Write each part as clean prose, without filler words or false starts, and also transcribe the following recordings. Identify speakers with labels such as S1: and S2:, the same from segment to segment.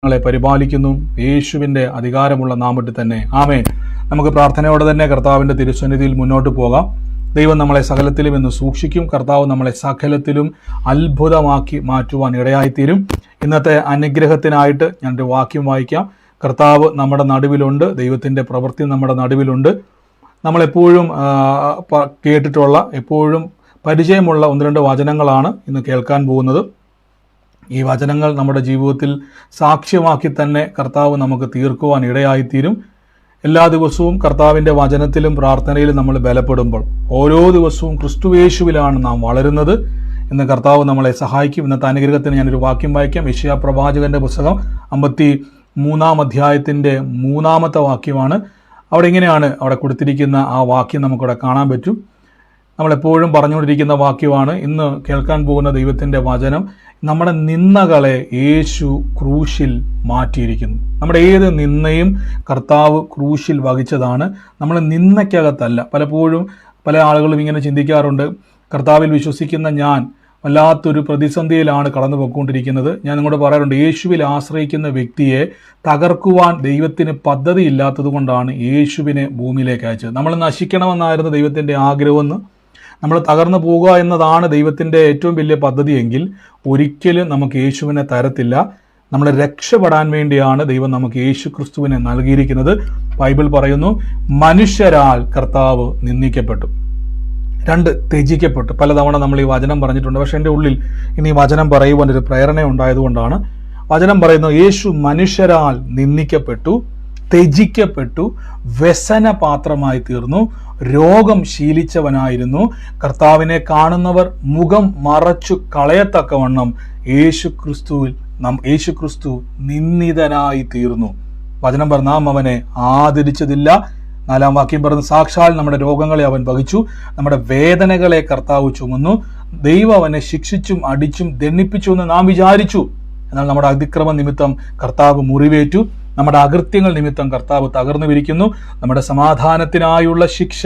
S1: ഞങ്ങളെ പരിപാലിക്കുന്നു. യേശുവിൻ്റെ അധികാരമുള്ള നാമത്തിൽ തന്നെ ആമേൻ. നമുക്ക് പ്രാർത്ഥനയോടെ തന്നെ കർത്താവിൻ്റെ തിരുസന്നിധിയിൽ മുന്നോട്ട് പോകാം. ദൈവം നമ്മളെ സകലത്തിലും ഇന്ന് സൂക്ഷിക്കും. കർത്താവ് നമ്മളെ സകലത്തിലും അത്ഭുതമാക്കി മാറ്റുവാൻ ഇടയായിത്തീരും. ഇന്നത്തെ അനുഗ്രഹത്തിനായിട്ട് ഞാനൊരു വാക്യം വായിക്കാം. കർത്താവ് നമ്മുടെ നടുവിലുണ്ട്, ദൈവത്തിൻ്റെ പ്രവൃത്തി നമ്മുടെ നടുവിലുണ്ട്. നമ്മളെപ്പോഴും കേട്ടിട്ടുള്ള, എപ്പോഴും പരിചയമുള്ള ഒന്ന് രണ്ട് വചനങ്ങളാണ് ഇന്ന് കേൾക്കാൻ പോകുന്നത്. ഈ വചനങ്ങൾ നമ്മുടെ ജീവിതത്തിൽ സാക്ഷ്യമാക്കി തന്നെ കർത്താവ് നമുക്ക് തീർക്കുവാൻ ഇടയായിത്തീരും. എല്ലാ ദിവസവും കർത്താവിൻ്റെ വചനത്തിലും പ്രാർത്ഥനയിലും നമ്മൾ ബലപ്പെടുമ്പോൾ ഓരോ ദിവസവും ക്രിസ്തുയേശുവിലാണ് നാം വളരുന്നത്. ഇന്ന് കർത്താവ് നമ്മളെ സഹായിക്കും. ഇന്നത്തെ അനുഗ്രഹത്തിന് ഞാനൊരു വാക്യം വായിക്കാം. യെശയ്യാ പ്രവാചകന്റെ പുസ്തകം 53 അധ്യായത്തിൻ്റെ 3 വാക്യമാണ്. അവിടെ ഇങ്ങനെയാണ് അവിടെ കൊടുത്തിരിക്കുന്ന ആ വാക്യം നമുക്കവിടെ കാണാൻ പറ്റും. നമ്മളെപ്പോഴും പറഞ്ഞുകൊണ്ടിരിക്കുന്ന വാക്യമാണ്. ഇന്ന് കേൾക്കാൻ പോകുന്ന ദൈവത്തിൻ്റെ വചനം, നമ്മുടെ നിന്ദകളെ യേശു ക്രൂശിൽ മാറ്റിയിരിക്കുന്നു. നമ്മുടെ ഏത് നിന്ദയും കർത്താവ് ക്രൂശിൽ വഹിച്ചതാണ്. നമ്മൾ നിന്ദയ്ക്കകത്തല്ല. പലപ്പോഴും പല ആളുകളും ഇങ്ങനെ ചിന്തിക്കാറുണ്ട്, കർത്താവിൽ വിശ്വസിക്കുന്ന ഞാൻ വല്ലാത്തൊരു പ്രതിസന്ധിയിലാണ് കടന്നു പോയിക്കൊണ്ടിരിക്കുന്നത്. ഞാൻ നിങ്ങളോട് പറയാറുണ്ട്, യേശുവിൽ ആശ്രയിക്കുന്ന വ്യക്തിയെ തകർക്കുവാൻ ദൈവത്തിന് പദ്ധതി ഇല്ലാത്തത് കൊണ്ടാണ് യേശുവിനെ ഭൂമിയിലേക്ക് അയച്ചത്. നമ്മൾ നശിക്കണമെന്നായിരുന്നു ദൈവത്തിൻ്റെ ആഗ്രഹമെന്ന്, നമ്മൾ തകർന്നു പോകുക എന്നതാണ് ദൈവത്തിൻ്റെ ഏറ്റവും വലിയ പദ്ധതിയെങ്കിൽ ഒരിക്കലും നമുക്ക് യേശുവിനെ തരത്തില്ല. നമ്മൾ രക്ഷപ്പെടാൻ വേണ്ടിയാണ് ദൈവം നമുക്ക് യേശു ക്രിസ്തുവിനെ നൽകിയിരിക്കുന്നത്. ബൈബിൾ പറയുന്നു, മനുഷ്യരാൽ കർത്താവ് നിന്ദിക്കപ്പെട്ടു. 2 ത്യജിക്കപ്പെട്ടു. പലതവണ നമ്മൾ ഈ വചനം പറഞ്ഞിട്ടുണ്ട്. പക്ഷെ എൻ്റെ ഉള്ളിൽ ഇനി വചനം പറയുവാൻ ഒരു പ്രേരണ ഉണ്ടായതുകൊണ്ടാണ് വചനം പറയുന്നത്, യേശു മനുഷ്യരാൽ നിന്ദിക്കപ്പെട്ടു, ത്യജിക്കപ്പെട്ടു, വ്യസനപാത്രമായി തീർന്നു, രോഗം ശീലിച്ചവനായിരുന്നു. കർത്താവിനെ കാണുന്നവർ മുഖം മറച്ചു കളയത്തക്കവണ്ണം യേശു ക്രിസ്തു നിന്ദിതനായി തീർന്നു. വചനം പറഞ്ഞ നാം അവനെ ആദരിച്ചതില്ല. 4 വാക്യം പറഞ്ഞു, സാക്ഷാൽ നമ്മുടെ രോഗങ്ങളെ അവൻ വഹിച്ചു, നമ്മുടെ വേദനകളെ കർത്താവ് ചുമന്നു. ദൈവം അവനെ ശിക്ഷിച്ചും അടിച്ചും ദണ്ഡിപ്പിച്ചു എന്ന് നാം വിചാരിച്ചു. എന്നാൽ നമ്മുടെ അതിക്രമ നിമിത്തം കർത്താവ് മുറിവേറ്റു, നമ്മുടെ അകൃത്യങ്ങൾ നിമിത്തം കർത്താവ് തകർന്നു വിരിക്കുന്നു. നമ്മുടെ സമാധാനത്തിനായുള്ള ശിക്ഷ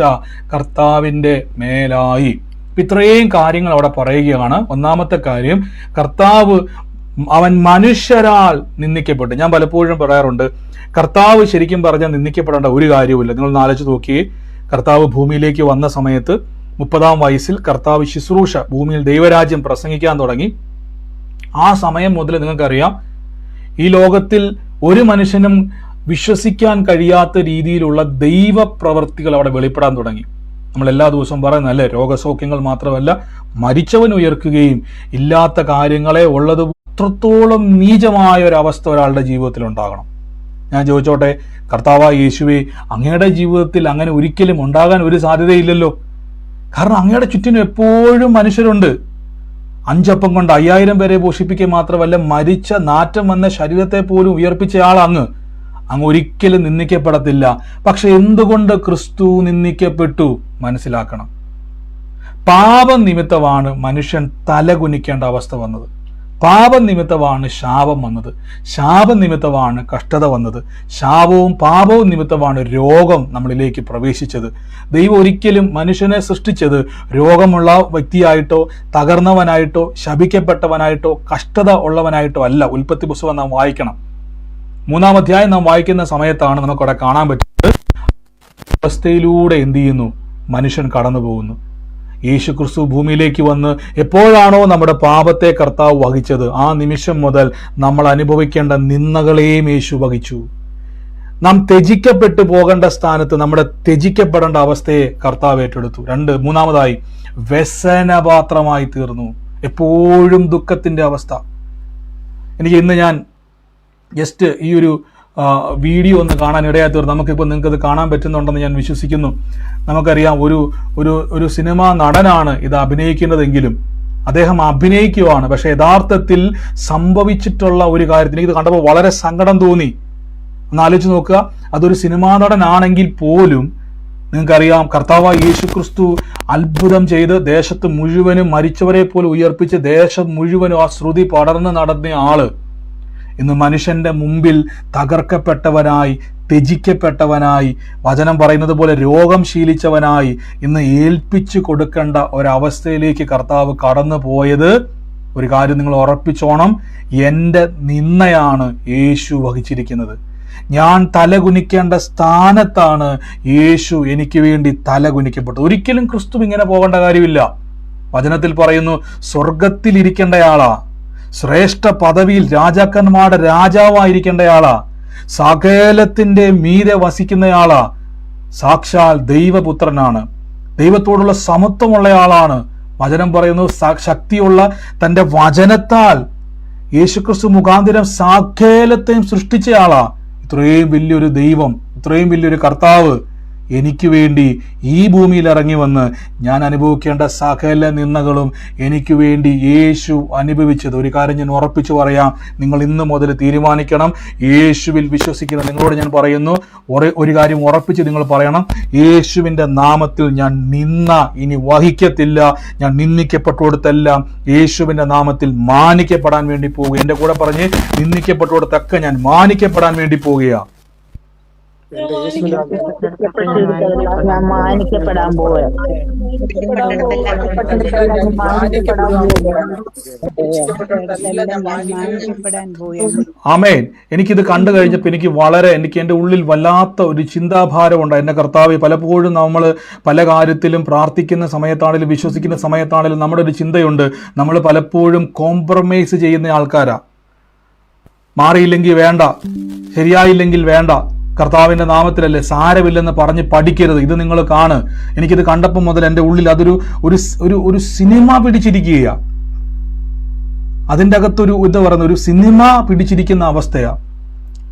S1: കർത്താവിൻ്റെ മേലായി. ഇത്രയും കാര്യങ്ങൾ അവിടെ പറയുകയാണ്. ഒന്നാമത്തെ കാര്യം, കർത്താവ് അവൻ മനുഷ്യരാൽ നിന്ദിക്കപ്പെട്ടു. ഞാൻ പലപ്പോഴും പറയാറുണ്ട്, കർത്താവ് ശരിക്കും പറഞ്ഞാൽ നിന്ദിക്കപ്പെടേണ്ട ഒരു കാര്യവുമില്ല. നിങ്ങൾ ആലോചിച്ച് നോക്കിയേ, കർത്താവ് ഭൂമിയിലേക്ക് വന്ന സമയത്ത് 30-ാം വയസ്സിൽ കർത്താവ് ശുശ്രൂഷ, ഭൂമിയിൽ ദൈവരാജ്യം പ്രസംഗിക്കാൻ തുടങ്ങി. ആ സമയം മുതൽ നിങ്ങൾക്കറിയാം, ഈ ലോകത്തിൽ ഒരു മനുഷ്യനും വിശ്വസിക്കാൻ കഴിയാത്ത രീതിയിലുള്ള ദൈവപ്രവർത്തികൾ അവിടെ വെളിപ്പെടാൻ തുടങ്ങി. നമ്മൾ എല്ലാ ദിവസവും പറയുന്നല്ലേ, രോഗസൗഖ്യങ്ങൾ മാത്രമല്ല, മരിച്ചവൻ ഉയർക്കുകയും ഇല്ലാത്ത കാര്യങ്ങളെ ഉള്ളത് അത്രത്തോളം നീചമായ ഒരവസ്ഥ ഒരാളുടെ ജീവിതത്തിൽ ഉണ്ടാകണം. ഞാൻ ചോദിച്ചോട്ടെ, കർത്താവായ യേശുവേ, അങ്ങയുടെ ജീവിതത്തിൽ അങ്ങനെ ഒരിക്കലും ഉണ്ടാകാൻ ഒരു സാധ്യതയില്ലല്ലോ. കാരണം അങ്ങയുടെ ചുറ്റിനും എപ്പോഴും മനുഷ്യരുണ്ട്. 5 അപ്പം കൊണ്ട് 5000 പേരെ പോഷിപ്പിക്കുക മാത്രമല്ല, മരിച്ച നാറ്റം വന്ന ശരീരത്തെ പോലും ഉയർപ്പിച്ച ആൾ അങ്ങ് ഒരിക്കലും നിന്ദിക്കപ്പെടത്തില്ല. പക്ഷെ എന്തുകൊണ്ട് ക്രിസ്തു നിന്ദിക്കപ്പെട്ടു? മനസ്സിലാക്കണം. പാപം നിമിത്തമാണ് മനുഷ്യൻ തലകുനിക്കേണ്ട അവസ്ഥ വന്നത്. പാപം നിമിത്തമാണ് ശാപം വന്നത്. ശാപം നിമിത്തമാണ് കഷ്ടത വന്നത്. ശാപവും പാപവും നിമിത്തമാണ് രോഗം നമ്മളിലേക്ക് പ്രവേശിച്ചത്. ദൈവം ഒരിക്കലും മനുഷ്യനെ സൃഷ്ടിച്ചത് രോഗമുള്ള വ്യക്തിയായിട്ടോ, തകർന്നവനായിട്ടോ, ശപിക്കപ്പെട്ടവനായിട്ടോ, കഷ്ടത ഉള്ളവനായിട്ടോ അല്ല. ഉൽപ്പത്തി പുസ്തകം നാം വായിക്കണം. 3-ാം അധ്യായം നാം വായിക്കുന്ന സമയത്താണ് നമുക്കവിടെ കാണാൻ പറ്റുന്നത്, അവസ്ഥയിലൂടെ എന്ത് ചെയ്യുന്നു? മനുഷ്യൻ കടന്നു പോകുന്നു. യേശു ക്രിസ്തു ഭൂമിയിലേക്ക് വന്ന് എപ്പോഴാണോ നമ്മുടെ പാപത്തെ കർത്താവ് വഹിച്ചത്, ആ നിമിഷം മുതൽ നമ്മൾ അനുഭവിക്കേണ്ട നിന്ദകളെയും യേശു വഹിച്ചു. നാം ത്യജിക്കപ്പെട്ടു പോകേണ്ട സ്ഥാനത്ത് നമ്മുടെ ത്യജിക്കപ്പെടേണ്ട അവസ്ഥയെ കർത്താവ് ഏറ്റെടുത്തു. 3-ാമതായി വ്യസനപാത്രമായി തീർന്നു. എപ്പോഴും ദുഃഖത്തിന്റെ അവസ്ഥ. എനിക്ക് ഇന്ന് ഞാൻ ജസ്റ്റ് ഈ ഒരു വീഡിയോ ഒന്ന് കാണാൻ ഇടയാത്തവർ, നമുക്കിപ്പോൾ നിങ്ങൾക്കത് കാണാൻ പറ്റുന്നുണ്ടെന്ന് ഞാൻ വിശ്വസിക്കുന്നു. നമുക്കറിയാം, ഒരു സിനിമാ നടനാണ് ഇത് അഭിനയിക്കുന്നതെങ്കിലും അദ്ദേഹം അഭിനയിക്കുകയാണ്. പക്ഷെ യഥാർത്ഥത്തിൽ സംഭവിച്ചിട്ടുള്ള ഒരു കാര്യത്തിന് ഇത് കണ്ടപ്പോൾ വളരെ സങ്കടം തോന്നി. ഒന്ന് ആലോചിച്ച് നോക്കുക, അതൊരു സിനിമാ നടനാണെങ്കിൽ പോലും നിങ്ങൾക്കറിയാം, കർത്താവായ യേശു ക്രിസ്തു അത്ഭുതം ചെയ്ത് ദേശത്ത് മുഴുവനും മരിച്ചവരെ പോലും ഉയർപ്പിച്ച് ദേശം മുഴുവനും ആ ശ്രുതി പടർന്ന് നടന്ന ആള് ഇന്ന് മനുഷ്യന്റെ മുമ്പിൽ തകർക്കപ്പെട്ടവനായി, ത്യജിക്കപ്പെട്ടവനായി, വചനം പറയുന്നത് പോലെ രോഗം ശീലിച്ചവനായി ഇന്ന് ഏൽപ്പിച്ചു കൊടുക്കേണ്ട ഒരവസ്ഥയിലേക്ക് കർത്താവ് കടന്നു പോയത് ഒരു കാര്യം നിങ്ങൾ ഉറപ്പിച്ചോണം, എൻ്റെ നിന്നയാണ് യേശു വഹിച്ചിരിക്കുന്നത്. ഞാൻ തലകുനിക്കേണ്ട സ്ഥാനത്താണ് യേശു എനിക്ക് വേണ്ടി തലകുനിക്കപ്പെട്ടു. ഒരിക്കലും ക്രിസ്തു ഇങ്ങനെ പോകേണ്ട കാര്യമില്ല. വചനത്തിൽ പറയുന്നു, സ്വർഗത്തിലിരിക്കേണ്ടയാളാ, ശ്രേഷ്ഠ പദവിയിൽ രാജാക്കന്മാരുടെ രാജാവായിരിക്കേണ്ടയാളാ, സകലത്തിന്റെ മീതെ വസിക്കുന്നയാളാ, സാക്ഷാൽ ദൈവപുത്രനാണ്, ദൈവത്തോടുള്ള സമത്വമുള്ളയാളാണ്. വചനം പറയുന്നു, ശക്തിയുള്ള തന്റെ വചനത്താൽ യേശുക്രിസ്തു മുഖാന്തരം സകലത്തെയും സൃഷ്ടിച്ചയാളാ. ഇത്രയും വലിയൊരു ദൈവം, ഇത്രയും വലിയൊരു കർത്താവ് എനിക്ക് വേണ്ടി ഈ ഭൂമിയിൽ ഇറങ്ങി വന്ന് ഞാൻ അനുഭവിക്കേണ്ട സകല നിന്ദകളും എനിക്ക് വേണ്ടി യേശു അനുഭവിച്ചത്. ഒരു കാര്യം ഞാൻ ഉറപ്പിച്ചു പറയാം, നിങ്ങൾ ഇന്ന് മുതൽ തീരുമാനിക്കണം, യേശുവിൽ വിശ്വസിക്കുന്ന നിങ്ങളോട് ഞാൻ പറയുന്നു, ഒരു കാര്യം ഉറപ്പിച്ച് നിങ്ങൾ പറയണം, യേശുവിൻ്റെ നാമത്തിൽ ഞാൻ നിന്ന ഇനി വഹിക്കത്തില്ല. ഞാൻ നിന്ദിക്കപ്പെട്ടോടത്തെല്ലാം യേശുവിൻ്റെ നാമത്തിൽ മാനിക്കപ്പെടാൻ വേണ്ടി പോവുക. എൻ്റെ കൂടെ പറഞ്ഞ്, നിന്ദിക്കപ്പെട്ടോടത്തൊക്കെ ഞാൻ മാനിക്കപ്പെടാൻ വേണ്ടി പോവുകയാണ്.
S2: ഞാൻ മാനിക്കപ്പെടാൻ പോവുക.
S1: ആമേൻ. എനിക്കിത് കണ്ടു കഴിഞ്ഞപ്പോൾ എനിക്ക് എൻ്റെ ഉള്ളിൽ വല്ലാത്ത ഒരു ചിന്താഭാരമുണ്ട്. എൻ്റെ കർത്താവേ, പലപ്പോഴും നമ്മൾ പല കാര്യത്തിലും പ്രാർത്ഥിക്കുന്ന സമയത്താണെങ്കിലും വിശ്വസിക്കുന്ന സമയത്താണെങ്കിലും നമ്മുടെ ഒരു ചിന്തയുണ്ട്, നമ്മൾ പലപ്പോഴും കോംപ്രമൈസ് ചെയ്യുന്ന ആൾക്കാരാ. മാറിയില്ലെങ്കിൽ വേണ്ട, ശരിയായില്ലെങ്കിൽ വേണ്ട, കർത്താവിന്റെ നാമത്തിലല്ലേ, സാരമില്ലെന്ന് പറഞ്ഞ് പഠിക്കരുത്. ഇത് നിങ്ങൾ കാണ്. എനിക്കിത് കണ്ടപ്പോൾ മുതൽ എൻ്റെ ഉള്ളിൽ അതൊരു ഒരു സിനിമ പിടിച്ചിരിക്കുകയാണ്. അതിൻ്റെ അകത്തൊരു ഒരു സിനിമ പിടിച്ചിരിക്കുന്ന അവസ്ഥയാണ്.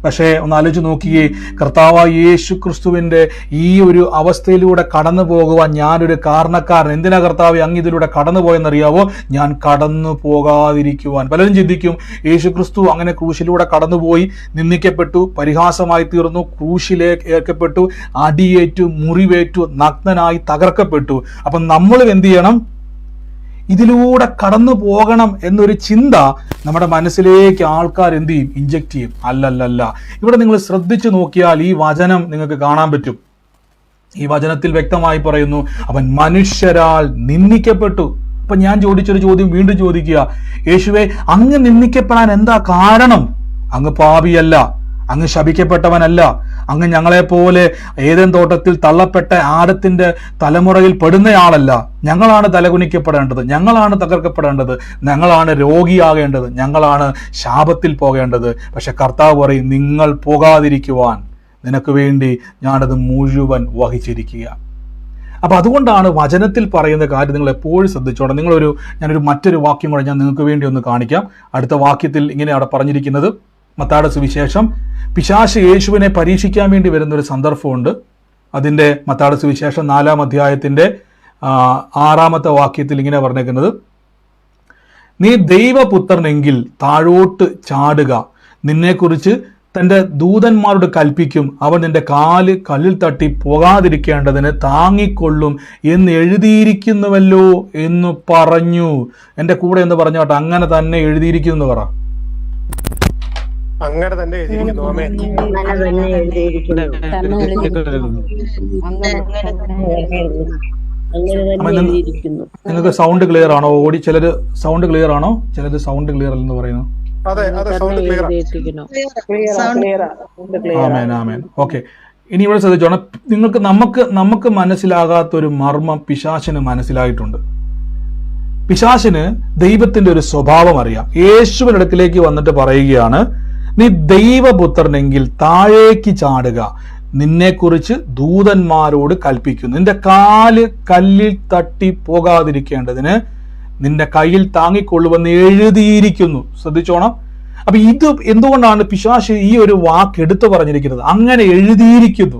S1: പക്ഷേ ഒന്ന് ആലോചിച്ച് നോക്കിയേ, കർത്താവായ യേശു ക്രിസ്തുവിന്റെ ഈ ഒരു അവസ്ഥയിലൂടെ കടന്നു പോകുവാൻ ഞാനൊരു കാരണക്കാരൻ. എന്തിനാ കർത്താവ് അങ്ങ് ഇതിലൂടെ കടന്നു പോയെന്നറിയാവോ? ഞാൻ കടന്നു പോകാതിരിക്കുവാൻ. പലരും ചിന്തിക്കും, യേശു ക്രിസ്തു അങ്ങനെ ക്രൂശിലൂടെ കടന്നുപോയി, നിന്ദിക്കപ്പെട്ടു, പരിഹാസമായി തീർന്നു, ക്രൂശിലേക്ക് ഏൽക്കപ്പെട്ടു, അടിയേറ്റു, മുറിവേറ്റു, നഗ്നനായി തകർക്കപ്പെട്ടു. അപ്പം നമ്മൾ എന്ത് ചെയ്യണം? ഇതിലൂടെ കടന്നു പോകണം എന്നൊരു ചിന്ത നമ്മുടെ മനസ്സിലേക്ക് ആൾക്കാർ എന്ത് ചെയ്യും? ഇഞ്ചക്ട് ചെയ്യും. അല്ലല്ലല്ല. ഇവിടെ നിങ്ങൾ ശ്രദ്ധിച്ചു നോക്കിയാൽ ഈ വചനം നിങ്ങൾക്ക് കാണാൻ പറ്റും. ഈ വചനത്തിൽ വ്യക്തമായി പറയുന്നു, അവൻ മനുഷ്യരാൽ നിന്ദിക്കപ്പെട്ടു. അപ്പൊ ഞാൻ ചോദിച്ചൊരു ചോദ്യം വീണ്ടും ചോദിക്കുക, യേശുവേ, അങ്ങ് നിന്ദിക്കപ്പെടാൻ എന്താ കാരണം? അങ്ങ് പാപിയല്ല, അങ്ങ് ശപിക്കപ്പെട്ടവനല്ല, അങ്ങ് ഞങ്ങളെപ്പോലെ ഏദൻ തോട്ടത്തിൽ തള്ളപ്പെട്ട ആദത്തിന്റെ തലമുറയിൽ പെടുന്നയാളല്ല. ഞങ്ങളാണ് തലകുനിക്കപ്പെടേണ്ടത്, ഞങ്ങളാണ് തകർക്കപ്പെടേണ്ടത്, ഞങ്ങളാണ് രോഗിയാകേണ്ടത്, ഞങ്ങളാണ് ശാപത്തിൽ പോകേണ്ടത്. പക്ഷെ കർത്താവ് പറയും, നിങ്ങൾ പോകാതിരിക്കുവാൻ നിനക്ക് വേണ്ടി ഞാനത് മുഴുവൻ വഹിച്ചിരിക്കുക. അപ്പൊ അതുകൊണ്ടാണ് വചനത്തിൽ പറയുന്ന കാര്യം നിങ്ങൾ എപ്പോഴും ശ്രദ്ധിച്ചോണം. ഞാനൊരു മറ്റൊരു വാക്യം കൂടെ ഞാൻ നിങ്ങൾക്ക് വേണ്ടി ഒന്ന് കാണിക്കാം. അടുത്ത വാക്യത്തിൽ ഇങ്ങനെ അവിടെ പറഞ്ഞിരിക്കുന്നത്, മത്തായിയുടെ സുവിശേഷം, പിശാച് യേശുവിനെ പരീക്ഷിക്കാൻ വേണ്ടി വരുന്നൊരു സന്ദർഭമുണ്ട്. അതിൻ്റെ മത്തായിയുടെ സുവിശേഷം 4-ാം അധ്യായത്തിൻ്റെ 6-ാമത്തെ വാക്യത്തിൽ ഇങ്ങനെ പറഞ്ഞേക്കുന്നത്, നീ ദൈവപുത്രനെങ്കിൽ താഴോട്ട് ചാടുക, നിന്നെക്കുറിച്ച് തൻ്റെ ദൂതന്മാരോട് കൽപ്പിക്കും, അവൻ നിന്റെ കാല് കല്ലിൽ തട്ടി പോകാതിരിക്കേണ്ടതിന് താങ്ങിക്കൊള്ളും എന്ന് എഴുതിയിരിക്കുന്നുവല്ലോ എന്ന് പറഞ്ഞു. എൻ്റെ കൂടെ എന്ന് പറഞ്ഞോട്ടെ, അങ്ങനെ തന്നെ എഴുതിയിരിക്കുന്നു പറ.
S3: അങ്ങനെ തന്നെ എഴുതിയിരിക്കുന്നു.
S1: നിങ്ങൾക്ക് സൗണ്ട് ക്ലിയർ ആണോ? ചിലര് സൗണ്ട് ക്ലിയർ ആണോ, ചിലര് സൗണ്ട് ക്ലിയർ അല്ലെന്ന് പറയുന്നു. ആമേൻ, ആമേൻ. ഓക്കെ, ഇനി ഇവിടെ ശ്രദ്ധിച്ചോണം. നമുക്ക് മനസ്സിലാകാത്തൊരു മർമ്മം പിശാചിന് മനസ്സിലായിട്ടുണ്ട്. പിശാചിന് ദൈവത്തിന്റെ ഒരു സ്വഭാവം അറിയാം. യേശുവിന്റെ അടുക്കിലേക്ക് വന്നിട്ട് പറയുകയാണ്, നീ ദൈവപുത്രനെങ്കിൽ താഴേക്ക് ചാടുക, നിന്നെക്കുറിച്ച് ദൂതന്മാരോട് കൽപ്പിക്കുന്നു, നിന്റെ കാല് കല്ലിൽ തട്ടി പോകാതിരിക്കേണ്ടതിന് നിന്റെ കയ്യിൽ താങ്ങിക്കൊള്ളുവെന്ന് എഴുതിയിരിക്കുന്നു. ശ്രദ്ധിച്ചോണം. അപ്പൊ ഇത് എന്തുകൊണ്ടാണ് പിശാച് ഈ ഒരു വാക്ക് എടുത്തു പറഞ്ഞിരിക്കുന്നത്? അങ്ങനെ എഴുതിയിരിക്കുന്നു.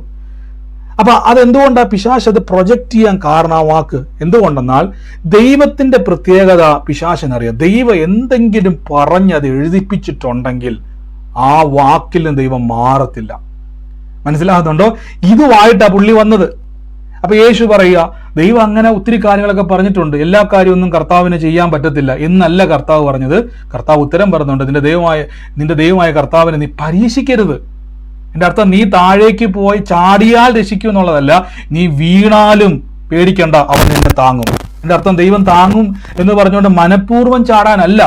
S1: അപ്പൊ അതെന്തുകൊണ്ടാണ് പിശാച് അത് പ്രൊജക്റ്റ് ചെയ്യാൻ കാരണം? ആ വാക്ക് എന്തുകൊണ്ടെന്നാൽ ദൈവത്തിന്റെ പ്രത്യേകത പിശാചിനറിയാം. ദൈവം എന്തെങ്കിലും പറഞ്ഞത് എഴുതിപ്പിച്ചിട്ടുണ്ടെങ്കിൽ ആ വാക്കിൽ നിന്ന് ദൈവം മാറത്തില്ല. മനസ്സിലാകുന്നുണ്ടോ? ഇതുമായിട്ടാ പുള്ളി വന്നത്. അപ്പൊ യേശു പറയുക, ദൈവം അങ്ങനെ ഒത്തിരി കാര്യങ്ങളൊക്കെ പറഞ്ഞിട്ടുണ്ട്, എല്ലാ കാര്യമൊന്നും കർത്താവിന് ചെയ്യാൻ പറ്റത്തില്ല എന്നല്ല കർത്താവ് പറഞ്ഞത്. കർത്താവ് ഉത്തരം പറയുന്നുണ്ട്, നിന്റെ ദൈവമായ കർത്താവിനെ നീ പരീക്ഷിക്കരുത്. എൻ്റെ അർത്ഥം, നീ താഴേക്ക് പോയി ചാടിയാൽ രക്ഷിക്കും എന്നുള്ളതല്ല, നീ വീണാലും പേടിക്കണ്ട, അവൻ നിന്നെ താങ്ങും. എൻ്റെ അർത്ഥം ദൈവം താങ്ങും എന്ന് പറഞ്ഞുകൊണ്ട് മനഃപൂർവ്വം ചാടാനല്ല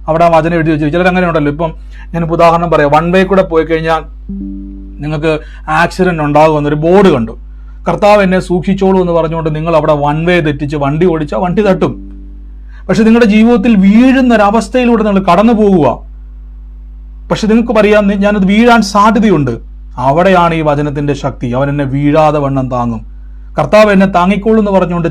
S1: അവിടെ ആ വചനം എഴുതി വെച്ചു. ചിലർ അങ്ങനെ ഉണ്ടല്ലോ. ഇപ്പം ഞാനിപ്പോൾ ഉദാഹരണം പറയാം. വൺ വേ കൂടെ പോയി കഴിഞ്ഞാൽ നിങ്ങൾക്ക് ആക്സിഡന്റ് ഉണ്ടാകുമെന്നൊരു ബോർഡ് കണ്ടു. കർത്താവ് എന്നെ സൂക്ഷിച്ചോളൂ എന്ന് പറഞ്ഞുകൊണ്ട് നിങ്ങൾ അവിടെ വൺ വേ തെറ്റിച്ച് വണ്ടി ഓടിച്ചാൽ വണ്ടി തട്ടും. പക്ഷെ നിങ്ങളുടെ ജീവിതത്തിൽ വീഴുന്ന ഒരവസ്ഥയിലൂടെ നിങ്ങൾ കടന്നു പോകുക. പക്ഷെ നിങ്ങൾക്ക് പറയാം, ഞാനത് വീഴാൻ സാധ്യതയുണ്ട്. അവിടെയാണ് ഈ വചനത്തിന്റെ ശക്തി. അവൻ എന്നെ വീഴാതെ വണ്ണം താങ്ങും. കർത്താവ് എന്നെ താങ്ങിക്കോളൂ എന്ന് പറഞ്ഞുകൊണ്ട്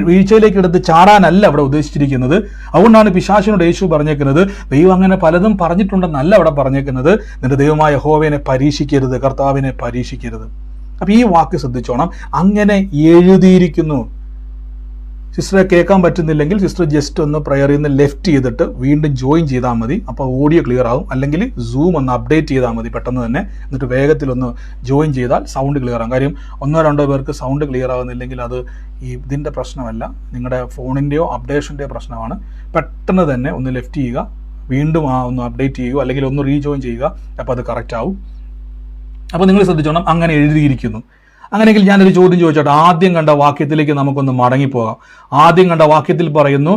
S1: വീഴ്ചയിലേക്ക് എടുത്ത് ചാടാനല്ല അവിടെ ഉദ്ദേശിച്ചിരിക്കുന്നത്. അതുകൊണ്ടാണ് പിശാചിനോട് യേശു പറഞ്ഞേക്കുന്നത്, ദൈവം അങ്ങനെ പലതും പറഞ്ഞിട്ടുണ്ടെന്നല്ല അവിടെ പറഞ്ഞേക്കുന്നത്. നിന്റെ ദൈവമായ യഹോവയെ പരീക്ഷിക്കരുത്, കർത്താവിനെ പരീക്ഷിക്കരുത്. അപ്പൊ ഈ വാക്ക് ശ്രദ്ധിച്ചോണം. അങ്ങനെ എഴുതിയിരിക്കുന്നു. സിസ്റ്ററെ കേൾക്കാൻ പറ്റുന്നില്ലെങ്കിൽ സിസ്റ്റർ ജസ്റ്റ് ഒന്ന് പ്രയറിൽ നിന്ന് ലെഫ്റ്റ് ചെയ്തിട്ട് വീണ്ടും ജോയിൻ ചെയ്താൽ മതി. അപ്പോൾ ഓഡിയോ ക്ലിയർ ആകും. അല്ലെങ്കിൽ സൂം ഒന്ന് അപ്ഡേറ്റ് ചെയ്താൽ മതി പെട്ടെന്ന് തന്നെ. എന്നിട്ട് വേഗത്തിലൊന്ന് ജോയിൻ ചെയ്താൽ സൗണ്ട് ക്ലിയർ ആകും. കാര്യം 1-2 പേർക്ക് സൗണ്ട് ക്ലിയർ ആകുന്നില്ലെങ്കിൽ അത് ഇതിൻ്റെ പ്രശ്നമല്ല, നിങ്ങളുടെ ഫോണിൻ്റെയോ അപ്ഡേഷൻ്റെയോ പ്രശ്നമാണ്. പെട്ടെന്ന് തന്നെ ഒന്ന് ലെഫ്റ്റ് ചെയ്യുക, വീണ്ടും ഒന്ന് അപ്ഡേറ്റ് ചെയ്യുക, അല്ലെങ്കിൽ ഒന്ന് റീജോയിൻ ചെയ്യുക. അപ്പോൾ അത് കറക്റ്റ് ആവും. അപ്പോൾ നിങ്ങൾ ശ്രദ്ധിച്ചോണം, അങ്ങനെ എഴുതിയിരിക്കുന്നു. അങ്ങനെയെങ്കിൽ ഞാനൊരു ചോദ്യം ചോദിച്ചോട്ടെ. ആദ്യം കണ്ട വാക്യത്തിലേക്ക് നമുക്കൊന്ന് മടങ്ങിപ്പോകാം. ആദ്യം കണ്ട വാക്യത്തിൽ പറയുന്നു,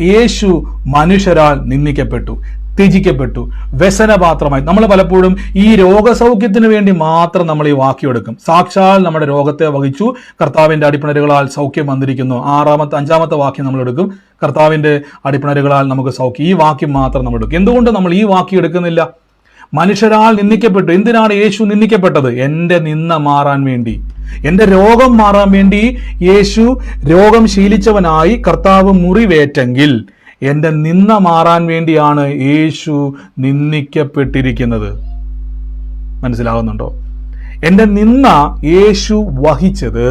S1: യേശു മനുഷ്യരാൽ നിന്ദിക്കപ്പെട്ടു, ത്യജിക്കപ്പെട്ടു, വ്യസനപാത്രമായി. നമ്മൾ പലപ്പോഴും ഈ രോഗസൗഖ്യത്തിന് വേണ്ടി മാത്രം നമ്മൾ ഈ വാക്യം എടുക്കും. സാക്ഷാൽ നമ്മുടെ രോഗത്തെ വഹിച്ചു, കർത്താവിന്റെ അടിപ്പിണരുകളാൽ സൗഖ്യം വന്നിരിക്കുന്നു. 5-ാമത്തെ വാക്യം നമ്മൾ എടുക്കും. കർത്താവിന്റെ അടിപ്പിണരുകളാൽ നമുക്ക് സൗഖ്യം. ഈ വാക്യം മാത്രം നമ്മൾ എടുക്കും. എന്തുകൊണ്ട് നമ്മൾ ഈ വാക്യം എടുക്കുന്നില്ല? മനുഷ്യരാൽ നിന്ദിക്കപ്പെട്ടു. എന്തിനാണ് യേശു നിന്ദിക്കപ്പെട്ടത്? എൻ്റെ നിന്ന മാറാൻ വേണ്ടി, എൻ്റെ രോഗം മാറാൻ വേണ്ടി യേശു രോഗം ശീലിച്ചവനായി കർത്താവ് മുറിവേറ്റെങ്കിൽ എൻ്റെ നിന്ന മാറാൻ വേണ്ടിയാണ് യേശു നിന്ദിക്കപ്പെട്ടിരിക്കുന്നത്. മനസ്സിലാവുന്നുണ്ടോ? എൻ്റെ നിന്ന യേശു വഹിച്ചത്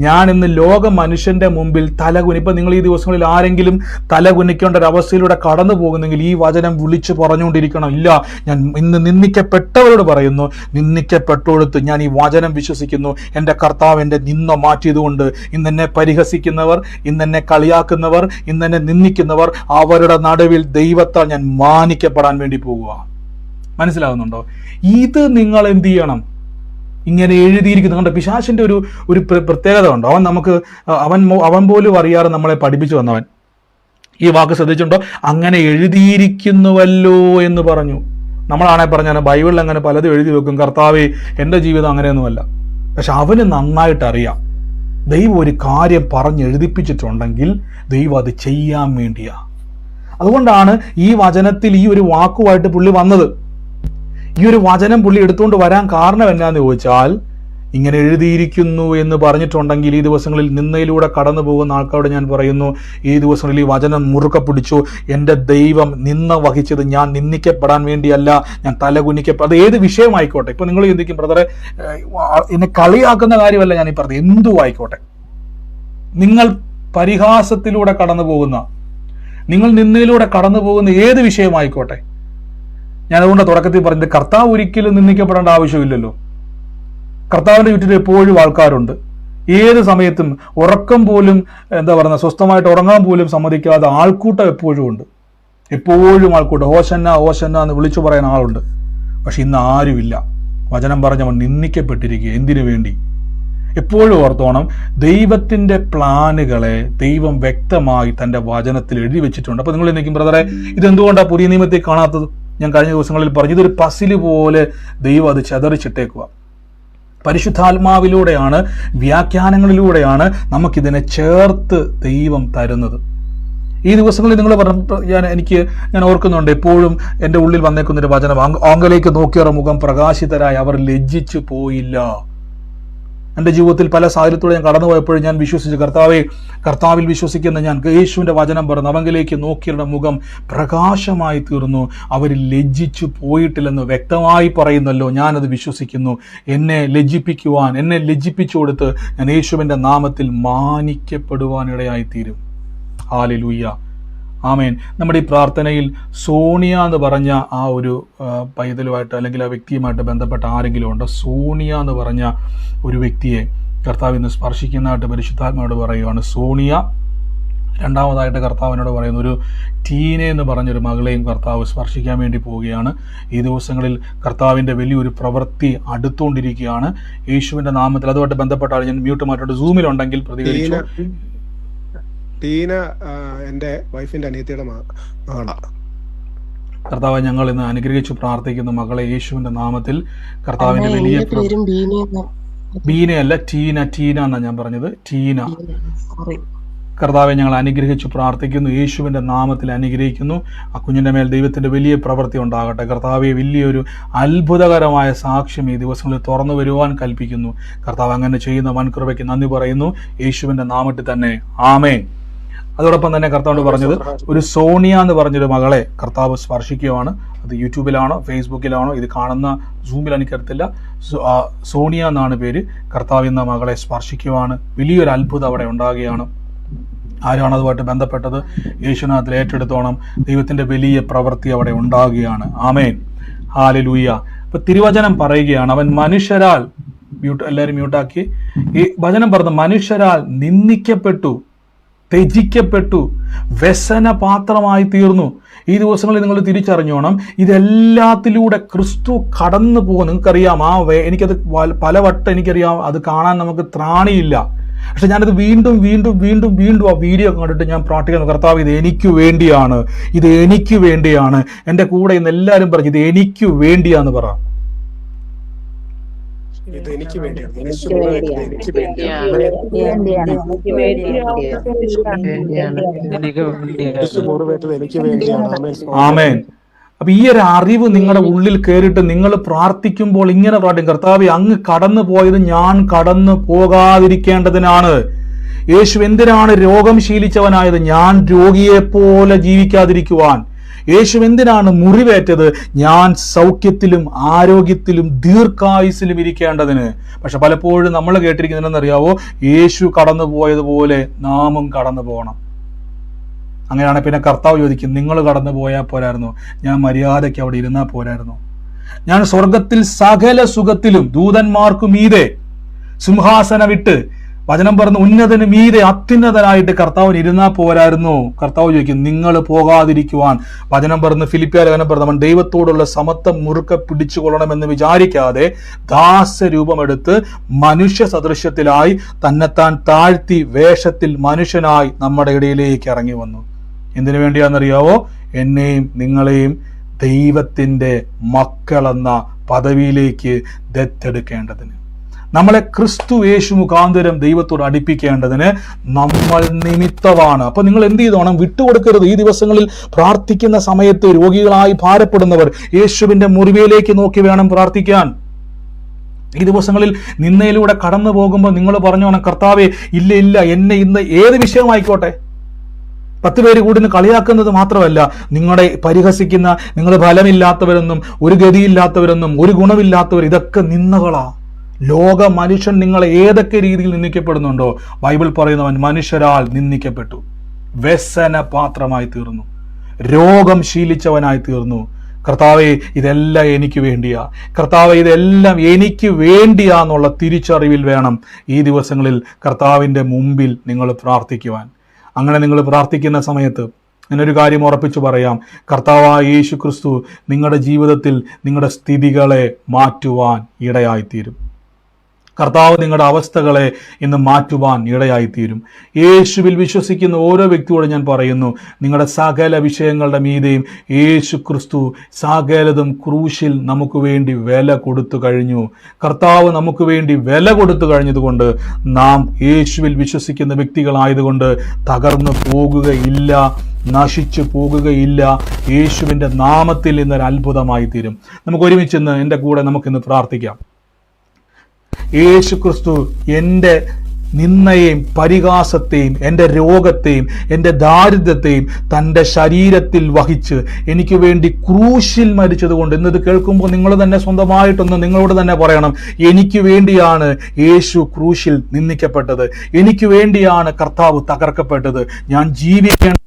S1: ഞാൻ ഇന്ന് ലോക മനുഷ്യന്റെ മുമ്പിൽ തലകുനി. ഇപ്പൊ നിങ്ങൾ ഈ ദിവസങ്ങളിൽ ആരെങ്കിലും തലകുനിക്കേണ്ട ഒരു അവസ്ഥയിലൂടെ കടന്നു പോകുന്നെങ്കിൽ ഈ വചനം വിളിച്ചു പറഞ്ഞുകൊണ്ടിരിക്കണം. ഇല്ല, ഞാൻ ഇന്ന് നിന്ദിക്കപ്പെട്ടവരോട് പറയുന്നു, നിന്ദിക്കപ്പെട്ടോടുത്ത് ഞാൻ ഈ വചനം വിശ്വസിക്കുന്നു. എൻ്റെ കർത്താവ് എൻ്റെ നിന്ന മാറ്റിയതുകൊണ്ട് ഇന്ന് എന്നെ പരിഹസിക്കുന്നവർ, ഇന്ന് എന്നെ കളിയാക്കുന്നവർ, ഇന്ന് എന്നെ നിന്ദിക്കുന്നവർ, അവരുടെ നടുവിൽ ദൈവത്താൽ ഞാൻ മാനിക്കപ്പെടാൻ വേണ്ടി പോകുക. മനസ്സിലാകുന്നുണ്ടോ? ഇത് നിങ്ങൾ എന്ത് ചെയ്യണം? ഇങ്ങനെ എഴുതിയിരിക്കുന്നു. കണ്ട പിശാചിന്റെ ഒരു പ്രത്യേകത ഉണ്ട്. അവൻ പോലും അറിയാതെ നമ്മളെ പഠിപ്പിച്ചു വന്നവൻ. ഈ വാക്ക് ശ്രദ്ധിച്ചിട്ടുണ്ടോ? അങ്ങനെ എഴുതിയിരിക്കുന്നുവല്ലോ എന്ന് പറഞ്ഞു. നമ്മളാണെ പറഞ്ഞാൽ ബൈബിളിൽ അങ്ങനെ പലതും എഴുതി വെക്കും. കർത്താവേ, എൻ്റെ ജീവിതം അങ്ങനെയൊന്നുമല്ല. പക്ഷെ അവന് നന്നായിട്ട് അറിയാം, ദൈവം ഒരു കാര്യം പറഞ്ഞെഴുതിപ്പിച്ചിട്ടുണ്ടെങ്കിൽ ദൈവം അത് ചെയ്യാൻ വേണ്ടിയാ. അതുകൊണ്ടാണ് ഈ വചനത്തിൽ ഈ ഒരു വാക്കുമായിട്ട് പുള്ളി വന്നത്. ഈ ഒരു വചനം പുള്ളി എടുത്തുകൊണ്ട് വരാൻ കാരണം എന്നാന്ന് ചോദിച്ചാൽ, ഇങ്ങനെ എഴുതിയിരിക്കുന്നു എന്ന് പറഞ്ഞിട്ടുണ്ടെങ്കിൽ ഈ ദിവസങ്ങളിൽ നിന്നയിലൂടെ കടന്നു പോകുന്ന ആൾക്കാരോട് ഞാൻ പറയുന്നു, ഈ ദിവസങ്ങളിൽ ഈ വചനം മുറുക്കെ പിടിച്ചു. എൻ്റെ ദൈവം നിന്ന വഹിച്ചത് ഞാൻ നിന്ദിക്കപ്പെടാൻ വേണ്ടിയല്ല, ഞാൻ തലകുനിക്കപ്പെട്ട. അത് ഏത് വിഷയമായിക്കോട്ടെ. ഇപ്പൊ നിങ്ങൾ ചിന്തിക്കും, ബ്രദറെ എന്നെ കളിയാക്കുന്ന കാര്യമല്ല ഞാൻ ഈ പറഞ്ഞത്, എന്തു ആയിക്കോട്ടെ. നിങ്ങൾ പരിഹാസത്തിലൂടെ കടന്നു പോകുന്ന, നിങ്ങൾ നിന്നയിലൂടെ കടന്നു പോകുന്ന ഏത് വിഷയമായിക്കോട്ടെ, ഞാൻ അതുകൊണ്ട് തുടക്കത്തിൽ പറഞ്ഞത്, കർത്താവ് ഒരിക്കലും നിന്ദിക്കപ്പെടേണ്ട ആവശ്യമില്ലല്ലോ. കർത്താവിന്റെ ചുറ്റിൽ എപ്പോഴും ആൾക്കാരുണ്ട്. ഏത് സമയത്തും ഉറക്കം പോലും സ്വസ്ഥമായിട്ട് ഉറങ്ങാൻ പോലും സമ്മതിക്കാതെ ആൾക്കൂട്ടം എപ്പോഴും ഉണ്ട്. എപ്പോഴും ആൾക്കൂട്ടം. ഓശന്ന ഓശന്ന എന്ന് വിളിച്ചു പറയാൻ ആളുണ്ട്. പക്ഷെ ഇന്ന് ആരുമില്ല. വചനം പറഞ്ഞവൻ നിന്ദിക്കപ്പെട്ടിരിക്കുക. എന്തിനു വേണ്ടി? എപ്പോഴും ഓർത്തോണം, ദൈവത്തിന്റെ പ്ലാനുകളെ ദൈവം വ്യക്തമായി തന്റെ വചനത്തിൽ എഴുതി വെച്ചിട്ടുണ്ട്. അപ്പൊ നിങ്ങൾ നിൽക്കും, ബ്രദറെ ഇതെന്തുകൊണ്ടാണ് പുതിയ നിയമത്തിൽ കാണാത്തത്? ഞാൻ കഴിഞ്ഞ ദിവസങ്ങളിൽ പറഞ്ഞു, ഇതൊരു പസില് പോലെ ദൈവം അത് ചതറിച്ചിട്ടേക്കുക. പരിശുദ്ധാത്മാവിലൂടെയാണ്, വ്യാഖ്യാനങ്ങളിലൂടെയാണ് നമുക്കിതിനെ ചേർത്ത് ദൈവം തരുന്നത്. ഈ ദിവസങ്ങളിൽ നിങ്ങൾ ഞാൻ ഓർക്കുന്നുണ്ട്, എപ്പോഴും എൻ്റെ ഉള്ളിൽ വന്നേക്കുന്നൊരു വചനം, ആങ്കലേക്ക് നോക്കിയവർ മുഖം പ്രകാശിതരായി അവർ ലജ്ജിച്ചു പോയില്ല. എൻ്റെ ജീവിതത്തിൽ പല സാഹചര്യത്തോടെ ഞാൻ കടന്നുപോയപ്പോഴും ഞാൻ വിശ്വസിച്ചു, കർത്താവിൽ വിശ്വസിക്കുന്ന ഞാൻ യേശുവിൻ്റെ വചനം പറഞ്ഞു, അവങ്കിലേക്ക് നോക്കിയവരുടെ മുഖം പ്രകാശമായി തീർന്നു, അവർ ലജ്ജിച്ചു പോയിട്ടില്ലെന്ന് വ്യക്തമായി പറയുന്നല്ലോ. ഞാനത് വിശ്വസിക്കുന്നു. എന്നെ ലജ്ജിപ്പിച്ചു കൊടുത്ത് ഞാൻ യേശുവിൻ്റെ നാമത്തിൽ മാനിക്കപ്പെടുവാനിടയായിത്തീരും. ഹല്ലേലൂയ, ആമേൻ. നമ്മുടെ ഈ പ്രാർത്ഥനയിൽ സോണിയ എന്ന് പറഞ്ഞ ആ ഒരു പൈതലുമായിട്ട് അല്ലെങ്കിൽ ആ വ്യക്തിയുമായിട്ട് ബന്ധപ്പെട്ട ആരെങ്കിലും ഉണ്ടോ? സോണിയ എന്ന് പറഞ്ഞ ഒരു വ്യക്തിയെ കർത്താവ് ഇന്ന് സ്പർശിക്കുന്നതായിട്ട് പരിശുദ്ധാത്മാവോട് പറയുകയാണ്. സോണിയ. രണ്ടാമതായിട്ട് കർത്താവിനോട് പറയുന്ന ഒരു ടീനെ എന്ന് പറഞ്ഞൊരു മകളെയും കർത്താവ് സ്പർശിക്കാൻ വേണ്ടി പോവുകയാണ്. ഈ ദിവസങ്ങളിൽ കർത്താവിൻ്റെ വലിയൊരു പ്രവൃത്തി അടുത്തുകൊണ്ടിരിക്കുകയാണ് യേശുവിൻ്റെ നാമത്തിൽ. അതുമായിട്ട് ബന്ധപ്പെട്ട ആൾ ഞാൻ മ്യൂട്ട് മാറ്റിയിട്ട് സൂമിലുണ്ടെങ്കിൽ പ്രതികരിച്ചു.
S3: ടീന എൻ്റെ വൈഫിൻ്റെ അനിയത്തിയുടെ മകളാണ്.
S1: കർത്താവ്, ഞങ്ങൾ ഇന്ന് അനുഗ്രഹിച്ചു പ്രാർത്ഥിക്കുന്ന മകളെ യേശുവിന്റെ നാമത്തിൽ കർത്താവിന്റെ വലിയ ബീനയല്ല, ടീന എന്നാണ് ഞാൻ പറഞ്ഞത്, ടീന. കർത്താവെ, ഞങ്ങൾ അനുഗ്രഹിച്ചു പ്രാർത്ഥിക്കുന്നു, യേശുവിന്റെ നാമത്തിൽ അനുഗ്രഹിക്കുന്നു. ആ കുഞ്ഞിന്റെ മേൽ ദൈവത്തിന്റെ വലിയ പ്രവൃത്തി ഉണ്ടാകട്ടെ. കർത്താവെ, വലിയൊരു അത്ഭുതകരമായ സാക്ഷ്യം ഈ ദിവസങ്ങളിൽ തുറന്നു വരുവാൻ കൽപ്പിക്കുന്നു. കർത്താവ് അങ്ങനെ ചെയ്യുന്ന വൻകൃപയ്ക്ക് നന്ദി പറയുന്നു, യേശുവിന്റെ നാമത്തിൽ തന്നെ, ആമേൻ. അതോടൊപ്പം തന്നെ കർത്താവ് പറഞ്ഞത്, ഒരു സോണിയ എന്ന് പറഞ്ഞൊരു മകളെ കർത്താവ് സ്പർശിക്കുകയാണ്. അത് യൂട്യൂബിലാണോ ഫേസ്ബുക്കിലാണോ ഇത് കാണുന്ന, സൂമിൽ എനിക്കറിയത്തില്ല, സോണിയ എന്നാണ് പേര്. കർത്താവ് എന്ന മകളെ സ്പർശിക്കുവാണ്. വലിയൊരു അത്ഭുതം അവിടെ ഉണ്ടാകുകയാണ്. ആരാണ് അതുമായിട്ട് ബന്ധപ്പെട്ടത്? യേശുനാഥിൽ ഏറ്റെടുത്തോണം. ദൈവത്തിന്റെ വലിയ പ്രവൃത്തി അവിടെ ഉണ്ടാകുകയാണ്. ആമേൻ, ഹല്ലേലൂയ. ഇപ്പൊ തിരുവചനം പറയുകയാണ്, അവൻ മനുഷ്യരാൽ, എല്ലാവരും മ്യൂട്ടാക്കി, ഈ വചനം പറഞ്ഞ മനുഷ്യരാൽ നിന്ദിക്കപ്പെട്ടു, ത്യജിക്കപ്പെട്ടു, വ്യസന പാത്രമായി തീർന്നു. ഈ ദിവസങ്ങളിൽ നിങ്ങൾ തിരിച്ചറിഞ്ഞോണം, ഇതെല്ലാത്തിലൂടെ ക്രിസ്തു കടന്നു പോകും. നിങ്ങൾക്കറിയാം, എനിക്കത് പലവട്ടം എനിക്കറിയാം, അത് കാണാൻ നമുക്ക് ത്രാണിയില്ല. പക്ഷെ ഞാനത് വീണ്ടും വീണ്ടും വീണ്ടും വീണ്ടും ആ വീഡിയോ കണ്ടിട്ട് ഞാൻ പ്രാർത്ഥിക്കുന്നു, കർത്താവ്, ഇത് എനിക്ക് വേണ്ടിയാണ്, ഇത് എനിക്ക് വേണ്ടിയാണ്. എൻ്റെ കൂടെ ഇന്ന് എല്ലാവരും പറഞ്ഞു, ഇത് എനിക്ക് വേണ്ടിയാന്ന് പറ.
S3: ഇത് എനിക്ക് വേണ്ടിയാണ്.
S1: ആമേൻ. അപ്പൊ ഈ ഒരു അറിവ് നിങ്ങളുടെ ഉള്ളിൽ കയറിയിട്ട് നിങ്ങൾ പ്രാർത്ഥിക്കുമ്പോൾ ഇങ്ങനെ പ്രാർത്ഥിക്കും, കർത്താവേ, അങ്ങ് കടന്നു പോയത് ഞാൻ കടന്നു പോകാതിരിക്കേണ്ടതിനാണ്. യേശു എന്തിനാണ് രോഗം ശീലിച്ചവനായത്? ഞാൻ രോഗിയെ പോലെ ജീവിക്കാതിരിക്കുവാൻ. യേശു എന്തിനാണ് മുറിവേറ്റത്? ഞാൻ സൗഖ്യത്തിലും ആരോഗ്യത്തിലും ദീർഘായുസിലും ഇരിക്കേണ്ടതിന്. പക്ഷെ പലപ്പോഴും നമ്മൾ കേട്ടിരിക്കുന്നതെന്നറിയാവോ? യേശു കടന്നു പോയതുപോലെ നാമും കടന്നു പോകണം. അങ്ങനെയാണ് പിന്നെ കർത്താവ് ചോദിക്കും, നിങ്ങൾ കടന്നു പോയാൽ പോരായിരുന്നു? ഞാൻ മര്യാദയ്ക്ക് അവിടെ ഇരുന്നാൽ പോരായിരുന്നു? ഞാൻ സ്വർഗത്തിൽ സകല സുഖത്തിലും ദൂതന്മാർക്കു മീതെ സിംഹാസനമിട്ട്, വചനം പറഞ്ഞ് ഉന്നതന് മീതെ അത്യുന്നതനായിട്ട് കർത്താവിന് ഇരുന്നാൽ പോരായിരുന്നു? കർത്താവ് ചോദിക്കും, നിങ്ങൾ പോകാതിരിക്കുവാൻ. വചനം പറഞ്ഞ് ഫിലിപ്പിയർ ലേഖനം പറഞ്ഞ്, അവൻ ദൈവത്തോടുള്ള സമത്വം മുറുക്കെ പിടിച്ചുകൊള്ളണമെന്ന് വിചാരിക്കാതെ ദാസരൂപമെടുത്ത് മനുഷ്യ സദൃശ്യത്തിലായി തന്നെത്താൻ താഴ്ത്തി വേഷത്തിൽ മനുഷ്യനായി നമ്മുടെ ഇടയിലേക്ക് ഇറങ്ങി വന്നു. എന്തിനു വേണ്ടിയാണെന്നറിയാവോ? എന്നെയും നിങ്ങളെയും ദൈവത്തിന്റെ മക്കളെന്ന പദവിയിലേക്ക് ദത്തെടുക്കേണ്ടതിന്, നമ്മളെ ക്രിസ്തു യേശു മുഖാന്തരം ദൈവത്തോട് അടുപ്പിക്കേണ്ടതിന് നമ്മൾ നിമിത്തമാണ്. അപ്പൊ നിങ്ങൾ എന്ത് ചെയ്തോണം? വിട്ടുകൊടുക്കരുത്. ഈ ദിവസങ്ങളിൽ പ്രാർത്ഥിക്കുന്ന സമയത്ത് രോഗികളായി ഭാരപ്പെടുന്നവർ യേശുവിന്റെ മുറിവിലേക്ക് നോക്കി വേണം പ്രാർത്ഥിക്കാൻ. ഈ ദിവസങ്ങളിൽ നിന്നയിലൂടെ കടന്നു പോകുമ്പോൾ നിങ്ങൾ പറഞ്ഞോണം, കർത്താവേ, ഇല്ല ഇല്ല, എന്നെ ഇന്ന് ഏത് വിഷയമായിക്കോട്ടെ, 10 പേര് കൂടി കളിയാക്കുന്നത് മാത്രമല്ല, നിങ്ങളെ പരിഹസിക്കുന്ന, നിങ്ങൾ ഫലമില്ലാത്തവരെന്നും ഒരു ഗതിയില്ലാത്തവരെന്നും ഒരു ഗുണമില്ലാത്തവർ, ഇതൊക്കെ നിന്ദകളാ. ലോക മനുഷ്യൻ നിങ്ങളെ ഏതൊക്കെ രീതിയിൽ നിന്ദിക്കപ്പെടുന്നുണ്ടോ, ബൈബിൾ പറയുന്നവൻ മനുഷ്യരാൽ നിന്ദിക്കപ്പെട്ടു, വ്യസന പാത്രമായി തീർന്നു, രോഗം ശീലിച്ചവനായി തീർന്നു. കർത്താവെ, ഇതെല്ലാം എനിക്ക് വേണ്ടിയാ, കർത്താവെ, ഇതെല്ലാം എനിക്ക് വേണ്ടിയാന്നുള്ള തിരിച്ചറിവിൽ വേണം ഈ ദിവസങ്ങളിൽ കർത്താവിൻ്റെ മുമ്പിൽ നിങ്ങൾ പ്രാർത്ഥിക്കുവാൻ. അങ്ങനെ നിങ്ങൾ പ്രാർത്ഥിക്കുന്ന സമയത്ത് എന്നൊരു കാര്യം ഉറപ്പിച്ചു പറയാം, കർത്താവായ യേശു ക്രിസ്തു നിങ്ങളുടെ ജീവിതത്തിൽ നിങ്ങളുടെ സ്ഥിതികളെ മാറ്റുവാൻ ഇടയായിത്തീരും. കർത്താവ് നിങ്ങളുടെ അവസ്ഥകളെ ഇന്ന് മാറ്റുവാൻ ഇടയായിത്തീരും. യേശുവിൽ വിശ്വസിക്കുന്ന ഓരോ വ്യക്തിയോട് ഞാൻ പറയുന്നു, നിങ്ങളുടെ സകല വിഷയങ്ങളുടെ മീതെയും യേശു ക്രിസ്തു സകലതും ക്രൂശിൽ നമുക്ക് വേണ്ടി വില കൊടുത്തു കഴിഞ്ഞു. കർത്താവ് നമുക്ക് വേണ്ടി വില കൊടുത്തു കഴിഞ്ഞതുകൊണ്ട് നാം യേശുവിൽ വിശ്വസിക്കുന്ന വ്യക്തികളായതുകൊണ്ട് തകർന്നു പോകുകയില്ല, നശിച്ചു പോകുകയില്ല. യേശുവിൻ്റെ നാമത്തിൽ ഇന്നൊരു അത്ഭുതമായി തീരും. നമുക്ക് ഒരുമിച്ച് എൻ്റെ കൂടെ നമുക്കിന്ന് പ്രാർത്ഥിക്കാം. യേശു ക്രിസ്തു എൻ്റെ നിന്ദയെയും പരിഹാസത്തെയും എൻ്റെ രോഗത്തെയും എൻ്റെ ദാരിദ്ര്യത്തെയും തൻ്റെ ശരീരത്തിൽ വഹിച്ച് എനിക്ക് വേണ്ടി ക്രൂശിൽ മരിച്ചതുകൊണ്ട്, ഇന്നത് കേൾക്കുമ്പോൾ നിങ്ങൾ തന്നെ സ്വന്തമായിട്ടൊന്ന് നിങ്ങളോട് തന്നെ പറയണം, എനിക്ക് വേണ്ടിയാണ് യേശു ക്രൂശിൽ നിന്ദിക്കപ്പെട്ടത്, എനിക്ക് വേണ്ടിയാണ് കർത്താവ് തകർക്കപ്പെട്ടത്. ഞാൻ ജീവിക്കേണ്ട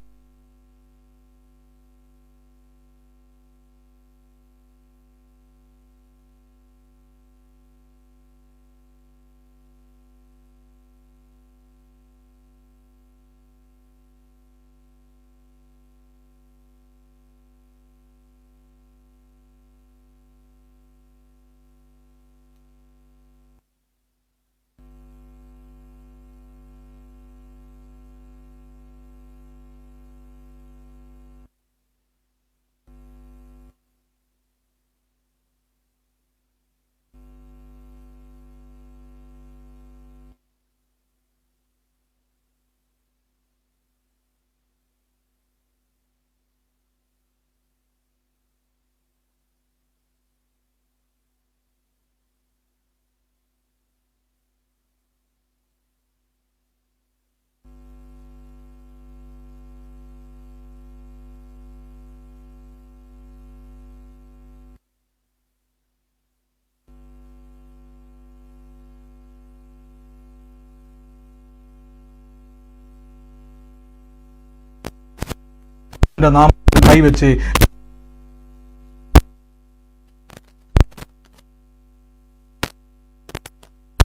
S1: നാമത്തിൽ കൈവച്ച്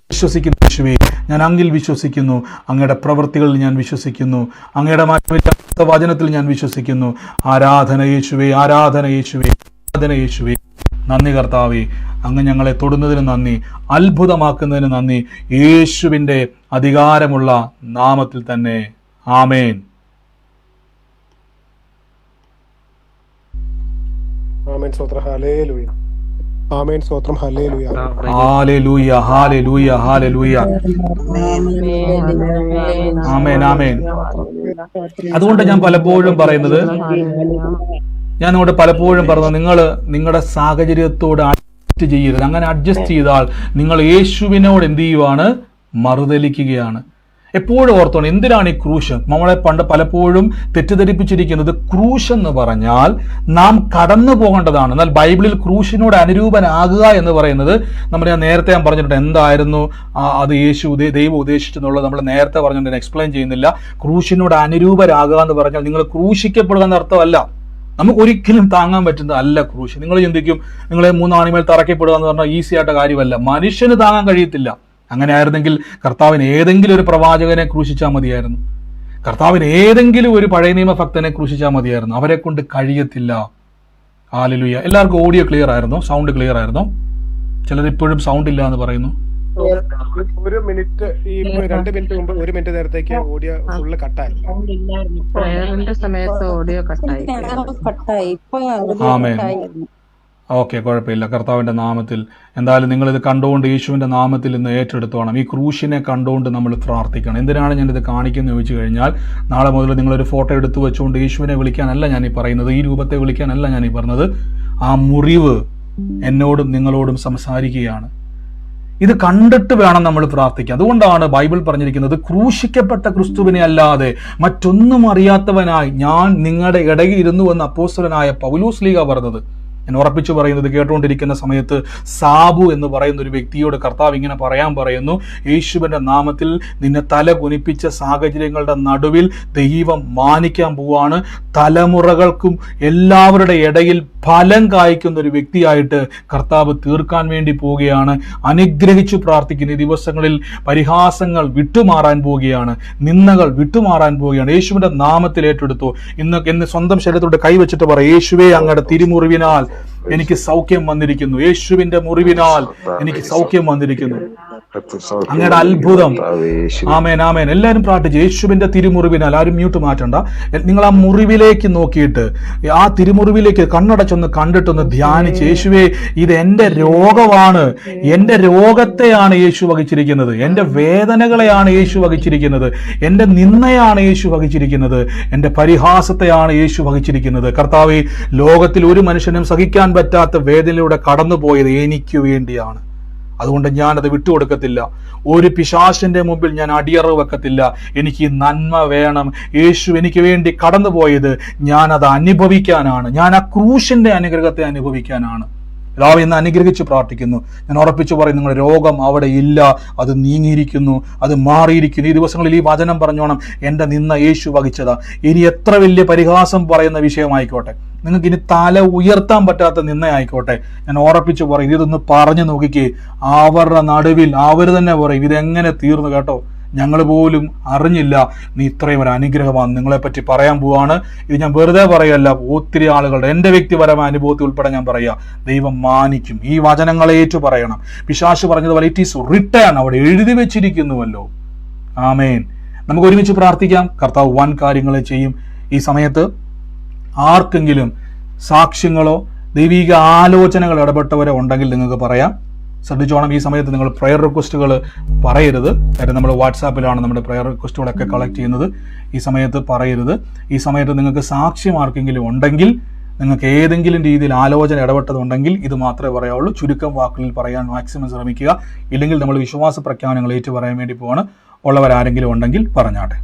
S1: വിശ്വസിക്കുന്നു യേശുവേ, ഞാൻ അങ്ങിൽ വിശ്വസിക്കുന്നു, അങ്ങയുടെ പ്രവൃത്തികളിൽ ഞാൻ വിശ്വസിക്കുന്നു, അങ്ങയുടെ മാറ്റമില്ലാത്ത വചനത്തിൽ ഞാൻ വിശ്വസിക്കുന്നു. ആരാധന യേശുവേ, ആരാധന യേശുവേ, ആരാധന യേശുവേ. നന്ദി കർത്താവേ, അങ്ങ് ഞങ്ങളെ തൊടുന്നതിന് നന്ദി, അത്ഭുതമാക്കുന്നതിന് നന്ദി. യേശുവിൻ്റെ അധികാരമുള്ള നാമത്തിൽ തന്നെ ആമേൻ.
S3: ആമേൻ. സ്തോത്രം. ഹല്ലേലൂയ. ആമേൻ. സ്തോത്രം. ഹല്ലേലൂയ.
S1: ഹല്ലേലൂയ, ഹല്ലേലൂയ, ഹല്ലേലൂയ. ആമേൻ, ആമേൻ. അതുകൊണ്ട് ഞാൻ പലപ്പോഴും പറയുന്നത്, ഞാൻ നിങ്ങളോട് പലപ്പോഴും പറഞ്ഞത്, നിങ്ങൾ നിങ്ങളുടെ സാഹചര്യത്തോട് അഡ്ജസ്റ്റ് ചെയ്യരുത്. അങ്ങനെ അഡ്ജസ്റ്റ് ചെയ്താൽ നിങ്ങൾ യേശുവിനോട് എന്ത് ചെയ്യുവാണ്? മറുതലിക്കുകയാണ്. എപ്പോഴും ഓർത്തോണം, എന്തിനാണ് ഈ ക്രൂശ്? നമ്മളെ പണ്ട് പലപ്പോഴും തെറ്റിദ്ധരിപ്പിച്ചിരിക്കുന്നത് ക്രൂശ് എന്ന് പറഞ്ഞാൽ നാം കടന്നു പോകേണ്ടതാണ്. എന്നാൽ ബൈബിളിൽ ക്രൂശിനോട് അനുരൂപനാകുക എന്ന് പറയുന്നത്, ഞാൻ നേരത്തെ പറഞ്ഞിട്ടുണ്ട് എന്തായിരുന്നു അത് ദൈവം ഉദ്ദേശിച്ചെന്നുള്ളത് നമ്മൾ നേരത്തെ പറഞ്ഞിട്ടുണ്ട്, എക്സ്പ്ലെയിൻ ചെയ്യുന്നില്ല. ക്രൂശിനോട് അനുരൂപരാകുക എന്ന് പറഞ്ഞാൽ നിങ്ങൾ ക്രൂശിക്കപ്പെടുക എന്ന അർത്ഥമല്ല. നമുക്ക് ഒരിക്കലും താങ്ങാൻ പറ്റുന്നത് അല്ല ക്രൂശ്. നിങ്ങൾ ചിന്തിക്കും, നിങ്ങളെ 3 ആണിമേൽ തറക്കപ്പെടുക എന്ന് പറഞ്ഞാൽ ഈസി ആയിട്ട് കാര്യമല്ല. മനുഷ്യന് താങ്ങാൻ കഴിയത്തില്ല. അങ്ങനെ ആയിരുന്നെങ്കിൽ കർത്താവിന് ഏതെങ്കിലും ഒരു പ്രവാചകനെ ക്രൂശിച്ചാൽ മതിയായിരുന്നു. കർത്താവിന് ഏതെങ്കിലും ഒരു പഴയ നിയമ ഭക്തനെ ക്രൂശിച്ചാൽ മതിയായിരുന്നു. അവരെ കൊണ്ട് കഴിയത്തില്ല. ഹല്ലേലൂയ. എല്ലാവർക്കും ഓഡിയോ ക്ലിയർ ആയിരുന്നോ? സൗണ്ട് ക്ലിയർ ആയിരുന്നോ? ചിലർ ഇപ്പോഴും സൗണ്ട് ഇല്ല എന്ന് പറയുന്നു.
S3: 1 മിനിറ്റ്, ഈ 2 മിനിറ്റ് മുമ്പ് 1 മിനിറ്റ് നേരത്തേക്ക് ഓഡിയോ ഫുള്ള് കട്ടായി.
S2: സമയത്ത് ഓഡിയോ കട്ടായി.
S1: ആമേൻ. ഓക്കെ, കുഴപ്പമില്ല. കർത്താവിൻ്റെ നാമത്തിൽ എന്തായാലും നിങ്ങളിത് കണ്ടുകൊണ്ട് യേശുവിൻ്റെ നാമത്തിൽ ഇന്ന് ഏറ്റെടുത്തോണം. ഈ ക്രൂശിനെ കണ്ടുകൊണ്ട് നമ്മൾ പ്രാർത്ഥിക്കണം. എന്തിനാണ് ഞാനിത് കാണിക്കുന്നത് ചോദിച്ചു കഴിഞ്ഞാൽ, നാളെ മുതൽ നിങ്ങളൊരു ഫോട്ടോ എടുത്തു വെച്ചുകൊണ്ട് യേശുവിനെ വിളിക്കാനല്ല ഞാൻ ഈ പറയുന്നത്, ഈ രൂപത്തെ വിളിക്കാനല്ല ഞാൻ ഈ പറഞ്ഞത്. ആ മുറിവ് എന്നോടും നിങ്ങളോടും സംസാരിക്കുകയാണ്. ഇത് കണ്ടിട്ട് വേണം നമ്മൾ പ്രാർത്ഥിക്കാൻ. അതുകൊണ്ടാണ് ബൈബിൾ പറഞ്ഞിരിക്കുന്നത്, ക്രൂശിക്കപ്പെട്ട ക്രിസ്തുവിനെ അല്ലാതെ മറ്റൊന്നും അറിയാത്തവനായി ഞാൻ നിങ്ങളുടെ ഇടയിൽ ഇരുന്നു എന്ന് അപ്പോസ്തലനായ പൗലോസ്ലീഹ പറഞ്ഞത്. ഞാൻ ഉറപ്പിച്ചു പറയുന്നത്, കേട്ടുകൊണ്ടിരിക്കുന്ന സമയത്ത് സാബു എന്ന് പറയുന്ന ഒരു വ്യക്തിയോട് കർത്താവ് ഇങ്ങനെ പറയാൻ പറയുന്നു, യേശുവിൻ്റെ നാമത്തിൽ നിന്നെ തല കുനിപ്പിച്ച സാഹചര്യങ്ങളുടെ നടുവിൽ ദൈവം മാനിക്കാൻ പോവാണ്. തലമുറകൾക്കും എല്ലാവരുടെ ഇടയിൽ ഫലം കായ്ക്കുന്ന ഒരു വ്യക്തിയായിട്ട് കർത്താവ് തീർക്കാൻ വേണ്ടി പോവുകയാണ്. അനുഗ്രഹിച്ചു പ്രാർത്ഥിക്കുന്ന ഈ ദിവസങ്ങളിൽ പരിഹാസങ്ങൾ വിട്ടുമാറാൻ പോവുകയാണ്, നിന്ദകൾ വിട്ടുമാറാൻ പോവുകയാണ്. യേശുവിൻ്റെ നാമത്തിൽ ഏറ്റെടുത്തു. ഇന്ന് സ്വന്തം ശരീരത്തോട് കൈവച്ചിട്ട് പറ, യേശുവേ, അങ്ങയുടെ തിരുമുറിവിനാൽ എനിക്ക് സൗഖ്യം വന്നിരിക്കുന്നു. യേശുവിന്റെ മുറിവിനാൽ എനിക്ക് സൗഖ്യം വന്നിരിക്കുന്നു. അങ്ങയുടെ അത്ഭുതം. ആമേൻ, ആമേൻ. എല്ലാവരും പ്രാർത്ഥിച്ചു. യേശുവിന്റെ തിരുമുറിവിനാൽ. ആരും മ്യൂട്ട് മാറ്റണ്ട. നിങ്ങൾ ആ മുറിവിലേക്ക് നോക്കിയിട്ട്, ആ തിരുമുറിവിലേക്ക് കണ്ണടച്ചൊന്ന് കണ്ടിട്ടൊന്ന് ധ്യാനിച്ച്, യേശുവേ, ഇത് എന്റെ രോഗമാണ്, എന്റെ രോഗത്തെയാണ് യേശു വഹിച്ചിരിക്കുന്നത്, എന്റെ വേദനകളെയാണ് യേശു വഹിച്ചിരിക്കുന്നത്, എന്റെ നിന്ദയാണ് യേശു വഹിച്ചിരിക്കുന്നത്, എന്റെ പരിഹാസത്തെയാണ് യേശു വഹിച്ചിരിക്കുന്നത്. കർത്താവേ, ലോകത്തിൽ ഒരു മനുഷ്യനും സഹിക്കാൻ പറ്റാത്ത വേദനയിലൂടെ കടന്നുപോയത് എനിക്ക് വേണ്ടിയാണ്. അതുകൊണ്ട് ഞാനത് വിട്ടുകൊടുക്കത്തില്ല. ഒരു പിശാചിന്റെ മുമ്പിൽ ഞാൻ അടിയറവ് വെക്കത്തില്ല. എനിക്ക് നന്മ വേണം. യേശു എനിക്ക് വേണ്ടി കടന്നുപോയത് ഞാനത് അനുഭവിക്കാനാണ്. ഞാൻ ആ ക്രൂശിന്റെ അനുഗ്രഹത്തെ അനുഭവിക്കാനാണ്. പിതാവേ, ഇന്ന് അനുഗ്രഹിച്ച് പ്രാർത്ഥിക്കുന്നു. ഞാൻ ഉറപ്പിച്ചു പറയും, നിങ്ങളുടെ രോഗം അവിടെ ഇല്ല, അത് നീങ്ങിയിരിക്കുന്നു, അത് മാറിയിരിക്കുന്നു. ഈ ദിവസങ്ങളിൽ ഈ വചനം പറഞ്ഞോണം, എൻ്റെ നിന്ന യേശു വഹിച്ചതാ. ഇനി എത്ര വലിയ പരിഹാസം പറയുന്ന വിഷയമായിക്കോട്ടെ, നിങ്ങൾക്ക് ഇനി തല ഉയർത്താൻ പറ്റാത്ത നിന്നയായിക്കോട്ടെ, ഞാൻ ഉറപ്പിച്ചു പറയും, ഇതൊന്ന് പറഞ്ഞു നോക്കിക്കേ. അവരുടെ നടുവിൽ അവർ തന്നെ പറയും, ഇതെങ്ങനെ തീർന്നു കേട്ടോ, ഞങ്ങൾ പോലും അറിഞ്ഞില്ല, നീ ഇത്രയും ഒരു അനുഗ്രഹമാണ് നിങ്ങളെപ്പറ്റി പറയാൻ പോവാണ്. ഇത് ഞാൻ വെറുതെ പറയല്ല, ഒത്തിരി ആളുകളുടെ, എൻ്റെ വ്യക്തിപരമായ അനുഭവത്തിൽ ഉൾപ്പെടെ ഞാൻ പറയാം, ദൈവം മാനിക്കും. ഈ വചനങ്ങളെ ഏറ്റു പറയണം. പിശാച് പറഞ്ഞതുപോലെ ഇറ്റ് ഈസ് റിട്ടേൺ, അവിടെ എഴുതി വെച്ചിരിക്കുന്നുവല്ലോ. ആമേൻ. നമുക്ക് ഒരുമിച്ച് പ്രാർത്ഥിക്കാം. കർത്താവ് വൻ കാര്യങ്ങളെ ചെയ്യും. ഈ സമയത്ത് ആർക്കെങ്കിലും സാക്ഷ്യങ്ങളോ ദൈവിക ആലോചനകൾ ഇടപെട്ടവരോ ഉണ്ടെങ്കിൽ നിങ്ങൾക്ക് പറയാം. ശ്രദ്ധിച്ചോണം, ഈ സമയത്ത് നിങ്ങൾ പ്രയർ റിക്വസ്റ്റുകൾ പറയരുത്. കാര്യം നമ്മൾ വാട്സാപ്പിലാണ് നമ്മുടെ പ്രയർ റിക്വസ്റ്റുകളൊക്കെ കളക്ട് ചെയ്യുന്നത്. ഈ സമയത്ത് പറയരുത്. ഈ സമയത്ത് നിങ്ങൾക്ക് സാക്ഷ്യം ആർക്കെങ്കിലും ഉണ്ടെങ്കിൽ, നിങ്ങൾക്ക് ഏതെങ്കിലും രീതിയിൽ ആലോചന ഇടപെട്ടതുണ്ടെങ്കിൽ ഇത് മാത്രമേ പറയാവുള്ളൂ. ചുരുക്കം വാക്കുകളിൽ പറയാൻ മാക്സിമം ശ്രമിക്കുക. ഇല്ലെങ്കിൽ നമ്മൾ വിശ്വാസ പ്രഖ്യാപനങ്ങൾ ഏറ്റു പറയാൻ വേണ്ടി പോവാണ്. ഉള്ളവരാരെങ്കിലും ഉണ്ടെങ്കിൽ പറഞ്ഞാട്ടെ.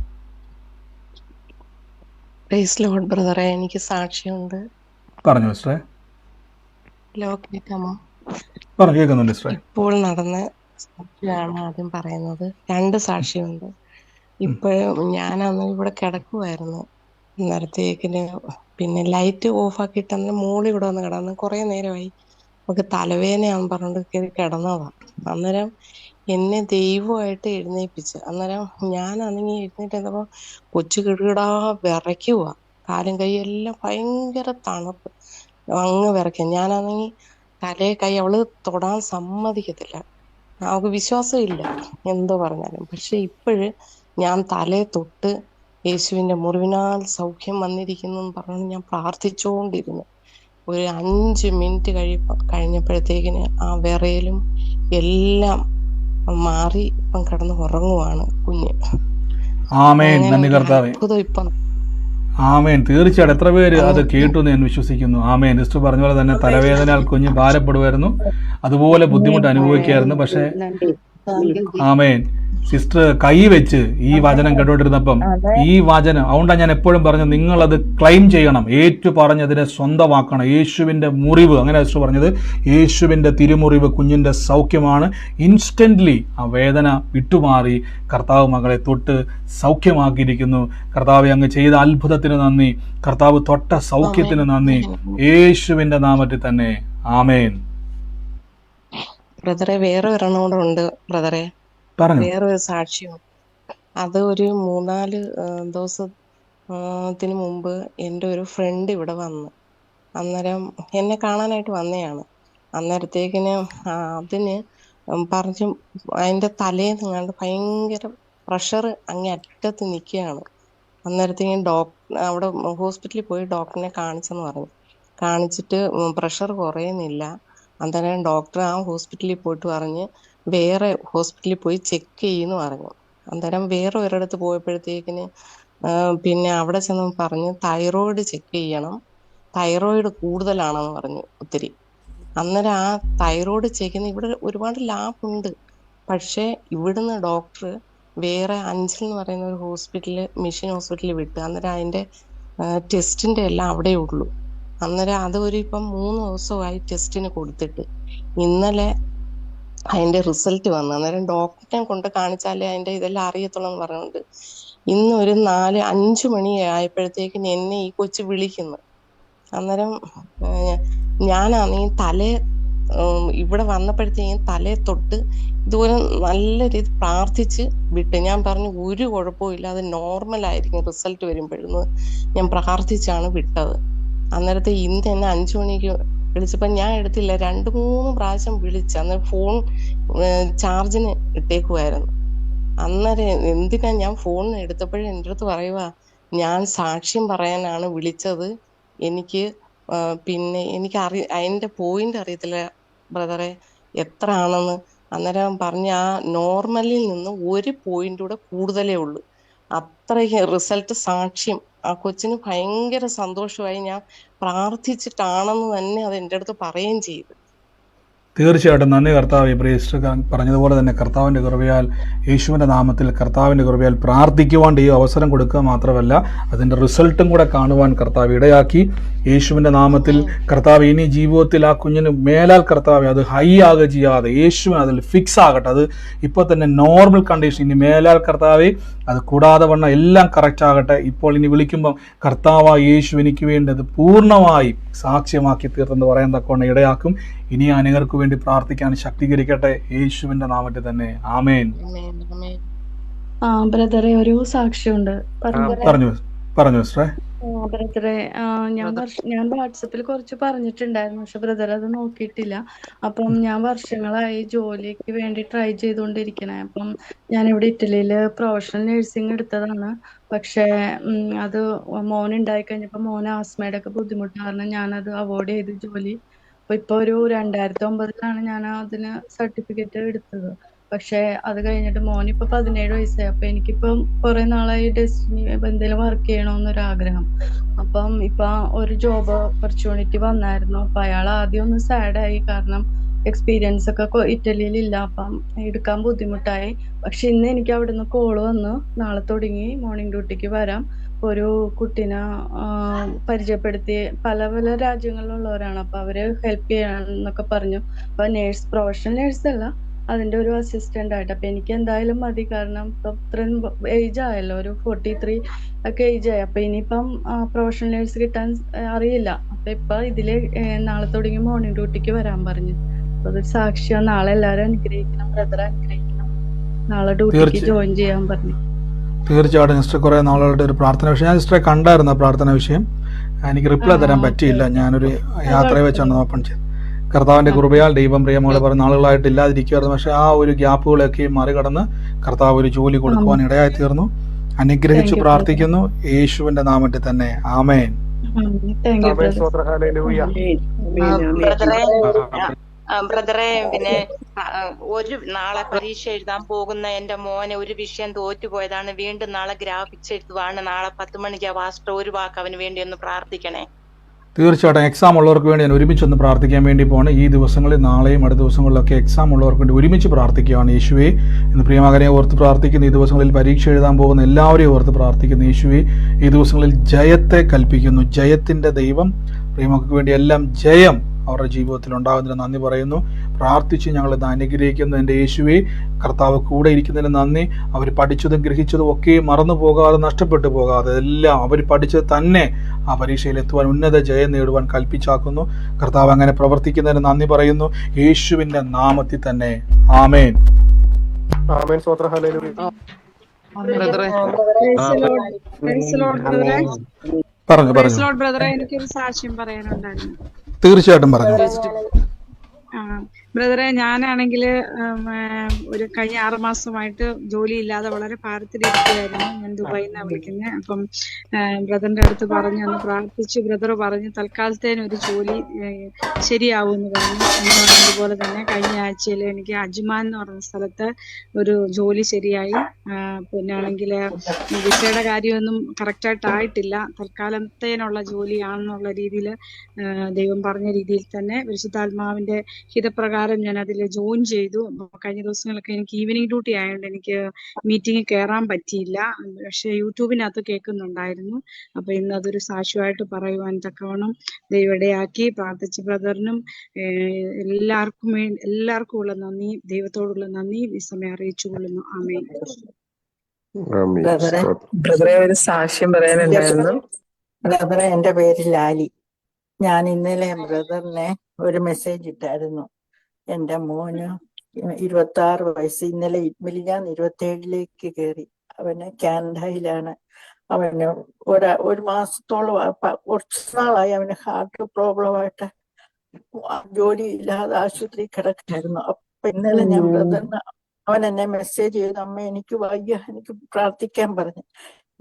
S4: പ്രൈസ് ലോർഡ് ബ്രദറെ, എനിക്ക് സാക്ഷിയുണ്ട്.
S1: പറഞ്ഞു സിസ്റ്ററെ.
S4: കേൾക്കാമോ?
S1: പറഞ്ഞു, കേൾക്കുന്നുണ്ട് സിസ്റ്ററെ.
S4: ഇപ്പോൾ നടന്ന സാക്ഷിയാണ് ആദ്യം പറയുന്നത്. 2 സാക്ഷിയുണ്ട്. ഇപ്പോഴും ഞാനന്ന് ഇവിടെ കിടക്കുമായിരുന്നു. അന്നേരത്തേക്കിന് പിന്നെ ലൈറ്റ് ഓഫ് ആക്കിയിട്ട് അന്നേരം മോളിൽ ഇവിടെ വന്ന് കിടന്ന് കുറേ നേരമായി. നമുക്ക് തലവേദനയാന്ന് പറഞ്ഞിട്ട് കയറി കിടന്നതാ. അന്നേരം എന്നെ ദൈവമായിട്ട് എഴുന്നേൽപ്പിച്ച്. അന്നേരം ഞാനാണെങ്കിൽ എഴുന്നേറ്റ് വന്നപ്പോ കൊച്ചു കിടുകിടാ വിറയ്ക്കുവാ. കാലും കൈയും എല്ലാം ഭയങ്കര തണുപ്പ്, അങ്ങ് വിറയ്ക്കുക. ഞാനാണെങ്കിൽ തലേ കൈ അവള് തൊടാൻ സമ്മതിക്കത്തില്ല, അവൾക്ക് വിശ്വാസമില്ല എന്തോ പറഞ്ഞാലും. പക്ഷെ ഇപ്പോഴ് ഞാൻ തലേ തൊട്ട് യേശുവിന്റെ മുറിവിനാൽ സൗഖ്യം വന്നിരിക്കുന്നു എന്ന് പറഞ്ഞു ഞാൻ പ്രാർത്ഥിച്ചുകൊണ്ടിരുന്നു. ഒരു 5 മിനിറ്റ് കഴിഞ്ഞപ്പോഴത്തേക്കിന് ആ വിറയലും എല്ലാം മാറി ഇപ്പം കിടന്ന് ഉറങ്ങുവാണ് കുഞ്ഞ്.
S1: ആമേൻ.
S4: അങ്ങനെ
S1: നന്ദി
S4: ഒരു
S1: കർത്താവേ.
S4: അത്ഭുതം ഇപ്പം.
S1: ആമേൻ. തീർച്ചയായിട്ടും എത്ര പേര് അത്
S4: അങ്ങനെ
S1: കേട്ടു എന്ന് ഞാൻ വിശ്വസിക്കുന്നു. ആമേൻ. സിസ്റ്റർ പറഞ്ഞ പോലെ തന്നെ തലവേദനയാൽ കുഞ്ഞ് ഭാരപ്പെടുമായിരുന്നു, അതുപോലെ ബുദ്ധിമുട്ട് അനുഭവിക്കുകയായിരുന്നു. പക്ഷേ ആമേൻ, സിസ്റ്റർ കൈ വെച്ച് ഈ വചനം കേട്ടോണ്ടിരുന്നപ്പം ഈ വചനം, അതുകൊണ്ടാണ് ഞാൻ എപ്പോഴും പറഞ്ഞു നിങ്ങളത് ക്ലെയിം ചെയ്യണം, ഏറ്റു പറഞ്ഞതിനെ സ്വന്തമാക്കണം. യേശുവിൻ്റെ മുറിവ്, അങ്ങനെ സിസ്റ്റർ പറഞ്ഞത്, യേശുവിൻ്റെ തിരുമുറിവ് കുഞ്ഞിൻ്റെ സൗഖ്യമാണ്. ഇൻസ്റ്റൻ്റ്ലി ആ വേദന വിട്ടുമാറി കർത്താവ് മകളെ തൊട്ട് സൗഖ്യമാക്കിയിരിക്കുന്നു. കർത്താവ് അങ്ങ് ചെയ്ത അത്ഭുതത്തിന് നന്ദി, കർത്താവ് തൊട്ട സൗഖ്യത്തിന് നന്ദി, യേശുവിൻ്റെ നാമത്തിൽ തന്നെ. ആമേൻ.
S4: ബ്രദറെ വേറെ ഒരെണ്ണം കൂടെ ഉണ്ട് ബ്രദറെ,
S1: പറഞ്ഞു.
S4: വേറൊരു സാക്ഷ്യം. അത് ഒരു 3-4 ദിവസത്തിന് മുമ്പ് എൻ്റെ ഒരു ഫ്രണ്ട് ഇവിടെ വന്ന്, അന്നേരം എന്നെ കാണാനായിട്ട് വന്നതാണ്. അന്നേരത്തേക്കിന് അതിന് പറഞ്ഞു അതിൻ്റെ തലേന്നെങ്ങാണ്ട് ഭയങ്കര പ്രഷർ അങ്ങേ അറ്റത്ത് നിൽക്കുകയാണ്. അന്നേരത്തേക്കും അവിടെ ഹോസ്പിറ്റലിൽ പോയി ഡോക്ടറിനെ കാണിച്ചെന്ന് പറഞ്ഞു. കാണിച്ചിട്ട് പ്രഷർ കുറയുന്നില്ല. അന്നേരം ഡോക്ടർ ആ ഹോസ്പിറ്റലിൽ പോയിട്ട് പറഞ്ഞ് വേറെ ഹോസ്പിറ്റലിൽ പോയി ചെക്ക് ചെയ്യുന്നു പറഞ്ഞു. അന്നേരം വേറെ ഒരിടത്ത് പോയപ്പോഴത്തേക്കിന് പിന്നെ അവിടെ ചെന്ന് പറഞ്ഞ് തൈറോയിഡ് ചെക്ക് ചെയ്യണം, തൈറോയിഡ് കൂടുതലാണെന്ന് പറഞ്ഞു ഒത്തിരി. അന്നേരം ആ തൈറോയിഡ് ചെക്ക് ചെയ്യുന്ന ഇവിടെ ഒരുപാട് ലാബുണ്ട്. പക്ഷെ ഇവിടുന്ന് ഡോക്ടർ വേറെ അഞ്ചൽ എന്ന് പറയുന്ന ഒരു ഹോസ്പിറ്റലിൽ, മിഷൻ ഹോസ്പിറ്റലിൽ വിട്ട്. അന്നേരം അതിന്റെ ടെസ്റ്റിന്റെ എല്ലാം അവിടെ ഉള്ളൂ. അന്നേരം അത് ഇപ്പം 3 ദിവസമായി ടെസ്റ്റിന് കൊടുത്തിട്ട്. ഇന്നലെ അതിന്റെ റിസൾട്ട് വന്നു. അന്നേരം ഡോക്ടറിനെ കൊണ്ട് കാണിച്ചാലേ അതിന്റെ ഇതെല്ലാം അറിയത്തുള്ളൂ എന്ന് പറഞ്ഞുകൊണ്ട് ഇന്ന് ഒരു 4-5 മണി ആയപ്പോഴത്തേക്കും എന്നെ ഈ കൊച്ചു വിളിക്കുന്നു. അന്നേരം ഞാനാണെങ്കിൽ ഇവിടെ വന്നപ്പോഴത്തേക്കും തലേ തൊട്ട് ഇതുപോലെ നല്ല രീതി പ്രാർത്ഥിച്ച് വിട്ട്. ഞാൻ പറഞ്ഞു ഒരു കുഴപ്പവും ഇല്ല, അത് നോർമൽ ആയിരിക്കും റിസൾട്ട് വരുമ്പോഴെന്ന് ഞാൻ പ്രാർത്ഥിച്ചാണ് വിട്ടത്. അന്നേരത്തെ ഇന്ന് തന്നെ 5 മണിക്ക് വിളിച്ചപ്പോ ഞാൻ എടുത്തില്ല. 2-3 പ്രാവശ്യം വിളിച്ചു. അന്നേരം ഫോൺ ചാർജിന് ഇട്ടേക്കുമായിരുന്നു. അന്നേരം എന്തിനാ ഞാൻ ഫോൺ എടുത്തപ്പോഴും എൻ്റെ അടുത്ത് പറയുക, ഞാൻ സാക്ഷ്യം പറയാനാണ് വിളിച്ചത്, എനിക്ക് പിന്നെ എനിക്ക് അതിന്റെ പോയിന്റ് അറിയത്തില്ല ബ്രദറെ എത്ര ആണെന്ന്. അന്നേരം പറഞ്ഞ ആ നോർമലിൽ നിന്ന് 1 പോയിന്റ് കൂടെ കൂടുതലേ ഉള്ളൂ. അത്രയ്ക്ക് റിസൾട്ട് സാക്ഷ്യം. ആ കൊച്ചിന് ഭയങ്കര സന്തോഷമായി. ഞാൻ പ്രാർത്ഥിച്ചിട്ടാണെന്ന് തന്നെ അത് എൻ്റെ അടുത്ത് പറയുകയും ചെയ്തു.
S1: തീർച്ചയായിട്ടും നന്ദി കർത്താവ്. പ്രിയസ്റ്റർ പറഞ്ഞതുപോലെ തന്നെ കർത്താവിൻ്റെ കൃപയാൽ, യേശുവിൻ്റെ നാമത്തിൽ കർത്താവിൻ്റെ കൃപയാൽ പ്രാർത്ഥിക്കുവാൻ ഈ അവസരം കൊടുക്കുക മാത്രമല്ല അതിൻ്റെ റിസൾട്ടും കൂടെ കാണുവാൻ കർത്താവ് ഇടയാക്കി. യേശുവിൻ്റെ നാമത്തിൽ കർത്താവ് ഇനി ജീവിതത്തിൽ ആ കുഞ്ഞിന് മേലാൽ കർത്താവ് അത് ഹൈ ആകുക ചെയ്യാതെ യേശുവിന് അതിൽ ഫിക്സ് ആകട്ടെ. അത് ഇപ്പോൾ തന്നെ നോർമൽ കണ്ടീഷൻ, ഇനി മേലാൽ കർത്താവെ അത് കൂടാതെ വണ്ണം എല്ലാം കറക്റ്റ് ആകട്ടെ. ഇപ്പോൾ ഇനി വിളിക്കുമ്പം കർത്താവ് യേശു എനിക്ക് വേണ്ടി അത് പൂർണ്ണമായി സാക്ഷ്യമാക്കി തീർത്തെന്ന് പറയാൻ തക്കവണ്ണം ഇടയാക്കും. ഇനി അനേകർക്ക് വേണ്ടി പ്രാർത്ഥിക്കാൻ ശക്തീകരിക്കട്ടെ യേശുവിന്റെ നാമത്തിൽ തന്നെ. ആമേൻ.
S5: ബ്രദറെ ഒരു സാക്ഷ്യമുണ്ട്.
S1: പറഞ്ഞു സിസ്റ്ററെ.
S5: ബ്രദറെ ഞാൻ വാട്സപ്പിൽ കുറച്ച് പറഞ്ഞിട്ടുണ്ടായിരുന്നു, പക്ഷെ ബ്രദർ അത് നോക്കിയിട്ടില്ല. അപ്പം ഞാൻ വർഷങ്ങളായി ജോലിക്ക് വേണ്ടി ട്രൈ ചെയ്തുകൊണ്ടിരിക്കണേ. അപ്പം ഞാൻ ഇവിടെ ഇറ്റലിയില് പ്രൊഫഷണൽ നഴ്സിംഗ് എടുത്തതാണ്. പക്ഷെ അത് മോൻ ഉണ്ടായി കഴിഞ്ഞപ്പോ മോന് ആസ്മയുടെ ഒക്കെ ബുദ്ധിമുട്ട് കാരണം ഞാനത് അവോയ്ഡ് ചെയ്ത് ജോലി. അപ്പൊ ഇപ്പൊ ഒരു 2009 ഞാൻ അതിന് സർട്ടിഫിക്കറ്റ് എടുത്തത്. പക്ഷെ അത് കഴിഞ്ഞിട്ട് മോനിപ്പോ 17 വയസ്സായി. അപ്പൊ എനിക്കിപ്പം കുറെ നാളായി ഡെസ്റ്റിനി എന്തെങ്കിലും വർക്ക് ചെയ്യണമെന്നൊരു ആഗ്രഹം. അപ്പം ഇപ്പൊ ഒരു ജോബ് ഓപ്പർച്യൂണിറ്റി വന്നായിരുന്നു. അപ്പൊ അയാൾ ആദ്യം ഒന്ന് സാഡായി, കാരണം എക്സ്പീരിയൻസ് ഒക്കെ ഇറ്റലിയിൽ ഇല്ല. അപ്പം എടുക്കാൻ ബുദ്ധിമുട്ടായി. പക്ഷെ ഇന്ന് എനിക്ക് അവിടുന്ന് കോള് വന്നു, നാളെ തുടങ്ങി മോർണിംഗ് ഡ്യൂട്ടിക്ക് വരാം, ഒരു കുട്ടീനെ പരിചയപ്പെടുത്തി, പല പല രാജ്യങ്ങളിലുള്ളവരാണ്, അപ്പൊ അവര് ഹെൽപ്പ് ചെയ്യാന്നൊക്കെ പറഞ്ഞു. അപ്പൊ പ്രൊഫഷണൽ നേഴ്സ് അല്ല, അതിന്റെ ഒരു അസിസ്റ്റന്റ് ആയിട്ട്. അപ്പൊ എനിക്ക് എന്തായാലും മതി, കാരണം ഇപ്പൊ ഇത്രയും ഏജ് ആയല്ലോ, ഒരു 43 ഒക്കെ ഏജ് ആയി. അപ്പൊ ഇനിയിപ്പം പ്രൊഫഷണൽ നേഴ്സ് കിട്ടാൻ അറിയില്ല. അപ്പൊ ഇപ്പൊ ഇതില് നാളെ തുടങ്ങി മോർണിംഗ് ഡ്യൂട്ടിക്ക് വരാൻ പറഞ്ഞു. അപ്പൊ അതൊരു സാക്ഷിയാണ്. നാളെ എല്ലാരും അനുഗ്രഹിക്കണം, ബ്രദർ അനുഗ്രഹിക്കണം. നാളെ ഡ്യൂട്ടിക്ക് ജോയിൻ ചെയ്യാൻ പറഞ്ഞു.
S1: തീർച്ചയായിട്ടും സിസ്റ്റർ കുറെ നാളുകളുടെ ഒരു പ്രാർത്ഥന വിഷയം, ഞാൻ സിസ്റ്ററെ കണ്ടായിരുന്നു ആ പ്രാർത്ഥന വിഷയം. എനിക്ക് റിപ്ലൈ തരാൻ പറ്റിയില്ല, ഞാനൊരു യാത്രയെ വെച്ചാണ് ഓപ്പൺ ചെയ്തത്. കർത്താവിന്റെ കൃപയാൽ ദൈവം പ്രിയമോളെ പറഞ്ഞ നാളുകളായിട്ട് ഇല്ലാതിരിക്കുമായിരുന്നു. പക്ഷെ ആ ഒരു ഗ്യാപ്പുകളൊക്കെ മറികടന്ന് കർത്താവ് ഒരു ജോലി കൊടുക്കുവാൻ ഇടയായി തീർന്നു. അനുഗ്രഹിച്ചു പ്രാർത്ഥിക്കുന്നു യേശുവിന്റെ നാമത്തിൽ തന്നെ. ആമേൻ.
S3: ആമേൻ. സ്തോത്രം. ഹല്ലേലൂയ.
S2: ബ്രദറെ, പിന്നെ ഒരു നാളെ പരീക്ഷ എഴുതാൻ പോകുന്ന എന്റെ മോനെ ഒരു വിഷയം തോറ്റുപോയതാണ്. വീണ്ടും നാളെ ഗ്രാഫിക്സ് എഴുതുവാണ്. നാളെ 10 മണിക്ക് പാസ്റ്റർ ഒരു വാക്ക് അവന് വേണ്ടി ഒന്ന് പ്രാർത്ഥിക്കണേ.
S1: തീർച്ചയായിട്ടും എക്സാം ഉള്ളവർക്ക് വേണ്ടി ഞാൻ ഒരുമിച്ചൊന്ന് പ്രാർത്ഥിക്കാൻ വേണ്ടി പോകണം. ഈ ദിവസങ്ങളിൽ, നാളെയും അടുത്ത ദിവസങ്ങളിലൊക്കെ എക്സാം ഉള്ളവർക്ക് വേണ്ടി ഒരുമിച്ച് പ്രാർത്ഥിക്കുകയാണ്. യേശുവേ എന്ന് പ്രിയമകനെ ഓർത്ത് പ്രാർത്ഥിക്കുന്ന, ഈ ദിവസങ്ങളിൽ പരീക്ഷ എഴുതാൻ പോകുന്ന എല്ലാവരെയും ഓർത്ത് പ്രാർത്ഥിക്കുന്ന യേശുവേ, ഈ ദിവസങ്ങളിൽ ജയത്തെ കൽപ്പിക്കുന്നു. ജയത്തിൻ്റെ ദൈവം പ്രിയമക്കൾക്ക് വേണ്ടി എല്ലാം ജയം അവരുടെ ജീവിതത്തിൽ ഉണ്ടാകുന്നതിന് നന്ദി പറയുന്നു. പ്രാർത്ഥിച്ച് ഞങ്ങളിത് അനുഗ്രഹിക്കുന്നു. എൻ്റെ യേശുവേ, കർത്താവ് കൂടെ ഇരിക്കുന്നതിന് നന്ദി. അവർ പഠിച്ചതും ഗ്രഹിച്ചതും ഒക്കെ മറന്നു പോകാതെ, നഷ്ടപ്പെട്ടു പോകാതെ, എല്ലാം അവർ പഠിച്ചത് തന്നെ ആ പരീക്ഷയിൽ എത്തുവാൻ, ഉന്നത ജയം നേടുവാൻ കൽപ്പിച്ചാക്കുന്നു. കർത്താവ് അങ്ങനെ പ്രവർത്തിക്കുന്നതിന് നന്ദി പറയുന്നു. യേശുവിൻ്റെ നാമത്തിൽ തന്നെ. ആമേൻ.
S3: ആമേൻ. സ്തോത്രം. ഹല്ലേലൂയ.
S6: ബ്രദറെ, എനിക്കൊരു സാക്ഷ്യം പറയാനുണ്ടായിരുന്നു.
S1: തീർച്ചയായിട്ടും പറഞ്ഞു.
S6: ബ്രദറെ, ഞാനാണെങ്കിൽ ഒരു കഴിഞ്ഞ 6 മാസമായിട്ട് ജോലിയില്ലാതെ വളരെ ഭാരത്തിലിരിക്കുകയായിരുന്നു. ഞാൻ ദുബായിൽ നിന്നാണ് വിളിക്കുന്നത്. അപ്പം ബ്രദറിന്റെ അടുത്ത് പറഞ്ഞു, അന്ന് പ്രാർത്ഥിച്ചു. ബ്രദർ പറഞ്ഞു തൽക്കാലത്തേന് ഒരു ജോലി ശരിയാവുമെന്ന് പറഞ്ഞു. അതുപോലെ തന്നെ കഴിഞ്ഞ ആഴ്ചയിൽ എനിക്ക് അജ്മാൻ എന്ന് പറഞ്ഞ സ്ഥലത്ത് ഒരു ജോലി ശരിയായി. പിന്നാണെങ്കിൽ വിസയുടെ കാര്യമൊന്നും കറക്റ്റായിട്ടായിട്ടില്ല. തൽക്കാലത്തേനുള്ള ജോലിയാണെന്നുള്ള രീതിയിൽ ദൈവം പറഞ്ഞ രീതിയിൽ തന്നെ പരിശുദ്ധാത്മാവിന്റെ ഹിതപ്രകാരം ഞാൻ അതിൽ ജോയിൻ ചെയ്തു. കഴിഞ്ഞ ദിവസങ്ങളൊക്കെ എനിക്ക് ഈവനിങ് ഡ്യൂട്ടി ആയതുകൊണ്ട് എനിക്ക് മീറ്റിംഗ് കയറാൻ പറ്റിയില്ല. പക്ഷെ യൂട്യൂബിനകത്ത് കേൾക്കുന്നുണ്ടായിരുന്നു. അപ്പൊ ഇന്ന് അതൊരു സാക്ഷ്യമായിട്ട് പറയുവാൻ തക്കവണ്ണം ദൈവം ഇടയാക്കി. പ്രാർത്ഥിച്ച ബ്രദറിനും എല്ലാവർക്കും ഉള്ള നന്ദി, ദൈവത്തോടുള്ള നന്ദി ഈ സമയം അറിയിച്ചു കൊള്ളുന്നു. ആമേൻ.
S7: ബ്രദറെ, ഒരു സാക്ഷ്യം പറയാനുണ്ടായിരുന്നു. ബ്രദറെ, എന്റെ പേര് ലാലി. ഞാൻ ഇന്നലെ ബ്രദറിനെ ഒരു മെസ്സേജ് ഇട്ടായിരുന്നു. എൻ്റെ മോന് 26 വയസ്സ്. ഇന്നലെ മിനിഞ്ഞാന്ന് 27ലേക്ക് കയറി. അവന് കാനഡയിലാണ്. അവന് ഒരു മാസത്തോളം, കുറച്ച് നാളായി അവന് ഹാർട്ട് പ്രോബ്ലമായിട്ട് ജോലി ഇല്ലാതെ ആശുപത്രി കിടക്കായിരുന്നു. അപ്പൊ ഇന്നലെ ഞാൻ ബ്രദറിന്, അവൻ എന്നെ മെസ്സേജ് ചെയ്തു, അമ്മ എനിക്ക് വയ്യ, എനിക്ക് പ്രാർത്ഥിക്കാൻ പറഞ്ഞു.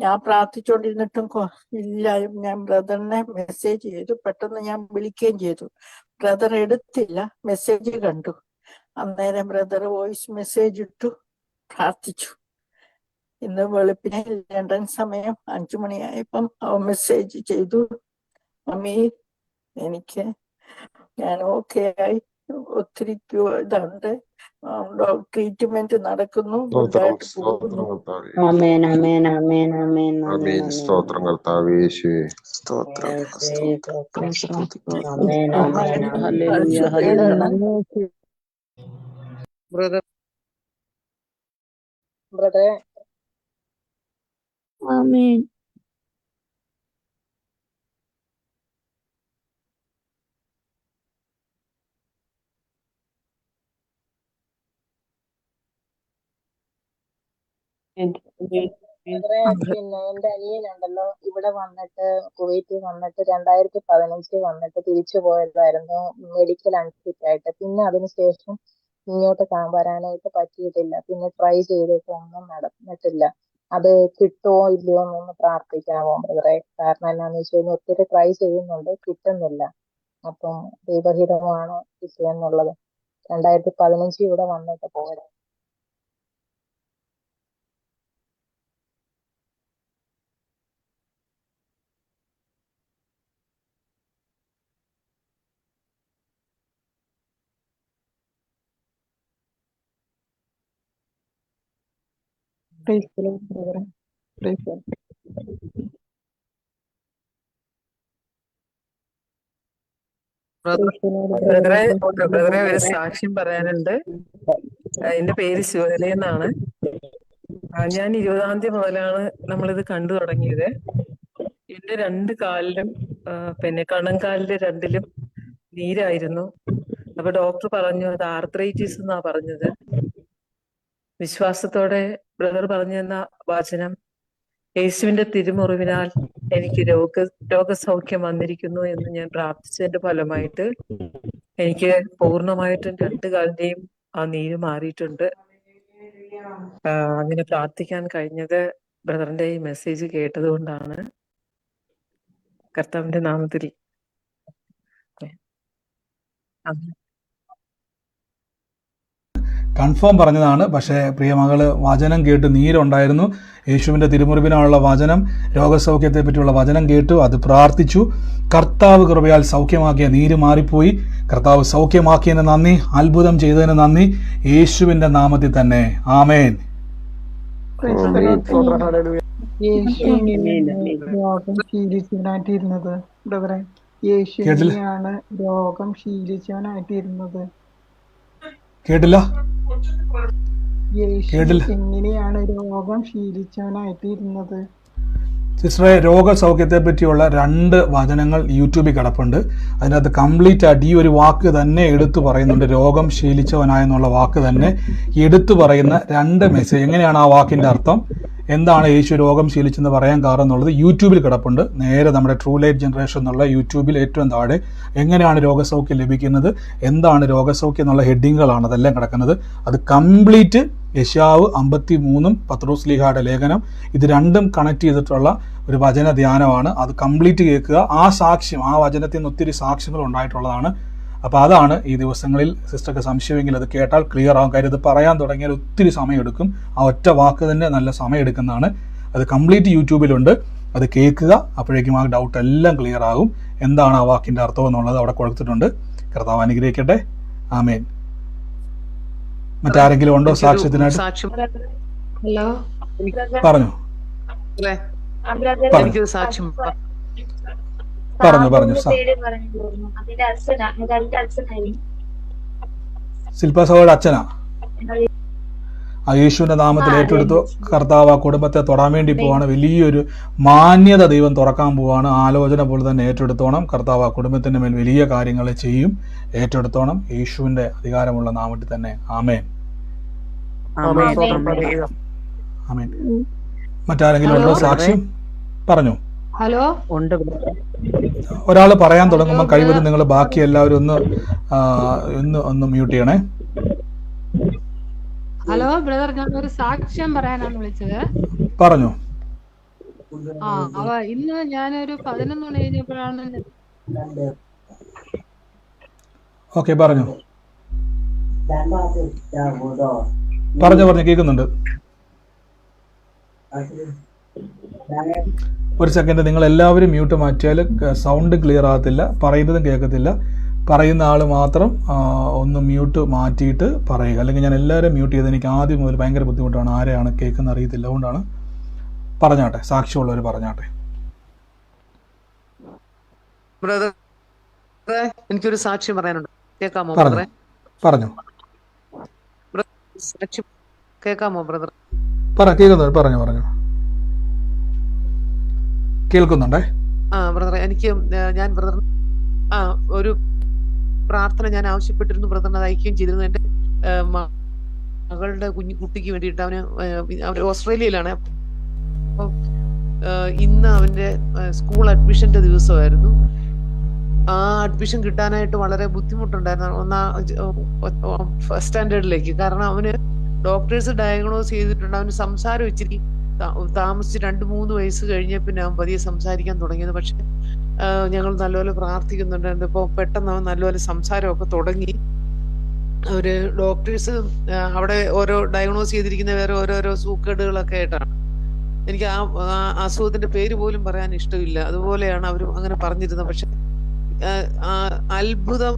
S7: ഞാൻ പ്രാർത്ഥിച്ചുകൊണ്ടിരുന്നിട്ടും ഇല്ല. ഞാൻ ബ്രദറിനെ മെസ്സേജ് ചെയ്തു. പെട്ടെന്ന് ഞാൻ വിളിക്കുകയും ചെയ്തു. ബ്രദർ എടുത്തില്ല. മെസ്സേജ് കണ്ടു. അന്നേരം ബ്രദർ വോയിസ് മെസ്സേജ് ഇട്ടു, പ്രാർത്ഥിച്ചു. ഇന്ന് വെളുപ്പിനെ ലണ്ടൻ സമയം 5 മണിയായപ്പം അവൻ മെസ്സേജ് ചെയ്തു, മമ്മി ഞാൻ ഓക്കെ ആയി, ഒത്തിരി ഇതുണ്ട്, ട്രീറ്റ്മെന്റ് നടക്കുന്നു.
S8: സ്തോത്രം കർത്താവേ യേശുവേ.
S2: ബ്രദറെ,
S5: ആമേൻ.
S2: പിന്നെ എന്റെ അനിയനുണ്ടല്ലോ, ഇവിടെ വന്നിട്ട്, കുവൈറ്റിൽ വന്നിട്ട് 2015 വന്നിട്ട് തിരിച്ചു പോയതായിരുന്നു മെഡിക്കൽ അൺഫിറ്റ് ആയിട്ട്. പിന്നെ അതിനുശേഷം ഇങ്ങോട്ട് വരാനായിട്ട് പറ്റിയിട്ടില്ല. പിന്നെ ട്രൈ ചെയ്തിട്ട് ഒന്നും നടന്നിട്ടില്ല. അത് കിട്ടുമോ ഇല്ലയോ എന്നൊന്ന് പ്രാർത്ഥിക്കാമോ ബ്രദറെ? കാരണം എന്നാന്ന് വെച്ച് കഴിഞ്ഞാൽ ഒത്തിരി ട്രൈ ചെയ്യുന്നുണ്ട്, കിട്ടുന്നില്ല. അപ്പം ദൈവഹിതമാണോ വിഷയമെന്നുള്ളത്. 2015 ഇവിടെ വന്നിട്ട് പോയത്.
S7: ബ്രദറെ, ഒരു സാക്ഷ്യം പറയാനുണ്ട്.
S9: എന്റെ പേര് ശിവകല എന്നാണ്. ഞാൻ 20-ാം തീയതി മുതലാണ് നമ്മളിത് കണ്ടു തുടങ്ങിയത്. എന്റെ 2 കാലിലും പിന്നെ കണങ്കാലിന്റെ 2-ലും നീരായിരുന്നു. അപ്പൊ ഡോക്ടർ പറഞ്ഞു അത് ആർത്രൈറ്റിസ് എന്നാ പറഞ്ഞത്. വിശ്വാസത്തോടെ ബ്രദർ പറഞ്ഞു തന്ന വചനം, യേശുവിന്റെ തിരുമുറിവിനാൽ എനിക്ക് രോഗസൗഖ്യം വന്നിരിക്കുന്നു എന്ന് ഞാൻ പ്രാർത്ഥിച്ചതിന്റെ ഫലമായിട്ട് എനിക്ക് പൂർണ്ണമായിട്ടും 2 കാലിന്റെയും ആ നീര് മാറിയിട്ടുണ്ട്. അങ്ങനെ പ്രാർത്ഥിക്കാൻ കഴിഞ്ഞത് ബ്രദറിന്റെ ഈ മെസ്സേജ് കേട്ടത് കൊണ്ടാണ്. കർത്താവിന്റെ നാമത്തിൽ
S1: കൺഫേം പറഞ്ഞതാണ്. പക്ഷേ പ്രിയമകള് വചനം കേട്ട് നീരുണ്ടായിരുന്നു. യേശുവിൻ്റെ തിരുമുറിവിനുള്ള വചനം, രോഗസൗഖ്യത്തെ പറ്റിയുള്ള വചനം കേട്ടു, അത് പ്രാർത്ഥിച്ചു. കർത്താവ് കൃപയാൽ സൗഖ്യമാക്കിയ നീര് മാറിപ്പോയി. കർത്താവ് സൗഖ്യമാക്കിയതിന് നന്ദി, അത്ഭുതം ചെയ്തതിന് നന്ദി, യേശുവിൻ്റെ നാമത്തിൽ തന്നെ. ആമേൻ.
S10: രോഗം ശീലിച്ചവനായിട്ടിരുന്നത് ബ്രദറെ, യേശു എങ്ങനെയാണ് രോഗം ശീലിച്ചവനായിട്ടിരുന്നത്?
S1: കേട്ടില്ല.
S10: യേശു എങ്ങനെയാണ് രോഗം ശീലിച്ചവനായിട്ടിരുന്നത്?
S1: സിസ്റ്ററെ, രോഗസൗഖ്യത്തെ പറ്റിയുള്ള 2 വചനങ്ങൾ യൂട്യൂബിൽ കിടപ്പുണ്ട്. അതിനകത്ത് കംപ്ലീറ്റ് ആയിട്ട് ഈ ഒരു വാക്ക് തന്നെ എടുത്തു പറയുന്നുണ്ട്. രോഗം ശീലിച്ചവനായെന്നുള്ള വാക്ക് തന്നെ എടുത്തു പറയുന്ന 2 മെസ്സേജ്. എങ്ങനെയാണ് ആ വാക്കിന്റെ അർത്ഥം, എന്താണ് യേശു രോഗം ശീലിച്ചെന്ന് പറയാൻ കാരണം എന്നുള്ളത് യൂട്യൂബിൽ കിടപ്പുണ്ട്. നേരെ നമ്മുടെ ട്രൂ ലൈറ്റ് ജനറേഷൻ എന്നുള്ള യൂട്യൂബിൽ ഏറ്റവും താഴെ എങ്ങനെയാണ് രോഗസൗഖ്യം ലഭിക്കുന്നത്, എന്താണ് രോഗസൗഖ്യം എന്നുള്ള ഹെഡിങ്ങുകളാണ് അതെല്ലാം കിടക്കുന്നത്. അത് കംപ്ലീറ്റ് യെശയ്യാവ് 53 പത്രോസ് ലീഹായുടെ ലേഖനം, ഇത് 2ഉം കണക്ട് ചെയ്തിട്ടുള്ള ഒരു വചന ധ്യാനമാണ്. അത് കംപ്ലീറ്റ് കേൾക്കുക. ആ സാക്ഷ്യം, ആ വചനത്തിൽ നിന്ന് ഒത്തിരി സാക്ഷ്യങ്ങൾ ഉണ്ടായിട്ടുള്ളതാണ്. അപ്പോൾ അതാണ് ഈ ദിവസങ്ങളിൽ സിസ്റ്റർക്ക് സംശയമെങ്കിൽ അത് കേട്ടാൽ ക്ലിയർ ആകും. കാര്യം ഇത് പറയാൻ തുടങ്ങിയാൽ ഒത്തിരി സമയമെടുക്കും. ആ ഒറ്റ വാക്ക് തന്നെ നല്ല സമയം എടുക്കുന്നതാണ്. അത് കംപ്ലീറ്റ് യൂട്യൂബിലുണ്ട്, അത് കേൾക്കുക. അപ്പോഴേക്കും ആ ഡൗട്ട് എല്ലാം ക്ലിയർ ആകും. എന്താണ് ആ വാക്കിൻ്റെ അർത്ഥം എന്നുള്ളത് അവിടെ കൊടുത്തിട്ടുണ്ട്. കർത്താവ് അനുഗ്രഹിക്കട്ടെ. ആമേൻ. മറ്റാരെങ്കിലും ഉണ്ടോ സാക്ഷ്യത്തിനായിട്ട്?
S11: ഹലോ,
S1: പറഞ്ഞു
S11: എനിക്കൊരു സാക്ഷ്യം
S1: പറഞ്ഞു ശില്പ സഹോദരൻ അച്ഛനാ. ആ യേശുവിന്റെ നാമത്തിൽ ഏറ്റെടുത്തു. കർത്താവ് ആ കുടുംബത്തെ തൊടാൻ വേണ്ടി പോവാണ്. വലിയൊരു മാന്യത ദൈവം തുറക്കാൻ പോവാണ്. ആലോചന പോലെ തന്നെ ഏറ്റെടുത്തോണം. കർത്താവ് ആ കുടുംബത്തിന്റെ മേൽ വലിയ കാര്യങ്ങൾ ചെയ്യും. ഏറ്റെടുത്തോണം. യേശുവിന്റെ അധികാരമുള്ള നാമത്തിൽ തന്നെ. ആമേൻ. ആമേൻ. മറ്റാരെങ്കിലും ഉണ്ടോ സാക്ഷ്യം? പറഞ്ഞു.
S11: ഹലോ,
S1: ഒരാൾ പറയാൻ തുടങ്ങുമ്പോൾ കഴിവതും നിങ്ങൾ ബാക്കി എല്ലാവരും ഒന്ന് മ്യൂട്ട് ചെയ്യണേ.
S11: ഹലോ ബ്രദർ, ഞാൻ ഒരു സാക്ഷ്യം പറയാനാണ് വിളിച്ചത്.
S1: പറഞ്ഞു.
S11: ഇന്ന് ഞാനൊരു 11 മണി കഴിഞ്ഞപ്പോഴാണ്.
S1: ഓക്കെ, പറഞ്ഞു കേൾക്കുന്നുണ്ട്. ഒരു സെക്കൻഡ്, നിങ്ങൾ എല്ലാവരും മ്യൂട്ട് മാറ്റിയാൽ സൗണ്ട് ക്ലിയർ ആകത്തില്ല, പറയുന്നതും കേൾക്കത്തില്ല. പറയുന്ന ആൾ മാത്രം ഒന്ന് മ്യൂട്ട് മാറ്റിയിട്ട് പറയുക. അല്ലെങ്കിൽ ഞാൻ എല്ലാവരും മ്യൂട്ട് ചെയ്ത് എനിക്ക് ആദ്യം മുതൽ ഭയങ്കര ബുദ്ധിമുട്ടാണ്. ആരെയാണ് കേൾക്കുന്ന അറിയത്തില്ല. അതുകൊണ്ടാണ്. പറഞ്ഞാട്ടെ, സാക്ഷ്യമുള്ളവർ പറഞ്ഞാട്ടെ.
S12: ബ്രദർ, എനിക്കൊരു സാക്ഷ്യം പറയാനുണ്ട്. കേൾക്കാമോ?
S1: പറഞ്ഞു.
S12: സാക്ഷ്യം കേൾക്കാമോ ബ്രദർ?
S1: കേൾക്കുന്നുണ്ട്. പറഞ്ഞു. കേൾക്കുന്നുണ്ടേ.
S12: ബ്രദർ, എനിക്ക് ഞാൻ ബ്രദർ ഒരു പ്രാർത്ഥന ഞാൻ ആവശ്യപ്പെട്ടിരുന്നു. ബ്രദറിനെ അയക്കുകയും ചെയ്തിരുന്നു. എന്റെ മകളുടെ കുട്ടിക്ക് വേണ്ടിയിട്ട്. അവര് ഓസ്ട്രേലിയയിലാണ്. അപ്പൊ ഇന്ന് അവന്റെ സ്കൂൾ അഡ്മിഷന്റെ ദിവസമായിരുന്നു. ആ അഡ്മിഷൻ കിട്ടാനായിട്ട് വളരെ ബുദ്ധിമുട്ടുണ്ടായിരുന്നു. ഫസ്റ്റ് സ്റ്റാൻഡേർഡിലേക്ക്. കാരണം അവന് ഡോക്ടേഴ്സ് ഡയഗ്നോസ് ചെയ്തിട്ടുണ്ട്. അവന് സംസാരം ഇച്ചിരി താമസിച്ച് 2-3 വയസ്സ് കഴിഞ്ഞ പിന്നെ അവൻ പതിയെ സംസാരിക്കാൻ തുടങ്ങിയത്. പക്ഷെ ഞങ്ങൾ നല്ലപോലെ പ്രാർത്ഥിക്കുന്നുണ്ട്. ഇപ്പോൾ പെട്ടെന്ന് അവൻ നല്ലപോലെ സംസാരമൊക്കെ തുടങ്ങി. അവര് ഡോക്ടേഴ്സ് അവിടെ ഓരോ ഡയഗ്നോസ് ചെയ്തിരിക്കുന്ന വേറെ ഓരോരോ സൂക്കേടുകളൊക്കെ ആയിട്ടാണ്. എനിക്ക് ആ അസുഖത്തിന്റെ പേര് പോലും പറയാൻ ഇഷ്ടമില്ല. അതുപോലെയാണ് അവരും അങ്ങനെ പറഞ്ഞിരുന്നത്. പക്ഷെ അത്ഭുതം,